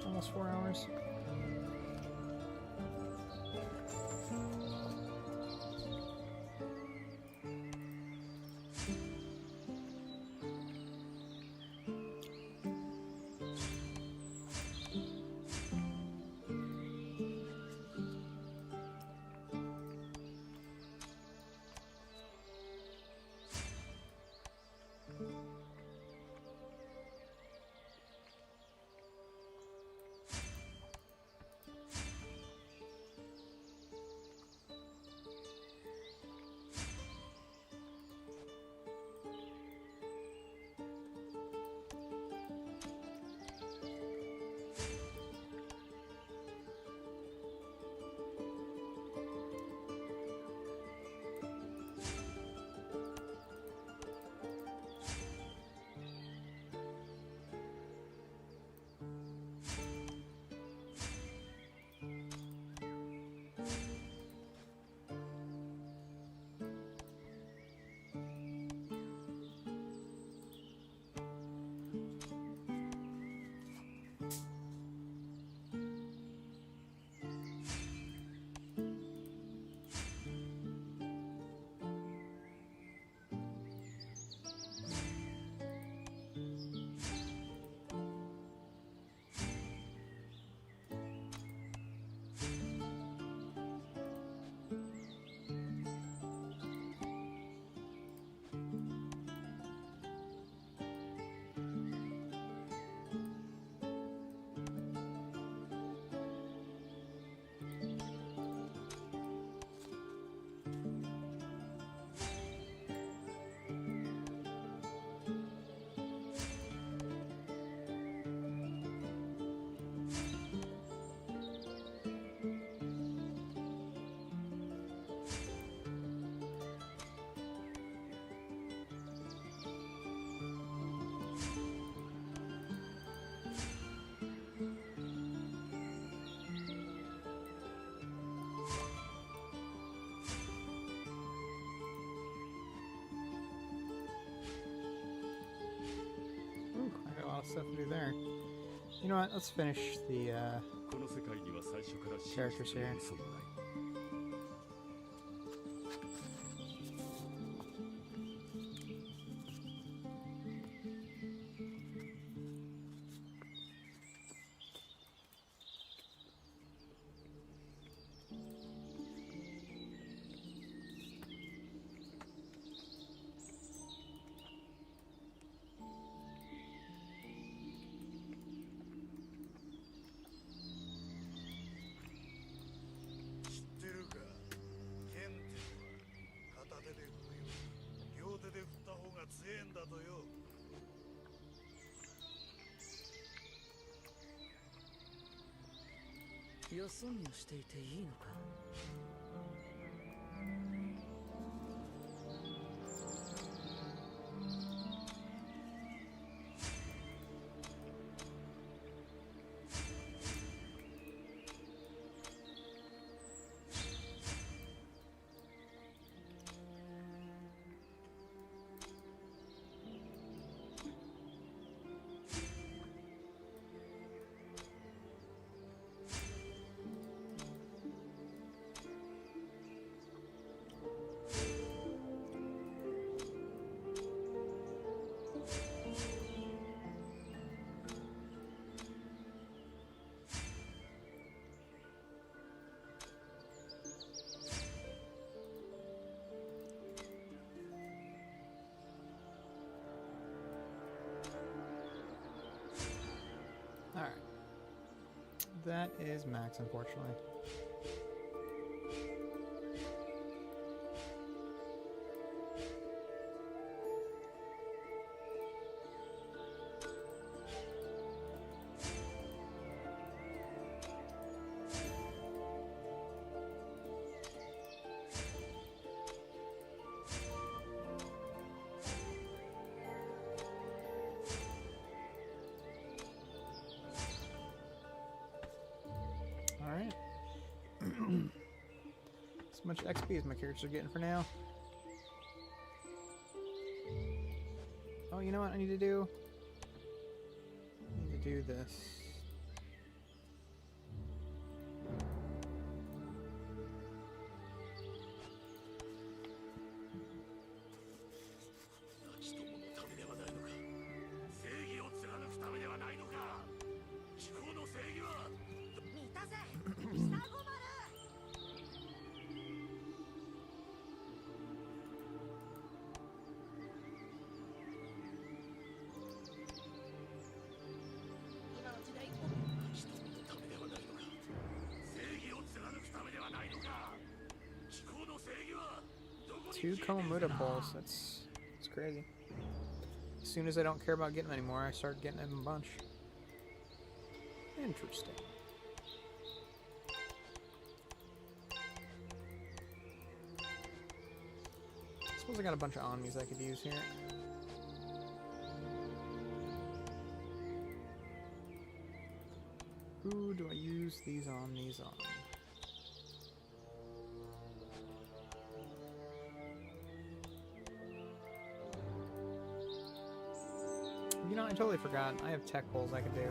Almost 4 hours. Stuff to do there. You know what? Let's finish the characters here. That is max, unfortunately. Alright. As much XP as my characters are getting for now. Oh, you know what I need to do? I need to do this. Two Komodo poles. That's crazy. As soon as I don't care about getting them anymore, I start getting them a bunch. Interesting. I suppose I got a bunch of Omnis I could use here. Who do I use these Omnis on? You know, I totally forgot. I have tech holes I could do.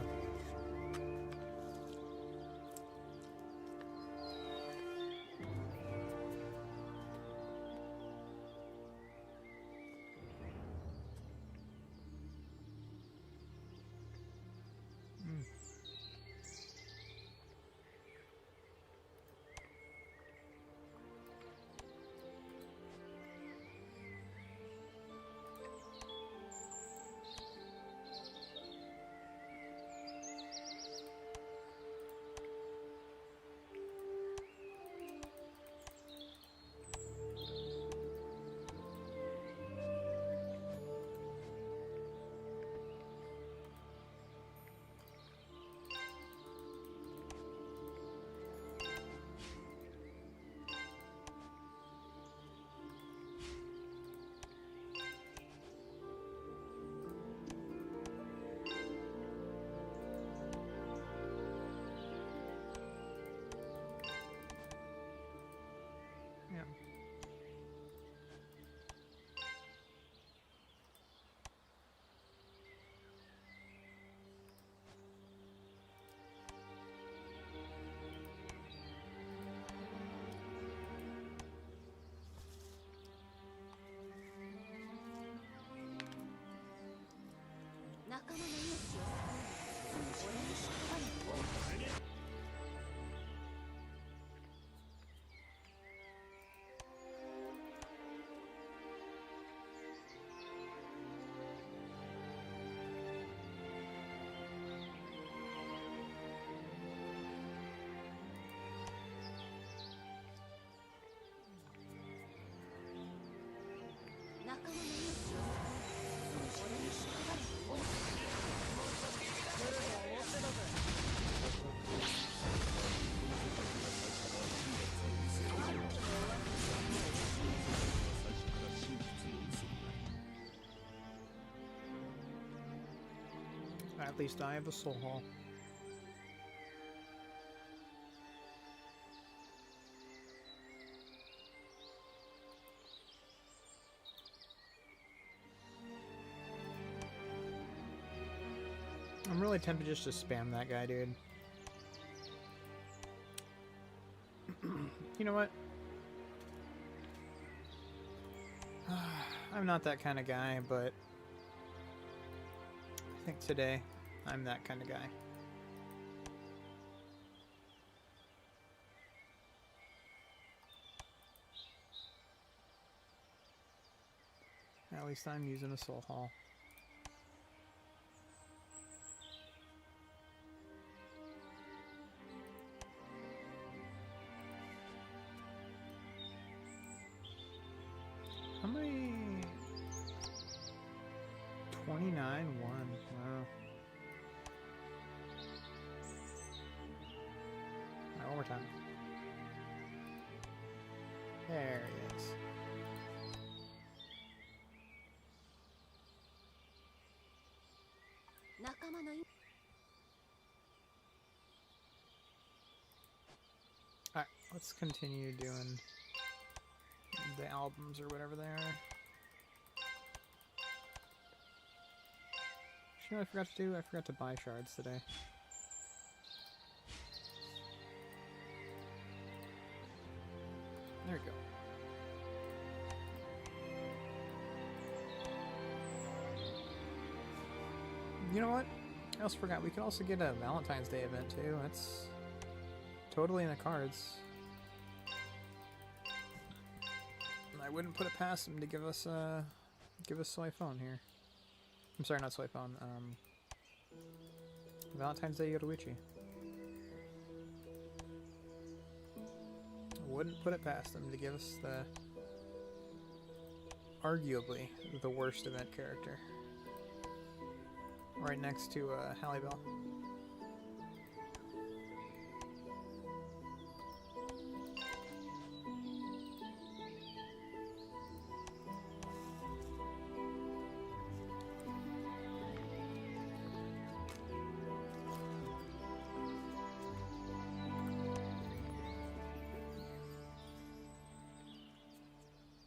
At least I have a soul haul. I'm really tempted just to spam that guy, dude. You know what? I'm not that kind of guy, but I think today I'm that kind of guy. At least I'm using a soul haul. 29-1. Wow. Alright, one more time. There he is. Alright, let's continue doing the albums or whatever they are. You know what I forgot to do? I forgot to buy shards today. There we go. You know what? I also forgot. We could also get a Valentine's Day event too. That's totally in the cards. I wouldn't put it past them to give us soy phone here. I'm sorry, not soy phone. Valentine's Day Yoruichi. Wouldn't put it past them to give us the arguably the worst event character. Right next to Halle Bell.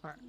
Alright.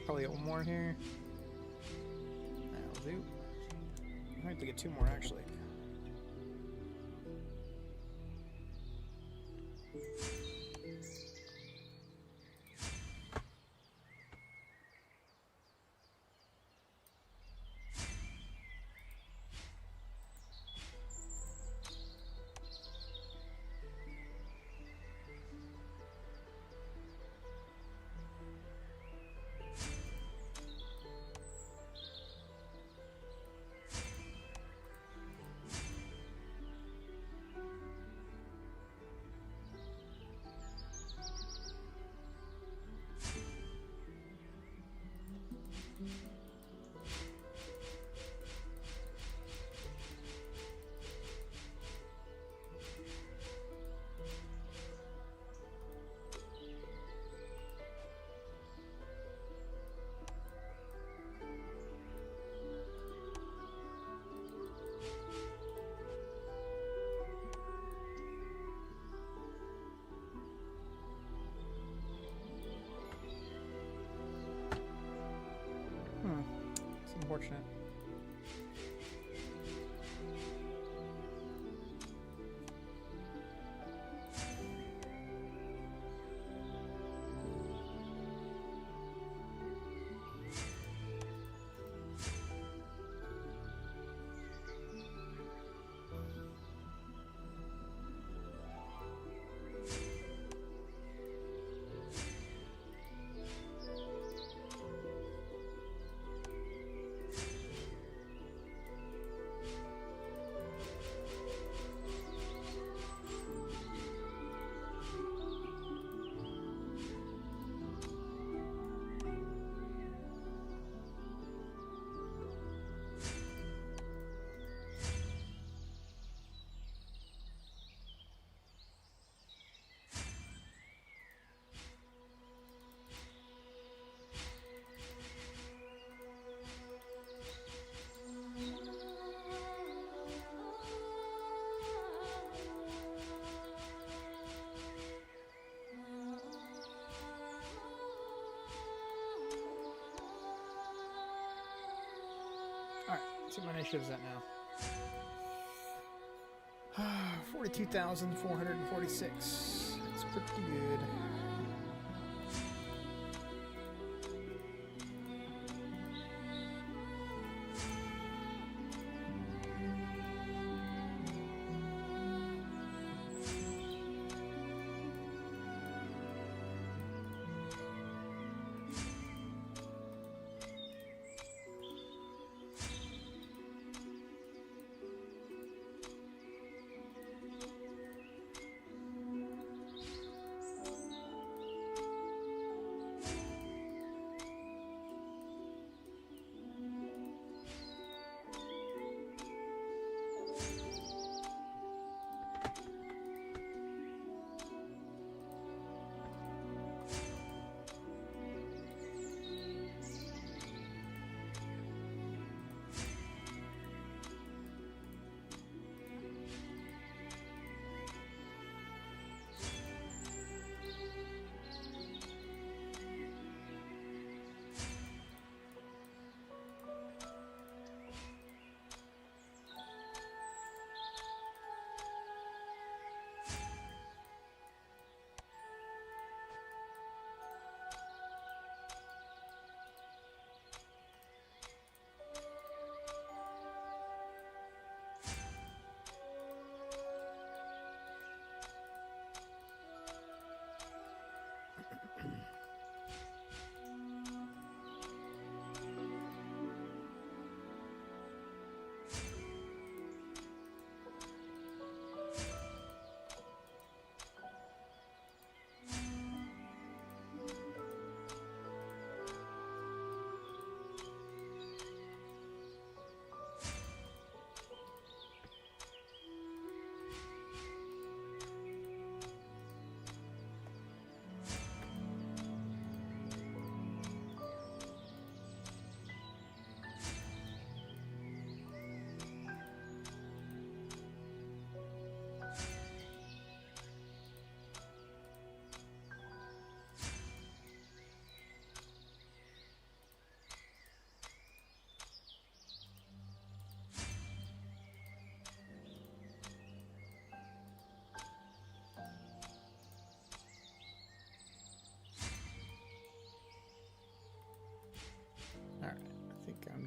Probably get one more here. That'll do. I have to get two more actually. It's unfortunate. Alright, see what my initiative's at now. 42,446. That's pretty good.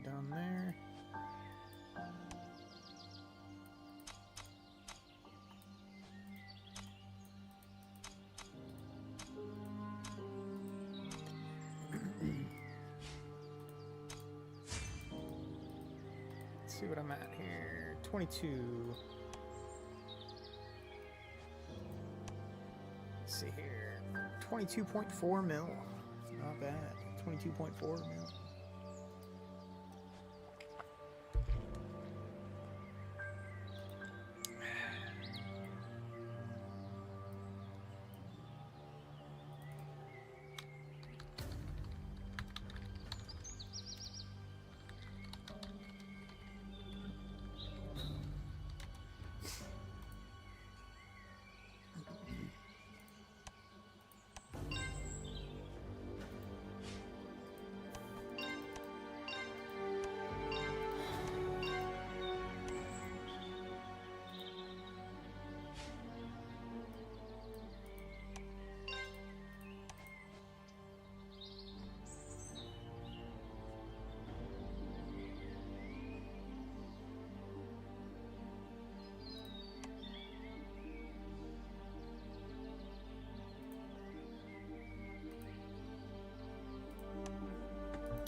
them down there. Let's see what I'm at here. 22. Let's see here. 22.4 mil. Not bad. 22.4 mil.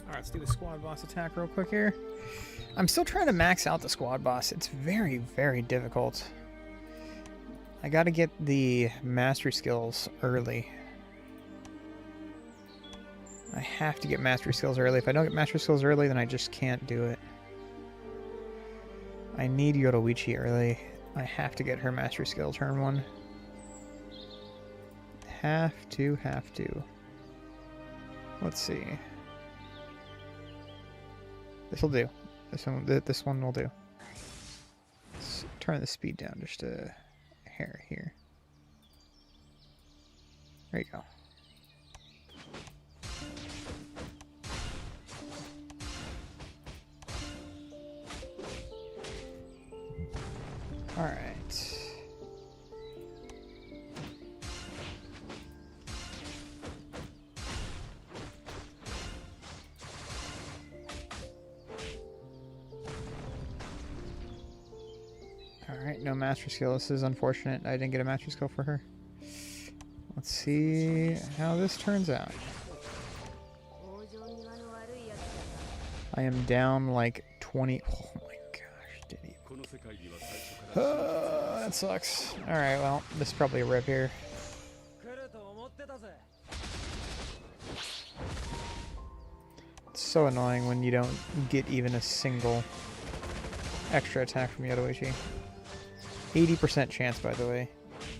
Alright, let's do the squad boss attack real quick here. I'm still trying to max out the squad boss. It's very, very difficult. I gotta get the mastery skills early. I have to get mastery skills early. If I don't get mastery skills early, then I just can't do it. I need Yoruichi early. I have to get her mastery skill turn 1. Have to. Let's see. This'll do. This one will do. Let's turn the speed down just a hair here. There you go. All right. Alright, no master skill. This is unfortunate. I didn't get a master skill for her. Let's see how this turns out. I am down like 20. Oh my gosh, did he? That sucks. Alright, well, this is probably a rip here. It's so annoying when you don't get even a single extra attack from Yoruichi. 80% chance, by the way.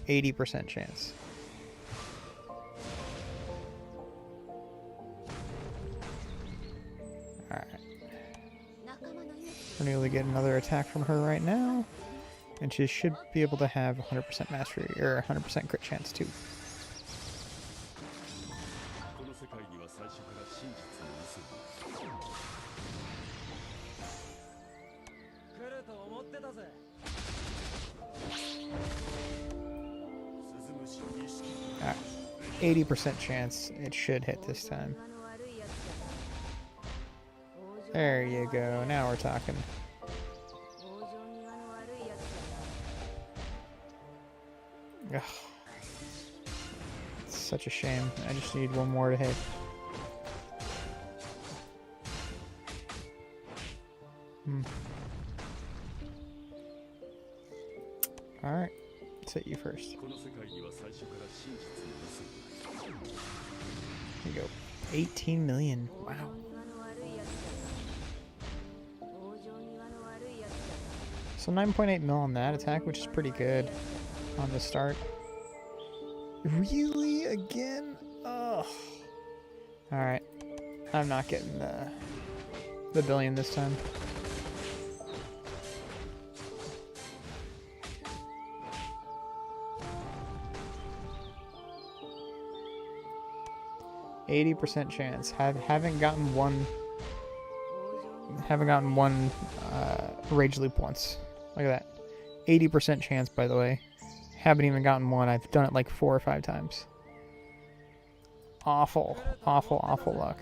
80% chance. Alright. We're nearly getting another attack from her right now. And she should be able to have 100% mastery, or 100% crit chance, too. Alright, 80% chance it should hit this time. There you go, now we're talking. Ugh. It's such a shame. I just need one more to hit. Alright, let's hit you first. Here you go. 18 million. Wow. So 9.8 mil on that attack, which is pretty good on the start. Really? Again? Ugh. Alright. I'm not getting the billion this time. %80 chance. Haven't gotten one rage loop once. Look at that. 80% chance, by the way. Haven't even gotten one. I've done it like 4 or 5 times. Awful, awful, awful luck.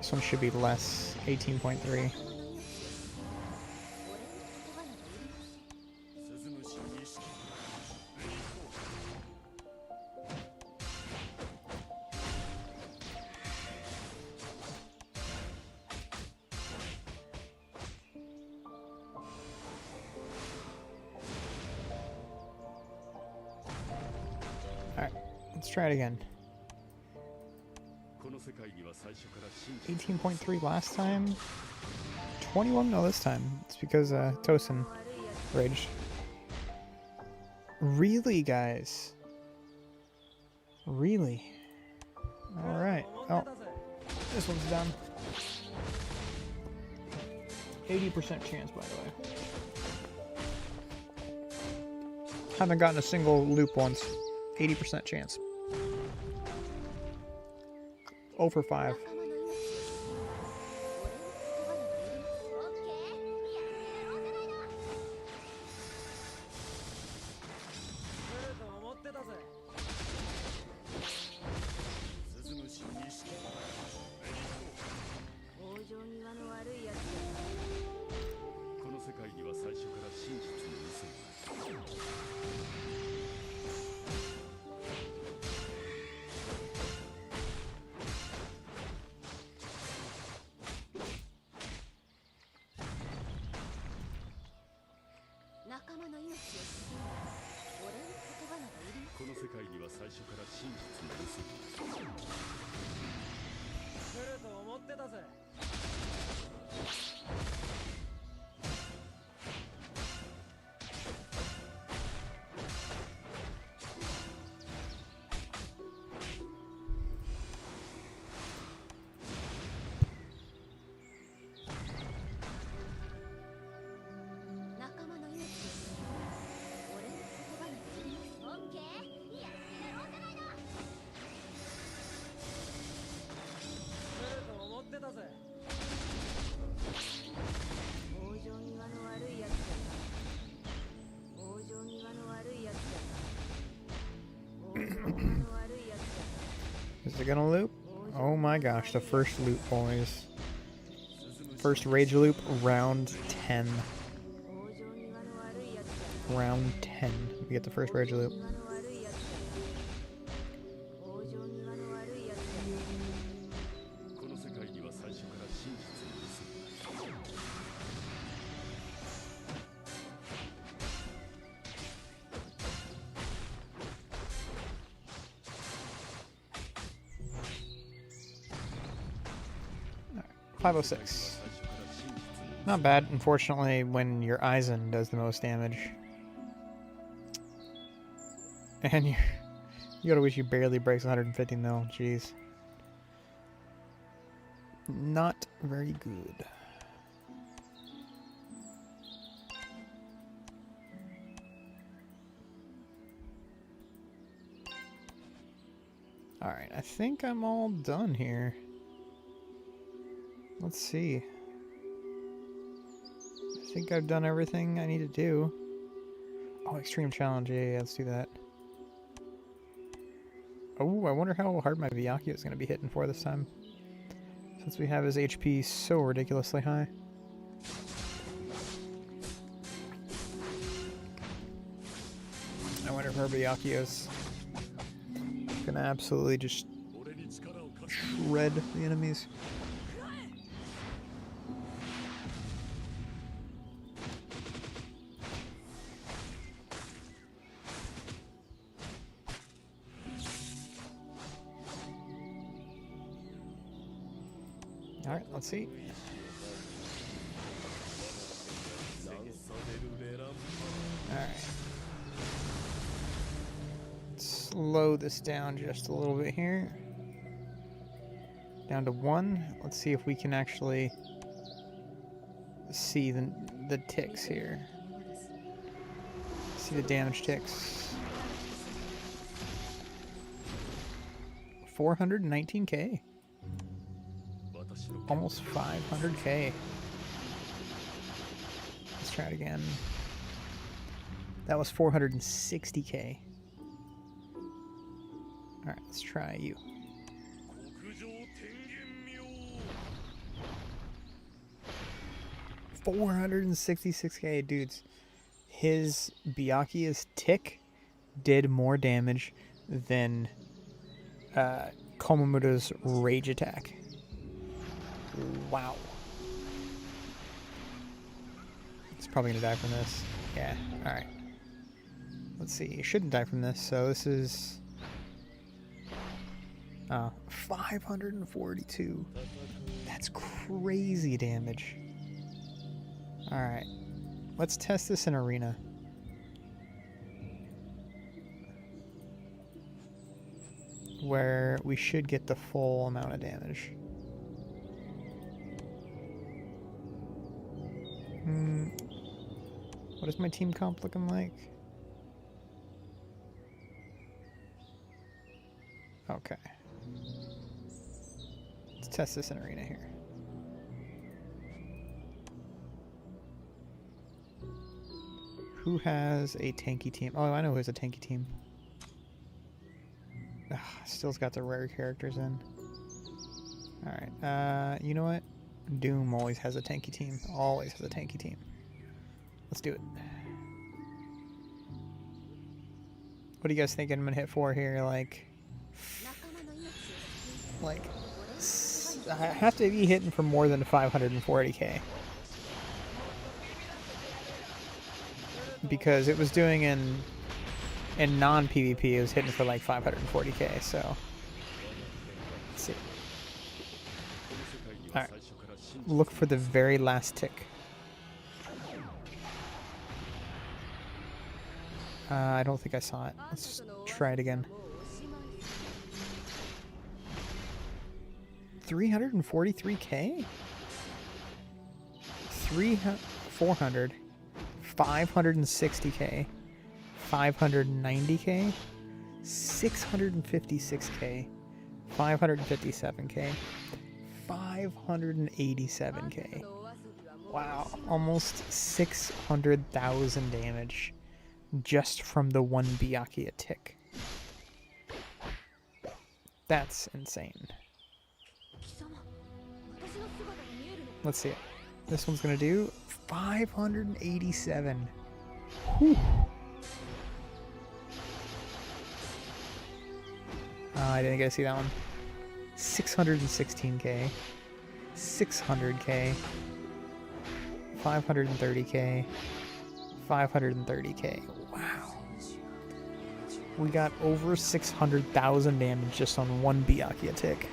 This one should be less, 18.3. Alright, let's try it again. 18.3 last time. 21 no this time. It's because Tosin raged. Really, guys? Really? Alright. Oh, this one's done. 80% chance, by the way. Haven't gotten a single loop once. 80% chance. Over 5. Is it gonna loop? Oh my gosh, the first loop, boys. First rage loop, round 10. Round 10. We get the first rage loop. Alright, 506. Not bad, unfortunately, when your Aizen does the most damage. And you gotta wish you barely breaks 150 mil, jeez. Not very good. Alright, I think I'm all done here. Let's see. I think I've done everything I need to do. Oh, extreme challenge, yeah, let's do that. Oh, I wonder how hard my Vyakio is going to be hitting for this time. Since we have his HP so ridiculously high. I wonder if her Vyakio's going to absolutely just shred the enemies. Alright, let's see. Alright. Slow this down just a little bit here. Down to 1. Let's see if we can actually see the ticks here. See the damage ticks. 419k. Almost 500k. Let's try it again. That was 460k. Alright, let's try you. 466k, dudes. His Byakuya's tick did more damage than Komamoto's rage attack. Wow. He's probably gonna die from this. Yeah, alright. Let's see, he shouldn't die from this, so this is 542. That's crazy damage. Alright. Let's test this in arena. Where we should get the full amount of damage. What is my team comp looking like? Okay. Let's test this in arena here. Who has a tanky team? Oh, I know who has a tanky team. Ugh, still's got the rare characters in. Alright, you know what? Doom always has a tanky team. Always has a tanky team. Let's do it. What do you guys think I'm gonna hit for here? Like, I have to be hitting for more than 540k. Because it was doing in non-PvP, it was hitting for like 540k, so let's see. Alright. Look for the very last tick. I don't think I saw it. Let's try it again. 343k? 400. 560k. 590k. 656k. 557k. 587k. Wow, almost 600,000 damage just from the one Byakuya tick. That's insane. Let's see it. This one's gonna do 587. Whew. I didn't get to see that one. 616k. 600k. 530k. 530k. Wow. We got over 600,000 damage just on one Byakuya tick.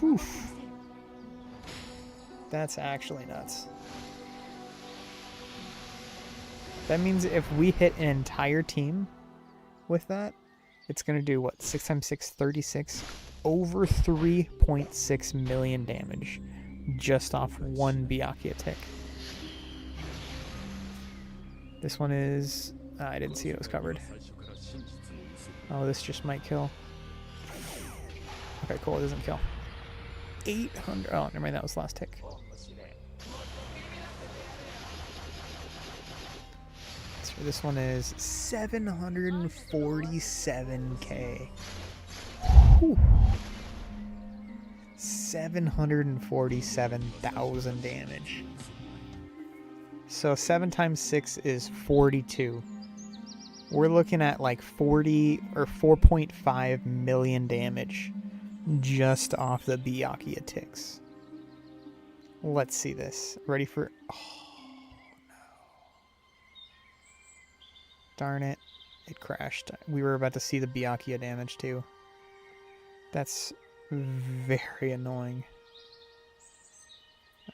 Whew. That's actually nuts. That means if we hit an entire team with that, it's going to do what? 6 times 6, 36. Over 3.6 million damage just off one Byakuya tick. This one is... I didn't see it was covered. Oh, this just might kill. Okay, cool. It doesn't kill. 800... Oh, never mind. That was the last tick. So this one is 747k. Whew. 747,000 damage. So 7 times 6 is 42. We're looking at like 40 or 4.5 million damage just off the Byakuya ticks. Let's see this. Ready for... Oh, no. Darn it. It crashed. We were about to see the Byakuya damage too. That's very annoying.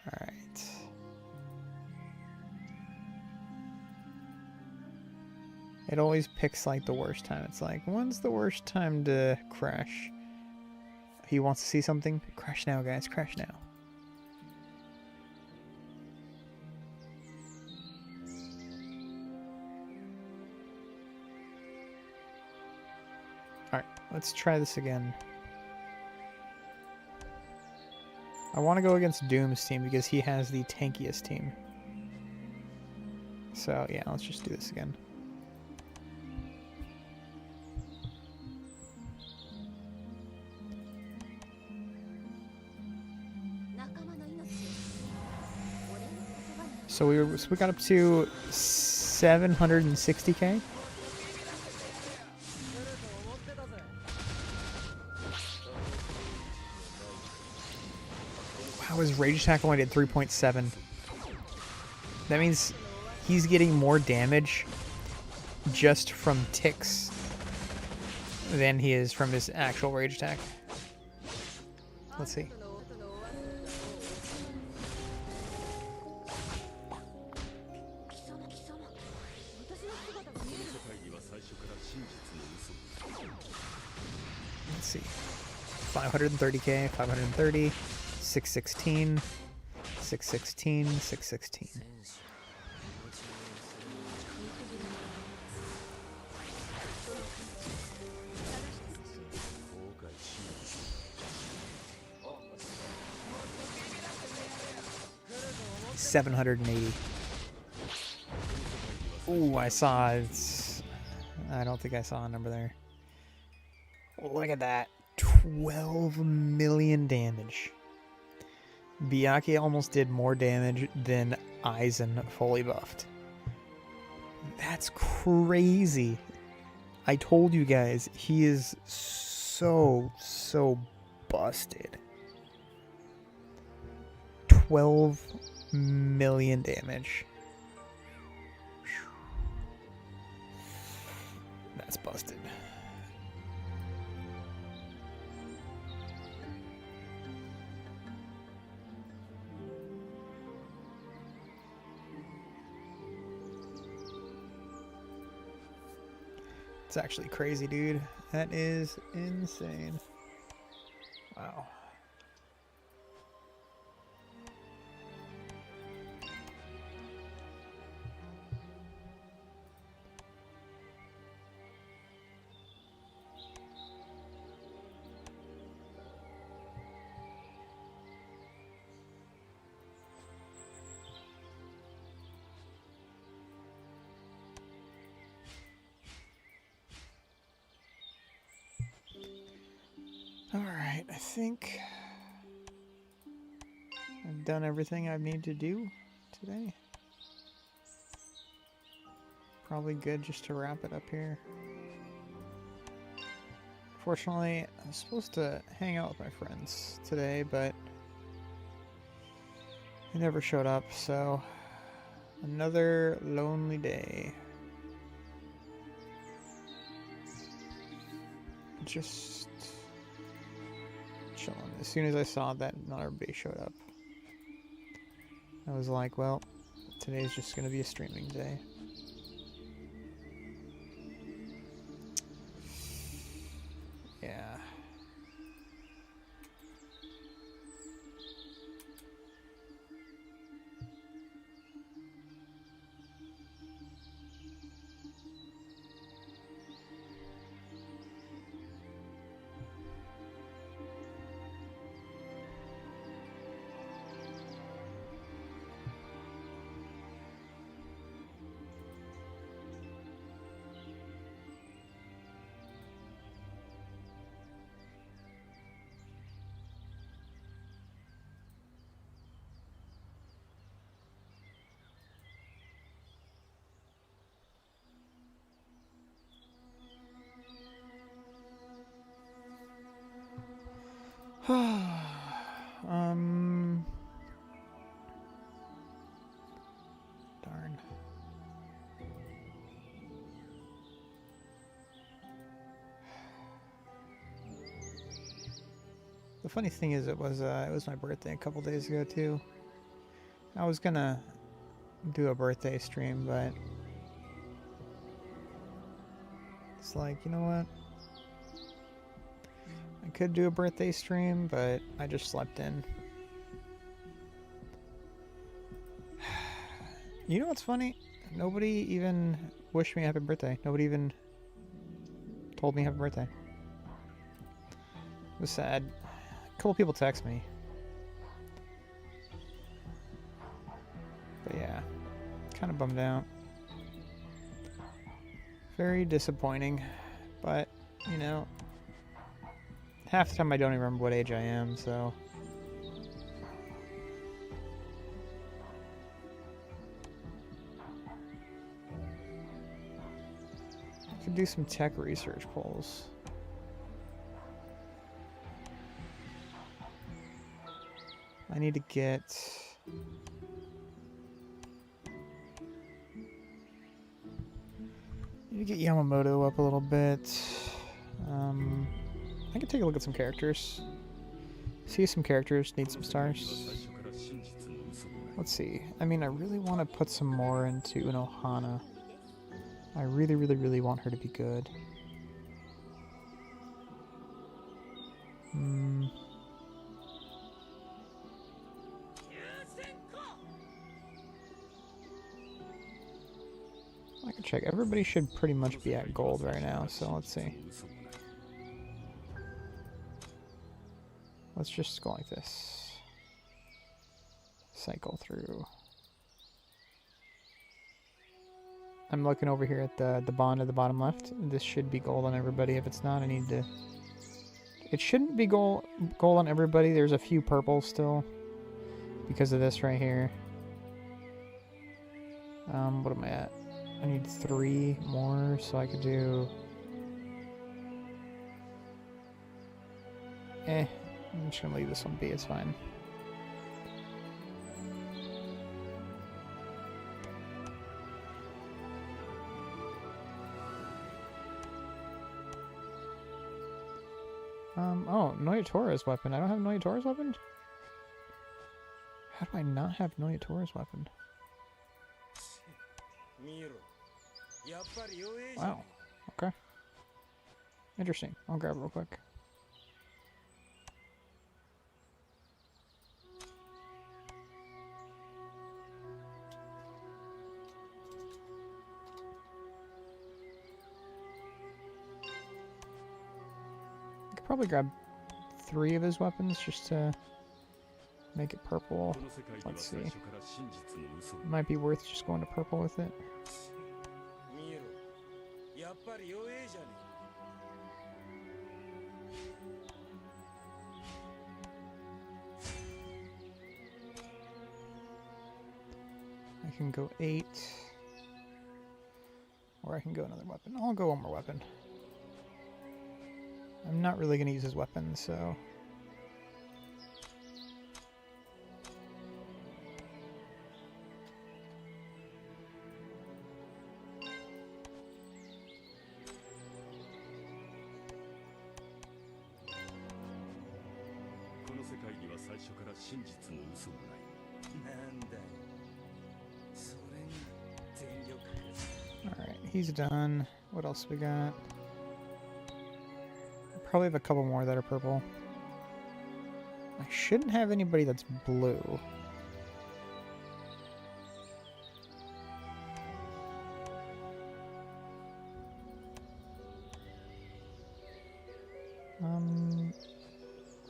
Alright. It always picks like the worst time. It's like, when's the worst time to crash? He wants to see something? Crash now, guys. Crash now. Alright, let's try this again. I want to go against Doom's team because he has the tankiest team. So, yeah, let's just do this again. So we got up to 760k. Wow, his rage attack only did 3.7. That means he's getting more damage just from ticks than he is from his actual rage attack. Let's see. Let's see. 530k, 530, 616, 616, 616. $780. Ooh, I saw it. I don't think I saw a number there. Look at that. 12 million damage. Byakuya almost did more damage than Aizen fully buffed. That's crazy. I told you guys, he is so busted. 12 million damage. That's busted. It's actually crazy, dude. That is insane. Wow. Alright, I think I've done everything I need to do today. Probably good just to wrap it up here. Fortunately, I was supposed to hang out with my friends today, but they never showed up, so another lonely day. Just chilling. As soon as I saw that not everybody showed up, I was like, well, today's just gonna be a streaming day. Yeah. Darn. The funny thing is, it was my birthday a couple days ago too. I was gonna do a birthday stream, but it's like, you know what? I could do a birthday stream, but I just slept in. You know what's funny? Nobody even wished me happy birthday. Nobody even told me happy birthday. It was sad. A couple people text me. But yeah, kind of bummed out. Very disappointing. But, you know, half the time I don't even remember what age I am, so. Could do some tech research polls. I need to get... Yamamoto up a little bit. I could take a look at some characters. See some characters, need some stars. Let's see. I mean, I really want to put some more into Unohana. I really, really, really want her to be good. I can check. Everybody should pretty much be at gold right now, so let's see. Let's just go like this. Cycle through. I'm looking over here at the bond at the bottom left. This should be gold on everybody. If it's not, I need to... It shouldn't be gold on everybody. There's a few purples still because of this right here. What am I at? I need 3 more, so I could do... I'm just gonna leave this one be, it's fine. Oh, Noyatora's weapon. I don't have Noyatora's weapon? How do I not have Noyatora's weapon? Wow. Okay. Interesting. I'll grab it real quick. I could probably grab 3 of his weapons just to make it purple. Let's see. Might be worth just going to purple with it. I can go 8. Or I can go another weapon. I'll go one more weapon. I'm not really going to use his weapon, so... Alright, he's done. What else we got? Probably have a couple more that are purple. I shouldn't have anybody that's blue.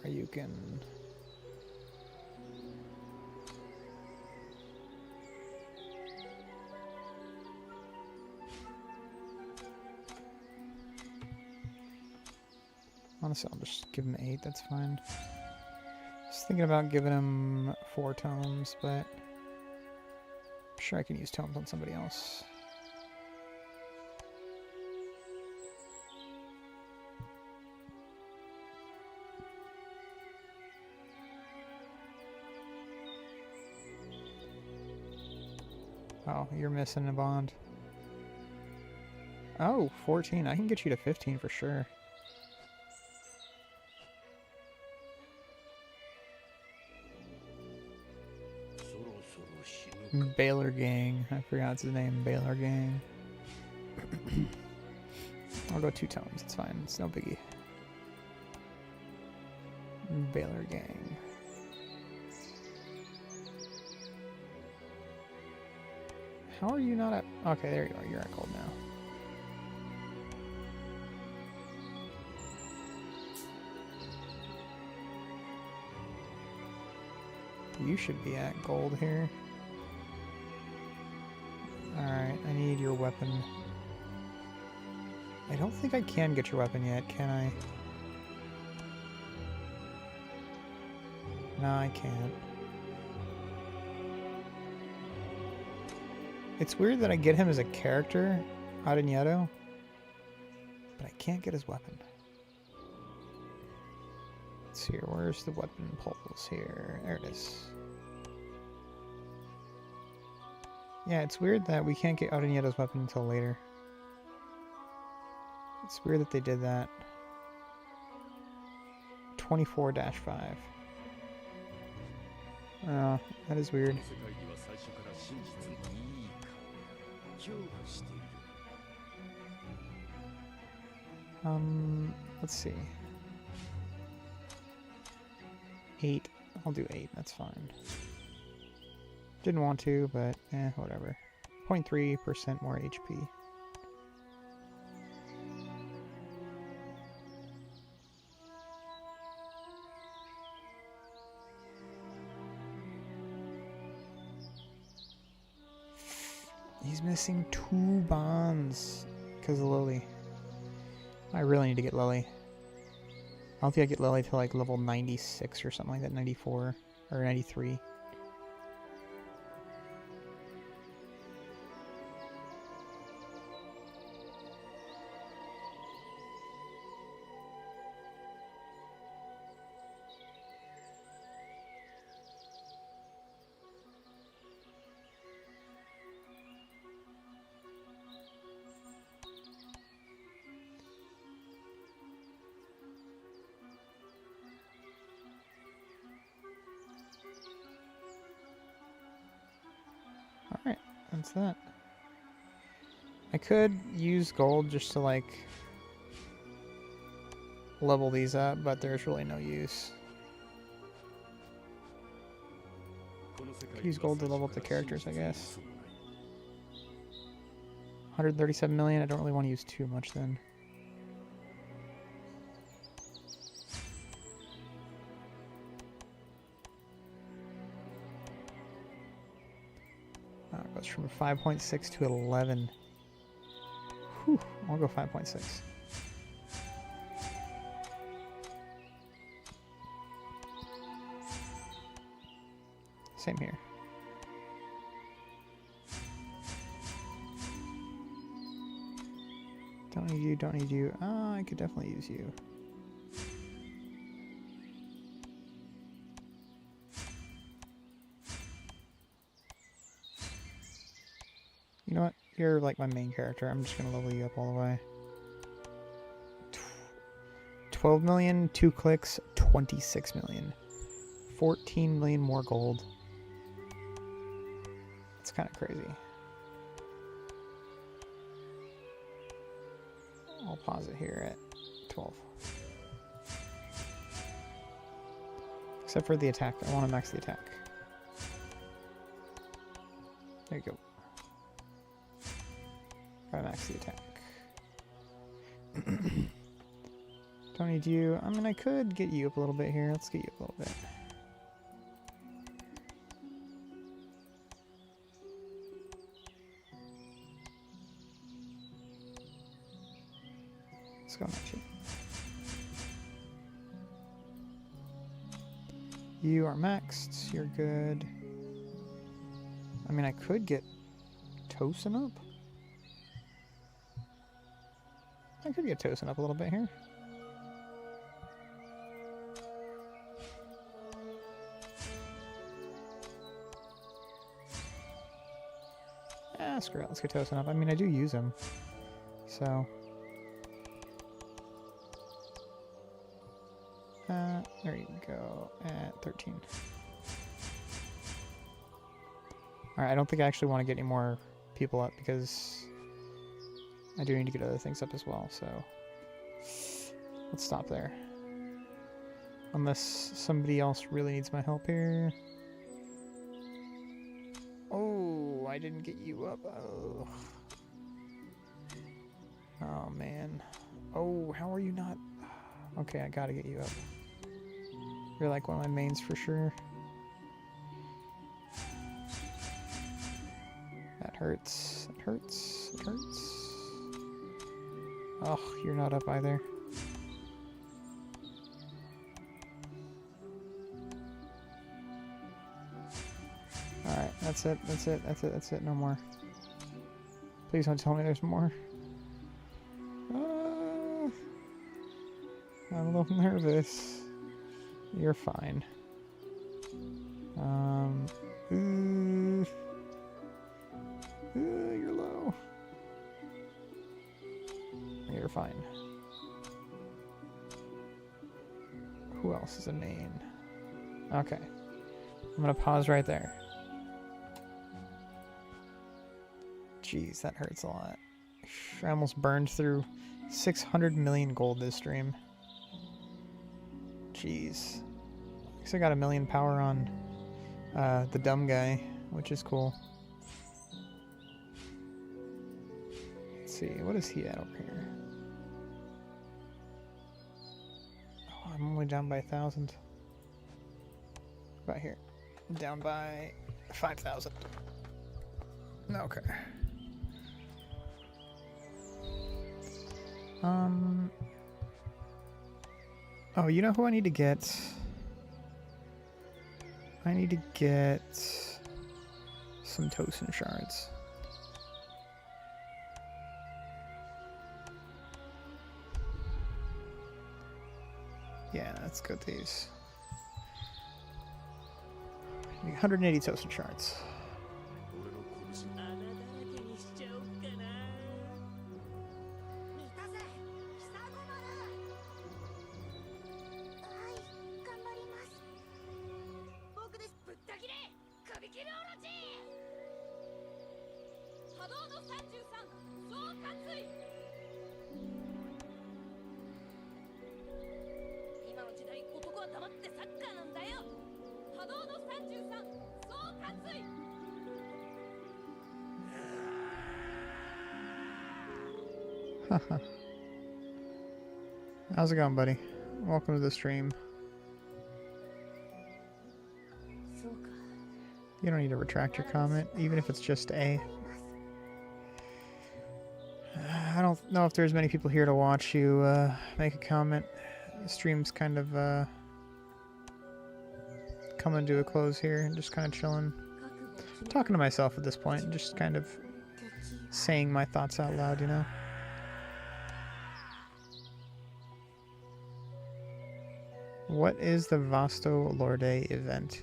Ryukin. Honestly, I'll just give him 8, that's fine. Just thinking about giving him 4 tomes, but I'm sure I can use tomes on somebody else. Oh, you're missing a bond. Oh, 14. I can get you to 15 for sure. Baylor Gang. I forgot his name. Baylor Gang. I'll go 2 tones. It's fine. It's no biggie. Baylor Gang. How are you not at... Okay, there you are. You're at gold now. You should be at gold here. Alright, I need your weapon. I don't think I can get your weapon yet, can I? No, I can't. It's weird that I get him as a character, Aranyeto, but I can't get his weapon. Let's see here. Where's the weapon pulse here? There it is. Yeah, it's weird that we can't get Araneta's weapon until later. It's weird that they did that. 24-5. Oh, that is weird. Let's see. 8. I'll do 8, that's fine. Didn't want to, but whatever. 0.3% more HP. He's missing 2 bonds because of Lily. I really need to get Lily. I don't think I get Lily till like level 96 or something like that, 94 or 93. Alright, that's that. I could use gold just to like level these up, but there's really no use. Could use gold to level up the characters, I guess. 137 million, I don't really want to use too much then. It goes from 5.6 to 11. Whew, I'll go 5.6. Same here. Don't need you, don't need you. Ah, I could definitely use you. You know what? You're like my main character. I'm just going to level you up all the way. 12 million, 2 clicks, 26 million. 14 million more gold. It's kind of crazy. I'll pause it here at 12. Except for the attack. I want to max the attack. There you go. Gotta max the attack. Don't need you. I mean, I could get you up a little bit here. Let's get you up a little bit. Let's go, Machi. You are maxed. You're good. I mean, I could get Tosin up. I could get Tosin up a little bit here. Ah, screw it. Let's get Tosin up. I mean, I do use him. So. There you go. At 13. Alright, I don't think I actually want to get any more people up because I do need to get other things up as well, so let's stop there. Unless somebody else really needs my help here. Oh, I didn't get you up. Oh. Oh, man. Oh, how are you not? Okay, I gotta get you up. You're like one of my mains for sure. That hurts. It hurts. It hurts. Oh, you're not up either. Alright, that's it. That's it. That's it. That's it. No more. Please don't tell me there's more. little nervous. You're fine. You're low. You're fine. Who else is a main? Okay. I'm gonna pause right there. Jeez, that hurts a lot. I almost burned through 600 million gold this stream. Jeez. At least I got 1,000,000 power on the dumb guy, which is cool. Let's see, what is he at over here? Oh, I'm only down by 1,000. About here. I'm down by 5,000. Okay. Oh, you know who I need to get? I need to get some Tosin shards. Yeah, let's get these. 180 Tosin shards. How's it going, buddy? Welcome to the stream. You don't need to retract your comment, even if it's just A. I don't know if there's many people here to watch you make a comment. The stream's kind of coming to a close here and just kind of chilling. Talking to myself at this point, just kind of saying my thoughts out loud, you know? What is the Vasto Lorde event?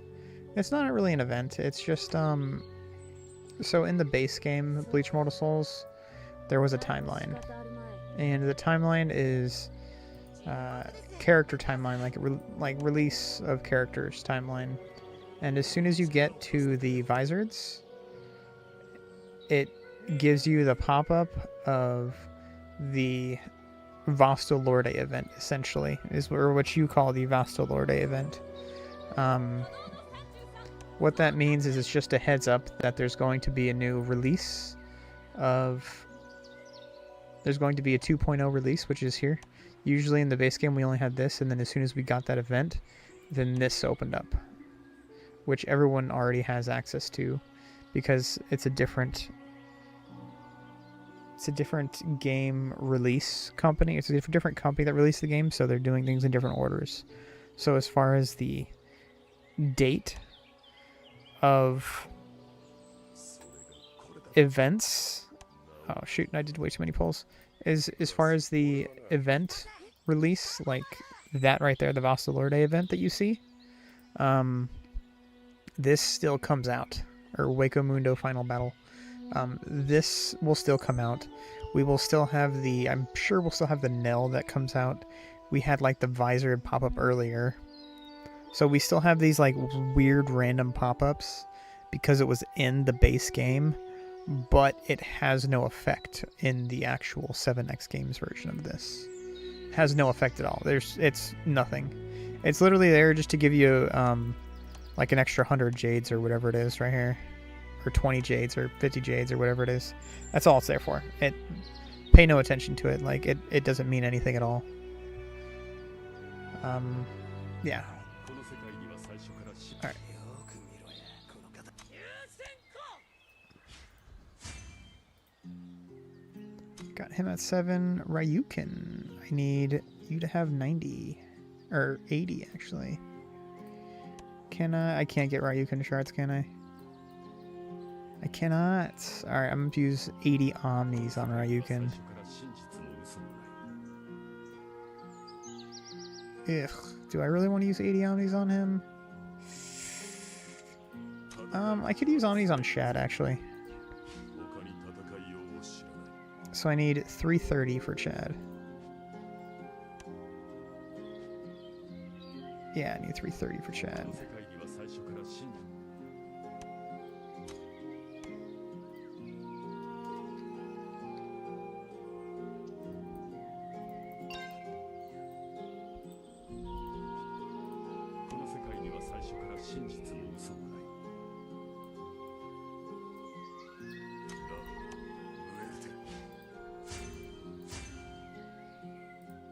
It's not really an event, it's just, so in the base game, Bleach Immortal Souls, there was a timeline. And the timeline is, character timeline, like release of characters timeline. And as soon as you get to the Vizards, it gives you the pop-up of the Vasto Lorde event, essentially, or what you call the Vasto Lorde event. What that means is it's just a heads up that there's going to be a new release of... There's going to be a 2.0 release, which is here. Usually in the base game we only had this, and then as soon as we got that event, then this opened up. Which everyone already has access to, because it's a different game release company. It's a different company that released the game, so they're doing things in different orders. So as far as the date of events, oh shoot, I did way too many polls. As far as the event release, like that right there, the Vasto Lorde event that you see, this still comes out, or Waco Mundo Final Battle. This will still come out. We will still have the, I'm sure we'll still have the Nell that comes out. We had like the Visor pop up earlier. So we still have these like weird random pop-ups because it was in the base game, but it has no effect in the actual 7X Games version of this. It has no effect at all. It's nothing. It's literally there just to give you like an extra 100 jades or whatever it is right here. Or 20 jades or 50 jades or whatever it is. That's all it's there for. Pay no attention to it. Like it doesn't mean anything at all. Yeah. Alright. Got him at 7. Ryukin. I need you to have 90. Or 80 actually. Can I can't get Ryukin shards, can I? I cannot. Alright, I'm going to use 80 Omnis on Ryukin. Ugh. Do I really want to use 80 omnis on him? I could use omnis on Shad, actually. So I need 330 for Chad. Yeah, I need 330 for Chad.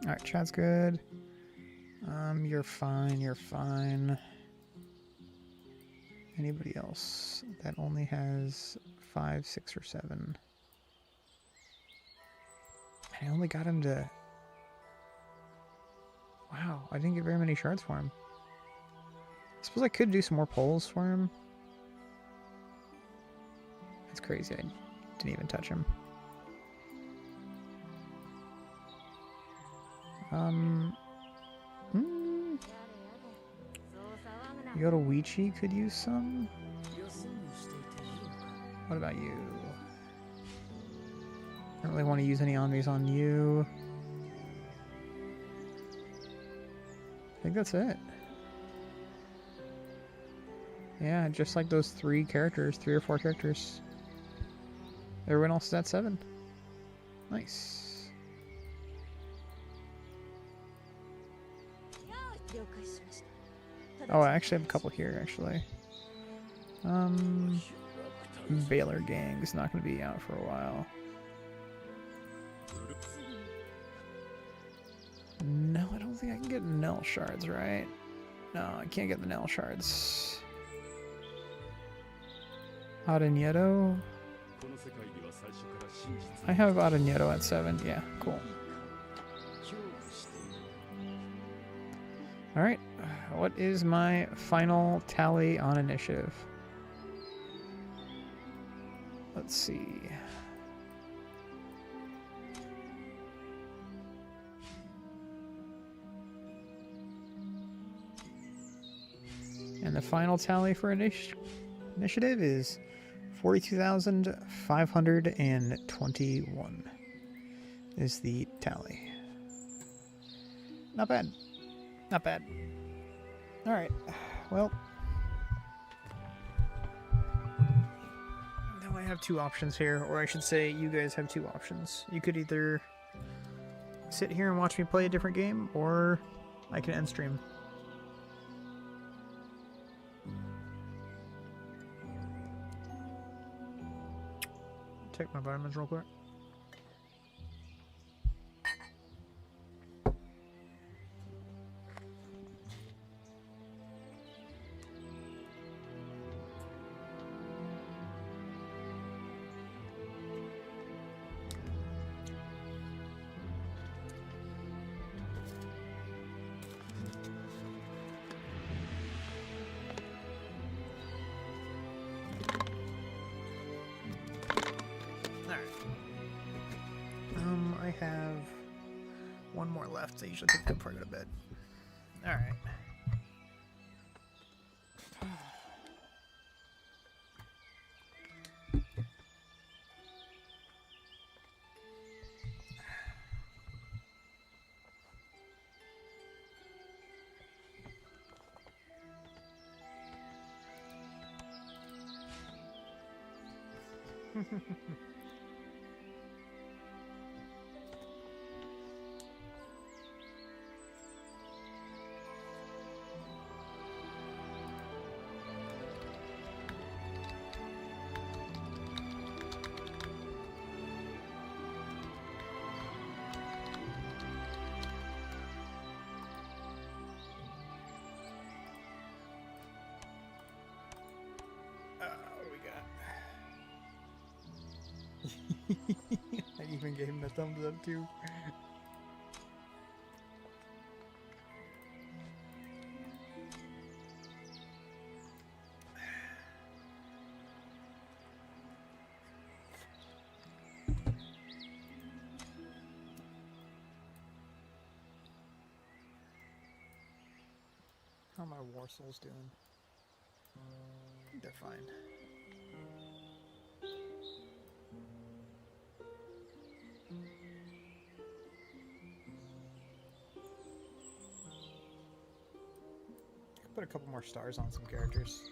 Alright, Chad's good. You're fine, you're fine. Anybody else that only has 5, 6, or 7? I only got him to... Wow, I didn't get very many shards for him. I suppose I could do some more pulls for him. That's crazy, I didn't even touch him. Yoruichi could use some. What about you? I don't really want to use any omnis on you. I think that's it. Yeah, just like those 3 characters, 3 or 4 characters. Everyone else is at 7. Nice. Oh, I actually have a couple here, actually. Baylor Gang's not going to be out for a while. No, I don't think I can get Nell shards, right? No, I can't get the Nell shards. Aranyeto? I have Aranyeto at 7. Yeah, cool. Alright, what is my final tally on initiative? Let's see. And the final tally for initiative is 42,521 is the tally. Not bad. Not bad. Alright, well. Now I have 2 options here, or I should say you guys have 2 options. You could either sit here and watch me play a different game, or I can end stream. Take my vitamins real quick. I have 1 more left. I usually take them before I go to bed. Alright. I even gave him the thumbs up too. How are my war souls doing? I think they're fine. Put a couple more stars on some characters.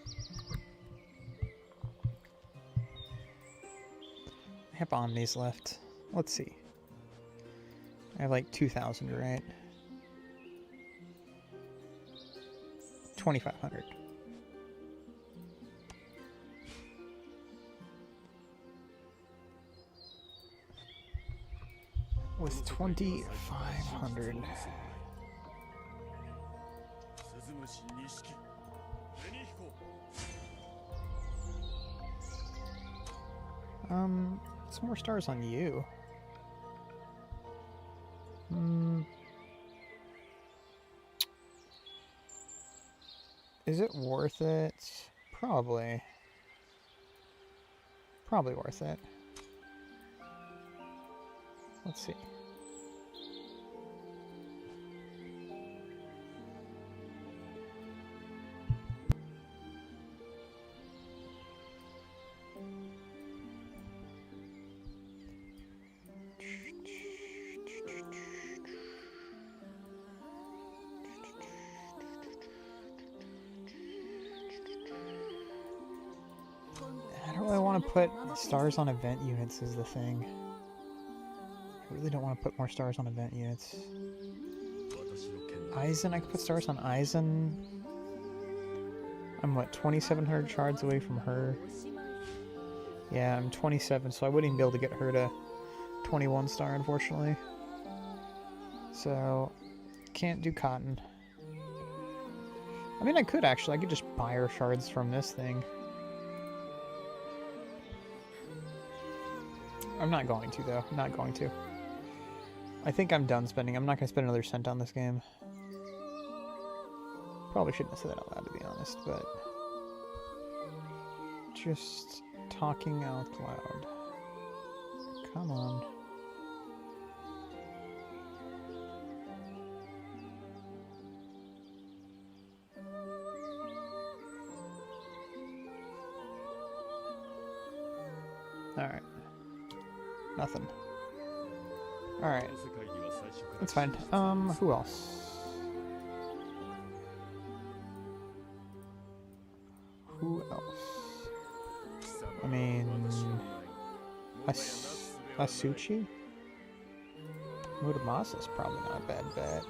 I have omnis left. Let's see. I have like 2,000, right? 2,500. With 2,500. Some more stars on you. Is it worth it? Probably. Probably worth it. Let's see. I don't really want to put stars on event units is the thing. I really don't want to put more stars on event units. Aizen, I could put stars on Aizen. I'm what, 2,700 shards away from her? Yeah, I'm 27, so I wouldn't even be able to get her to 21 star, unfortunately. So, can't do Cotton. I mean, I could actually. I could just buy her shards from this thing. I'm not going to, though. I'm not going to. I think I'm done spending. I'm not going to spend another cent on this game. Probably shouldn't have said that out loud, to be honest, but... just talking out loud. Come on. Alright. Nothing. Alright. That's fine. Who else? Who else? I mean... Asuchi? Mudamasa's probably not a bad bet.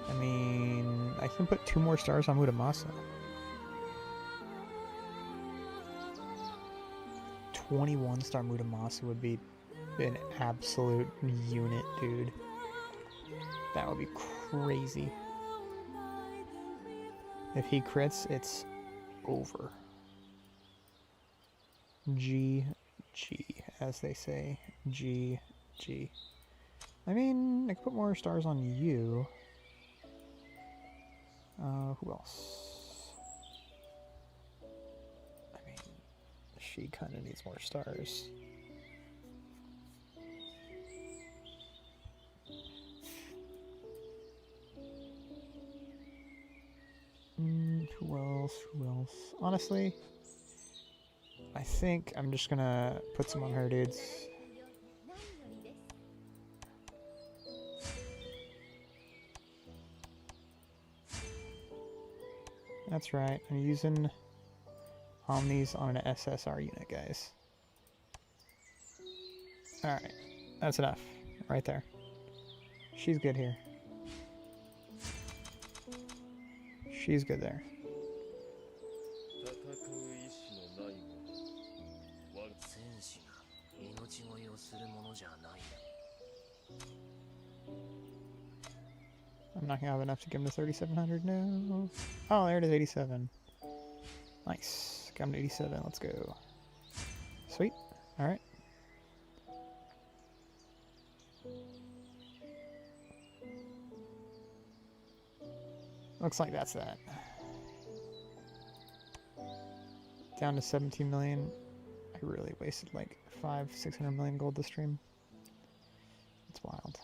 I mean... I can put 2 more stars on Mudamasa. 21-star Mudamasa would be an absolute unit, dude. That would be crazy. If he crits, it's over. GG, as they say. GG. I mean, I could put more stars on you. Who else? I mean, she kind of needs more stars. Who else? Who else? Honestly, I think I'm just gonna put some on her, dudes. That's right, I'm using Omnis on an SSR unit, guys. Alright, that's enough. Right there. She's good here. She's good there. I'm not gonna have enough to give him the 3,700, no. Oh, there it is, 87. Nice. Got him to 87, let's go. Sweet. Alright. Looks like that's that. Down to 17 million. I really wasted like 500-600 million gold this stream. It's wild.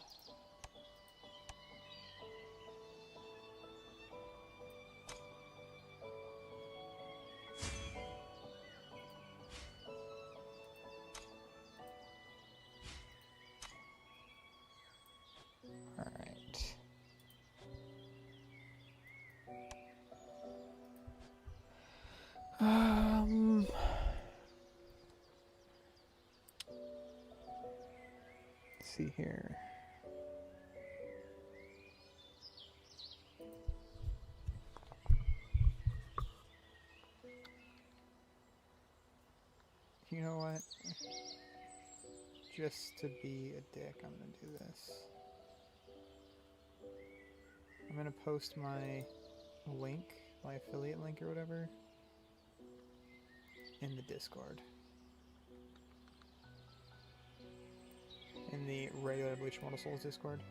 see here. You know what? Just to be a dick, I'm gonna do this. I'm gonna post my link, my affiliate link or whatever, in the Discord. In the regular Bleach Immortal Souls Discord.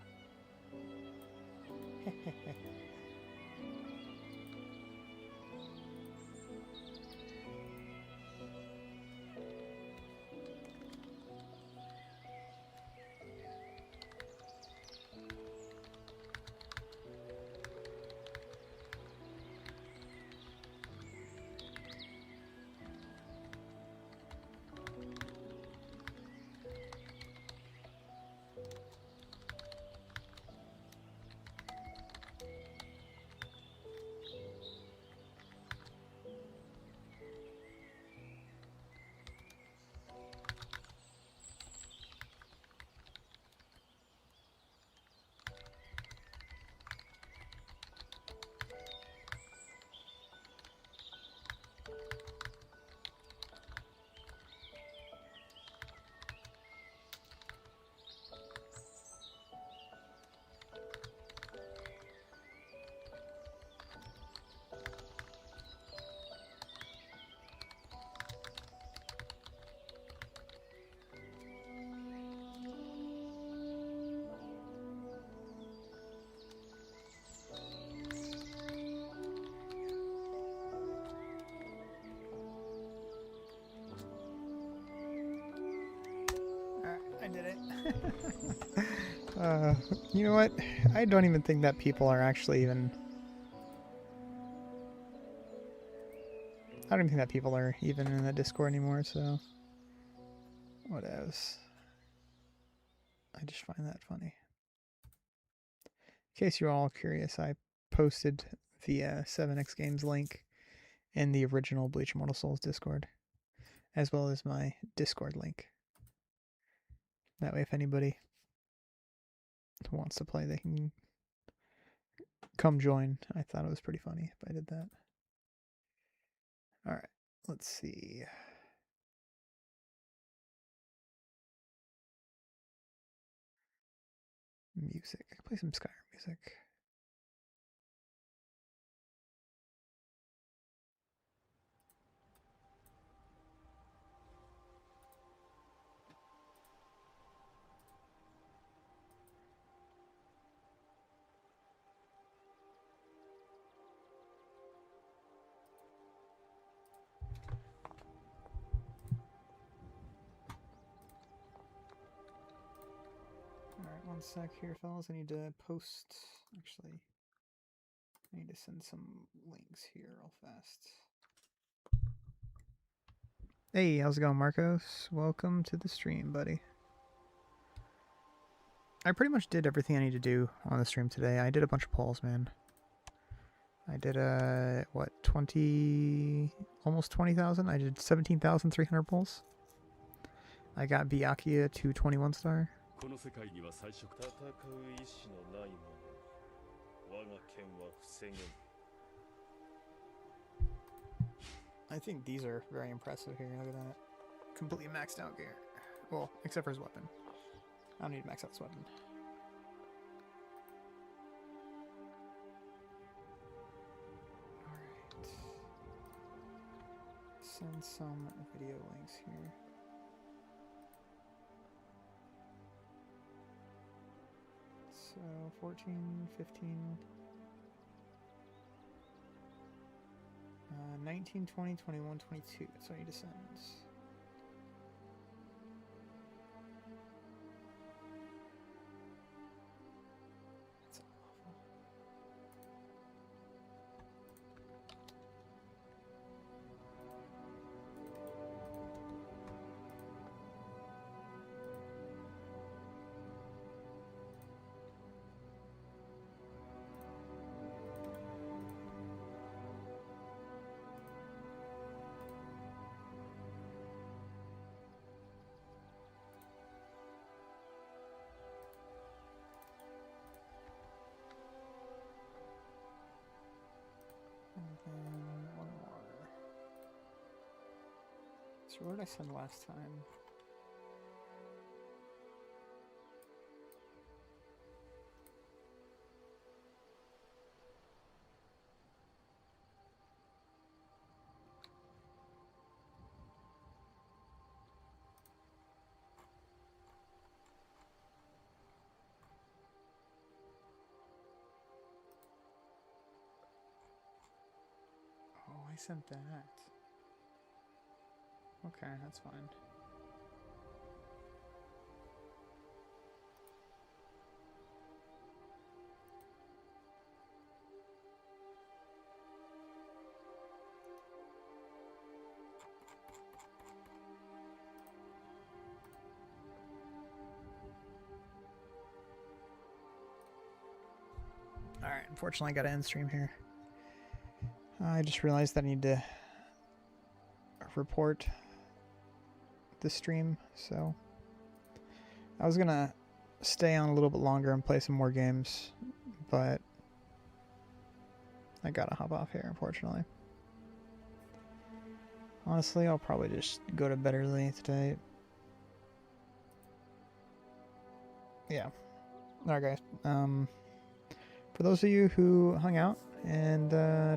I did it. You know what? I don't even think that people are actually even... I don't even think that people are even in the Discord anymore, so... Whatevs. I just find that funny. In case you're all curious, I posted the 7X Games link in the original Bleach Immortal Souls Discord, as well as my Discord link. That way, if anybody wants to play, they can come join. I thought it was pretty funny if I did that. Alright, let's see. Music. I can play some Skyrim music. Alright, one sec here, fellas. I need to post... Actually, I need to send some links here real fast. Hey, how's it going, Marcos? Welcome to the stream, buddy. I pretty much did everything I need to do on the stream today. I did a bunch of polls, man. I did, what, 20... almost 20,000? I did 17,300 polls. I got Byakuya to 21 star. I think these are very impressive here. Look at that. Completely maxed out gear. Well, except for his weapon. I don't need to max out this weapon. Alright. Send some video links here. So, 14, 15... 19, 20, 21, 22. That's what I need to send. That's awful. So what did I send last time? Oh, I sent that. Okay, that's fine. Alright, unfortunately I gotta end stream here. I just realized that I need to report the stream, so I was gonna stay on a little bit longer and play some more games, but I gotta hop off here, unfortunately. Honestly, I'll probably just go to bed early today. Yeah. Alright, guys. For those of you who hung out and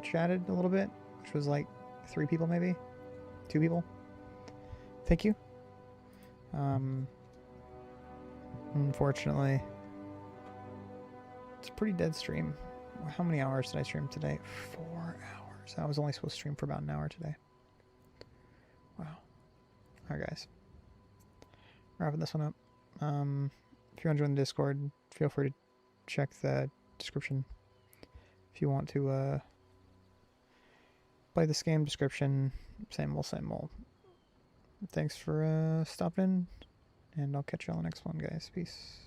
chatted a little bit, which was like 3 people maybe, 2 people, thank you. Unfortunately, it's a pretty dead stream. How many hours did I stream today? 4 hours. I was only supposed to stream for about an hour today. Wow. Alright, guys. Wrapping this one up. If you want to join the Discord, feel free to check the description. If you want to play this game, description, same old. Thanks for stopping in, and I'll catch you on the next one, guys. Peace.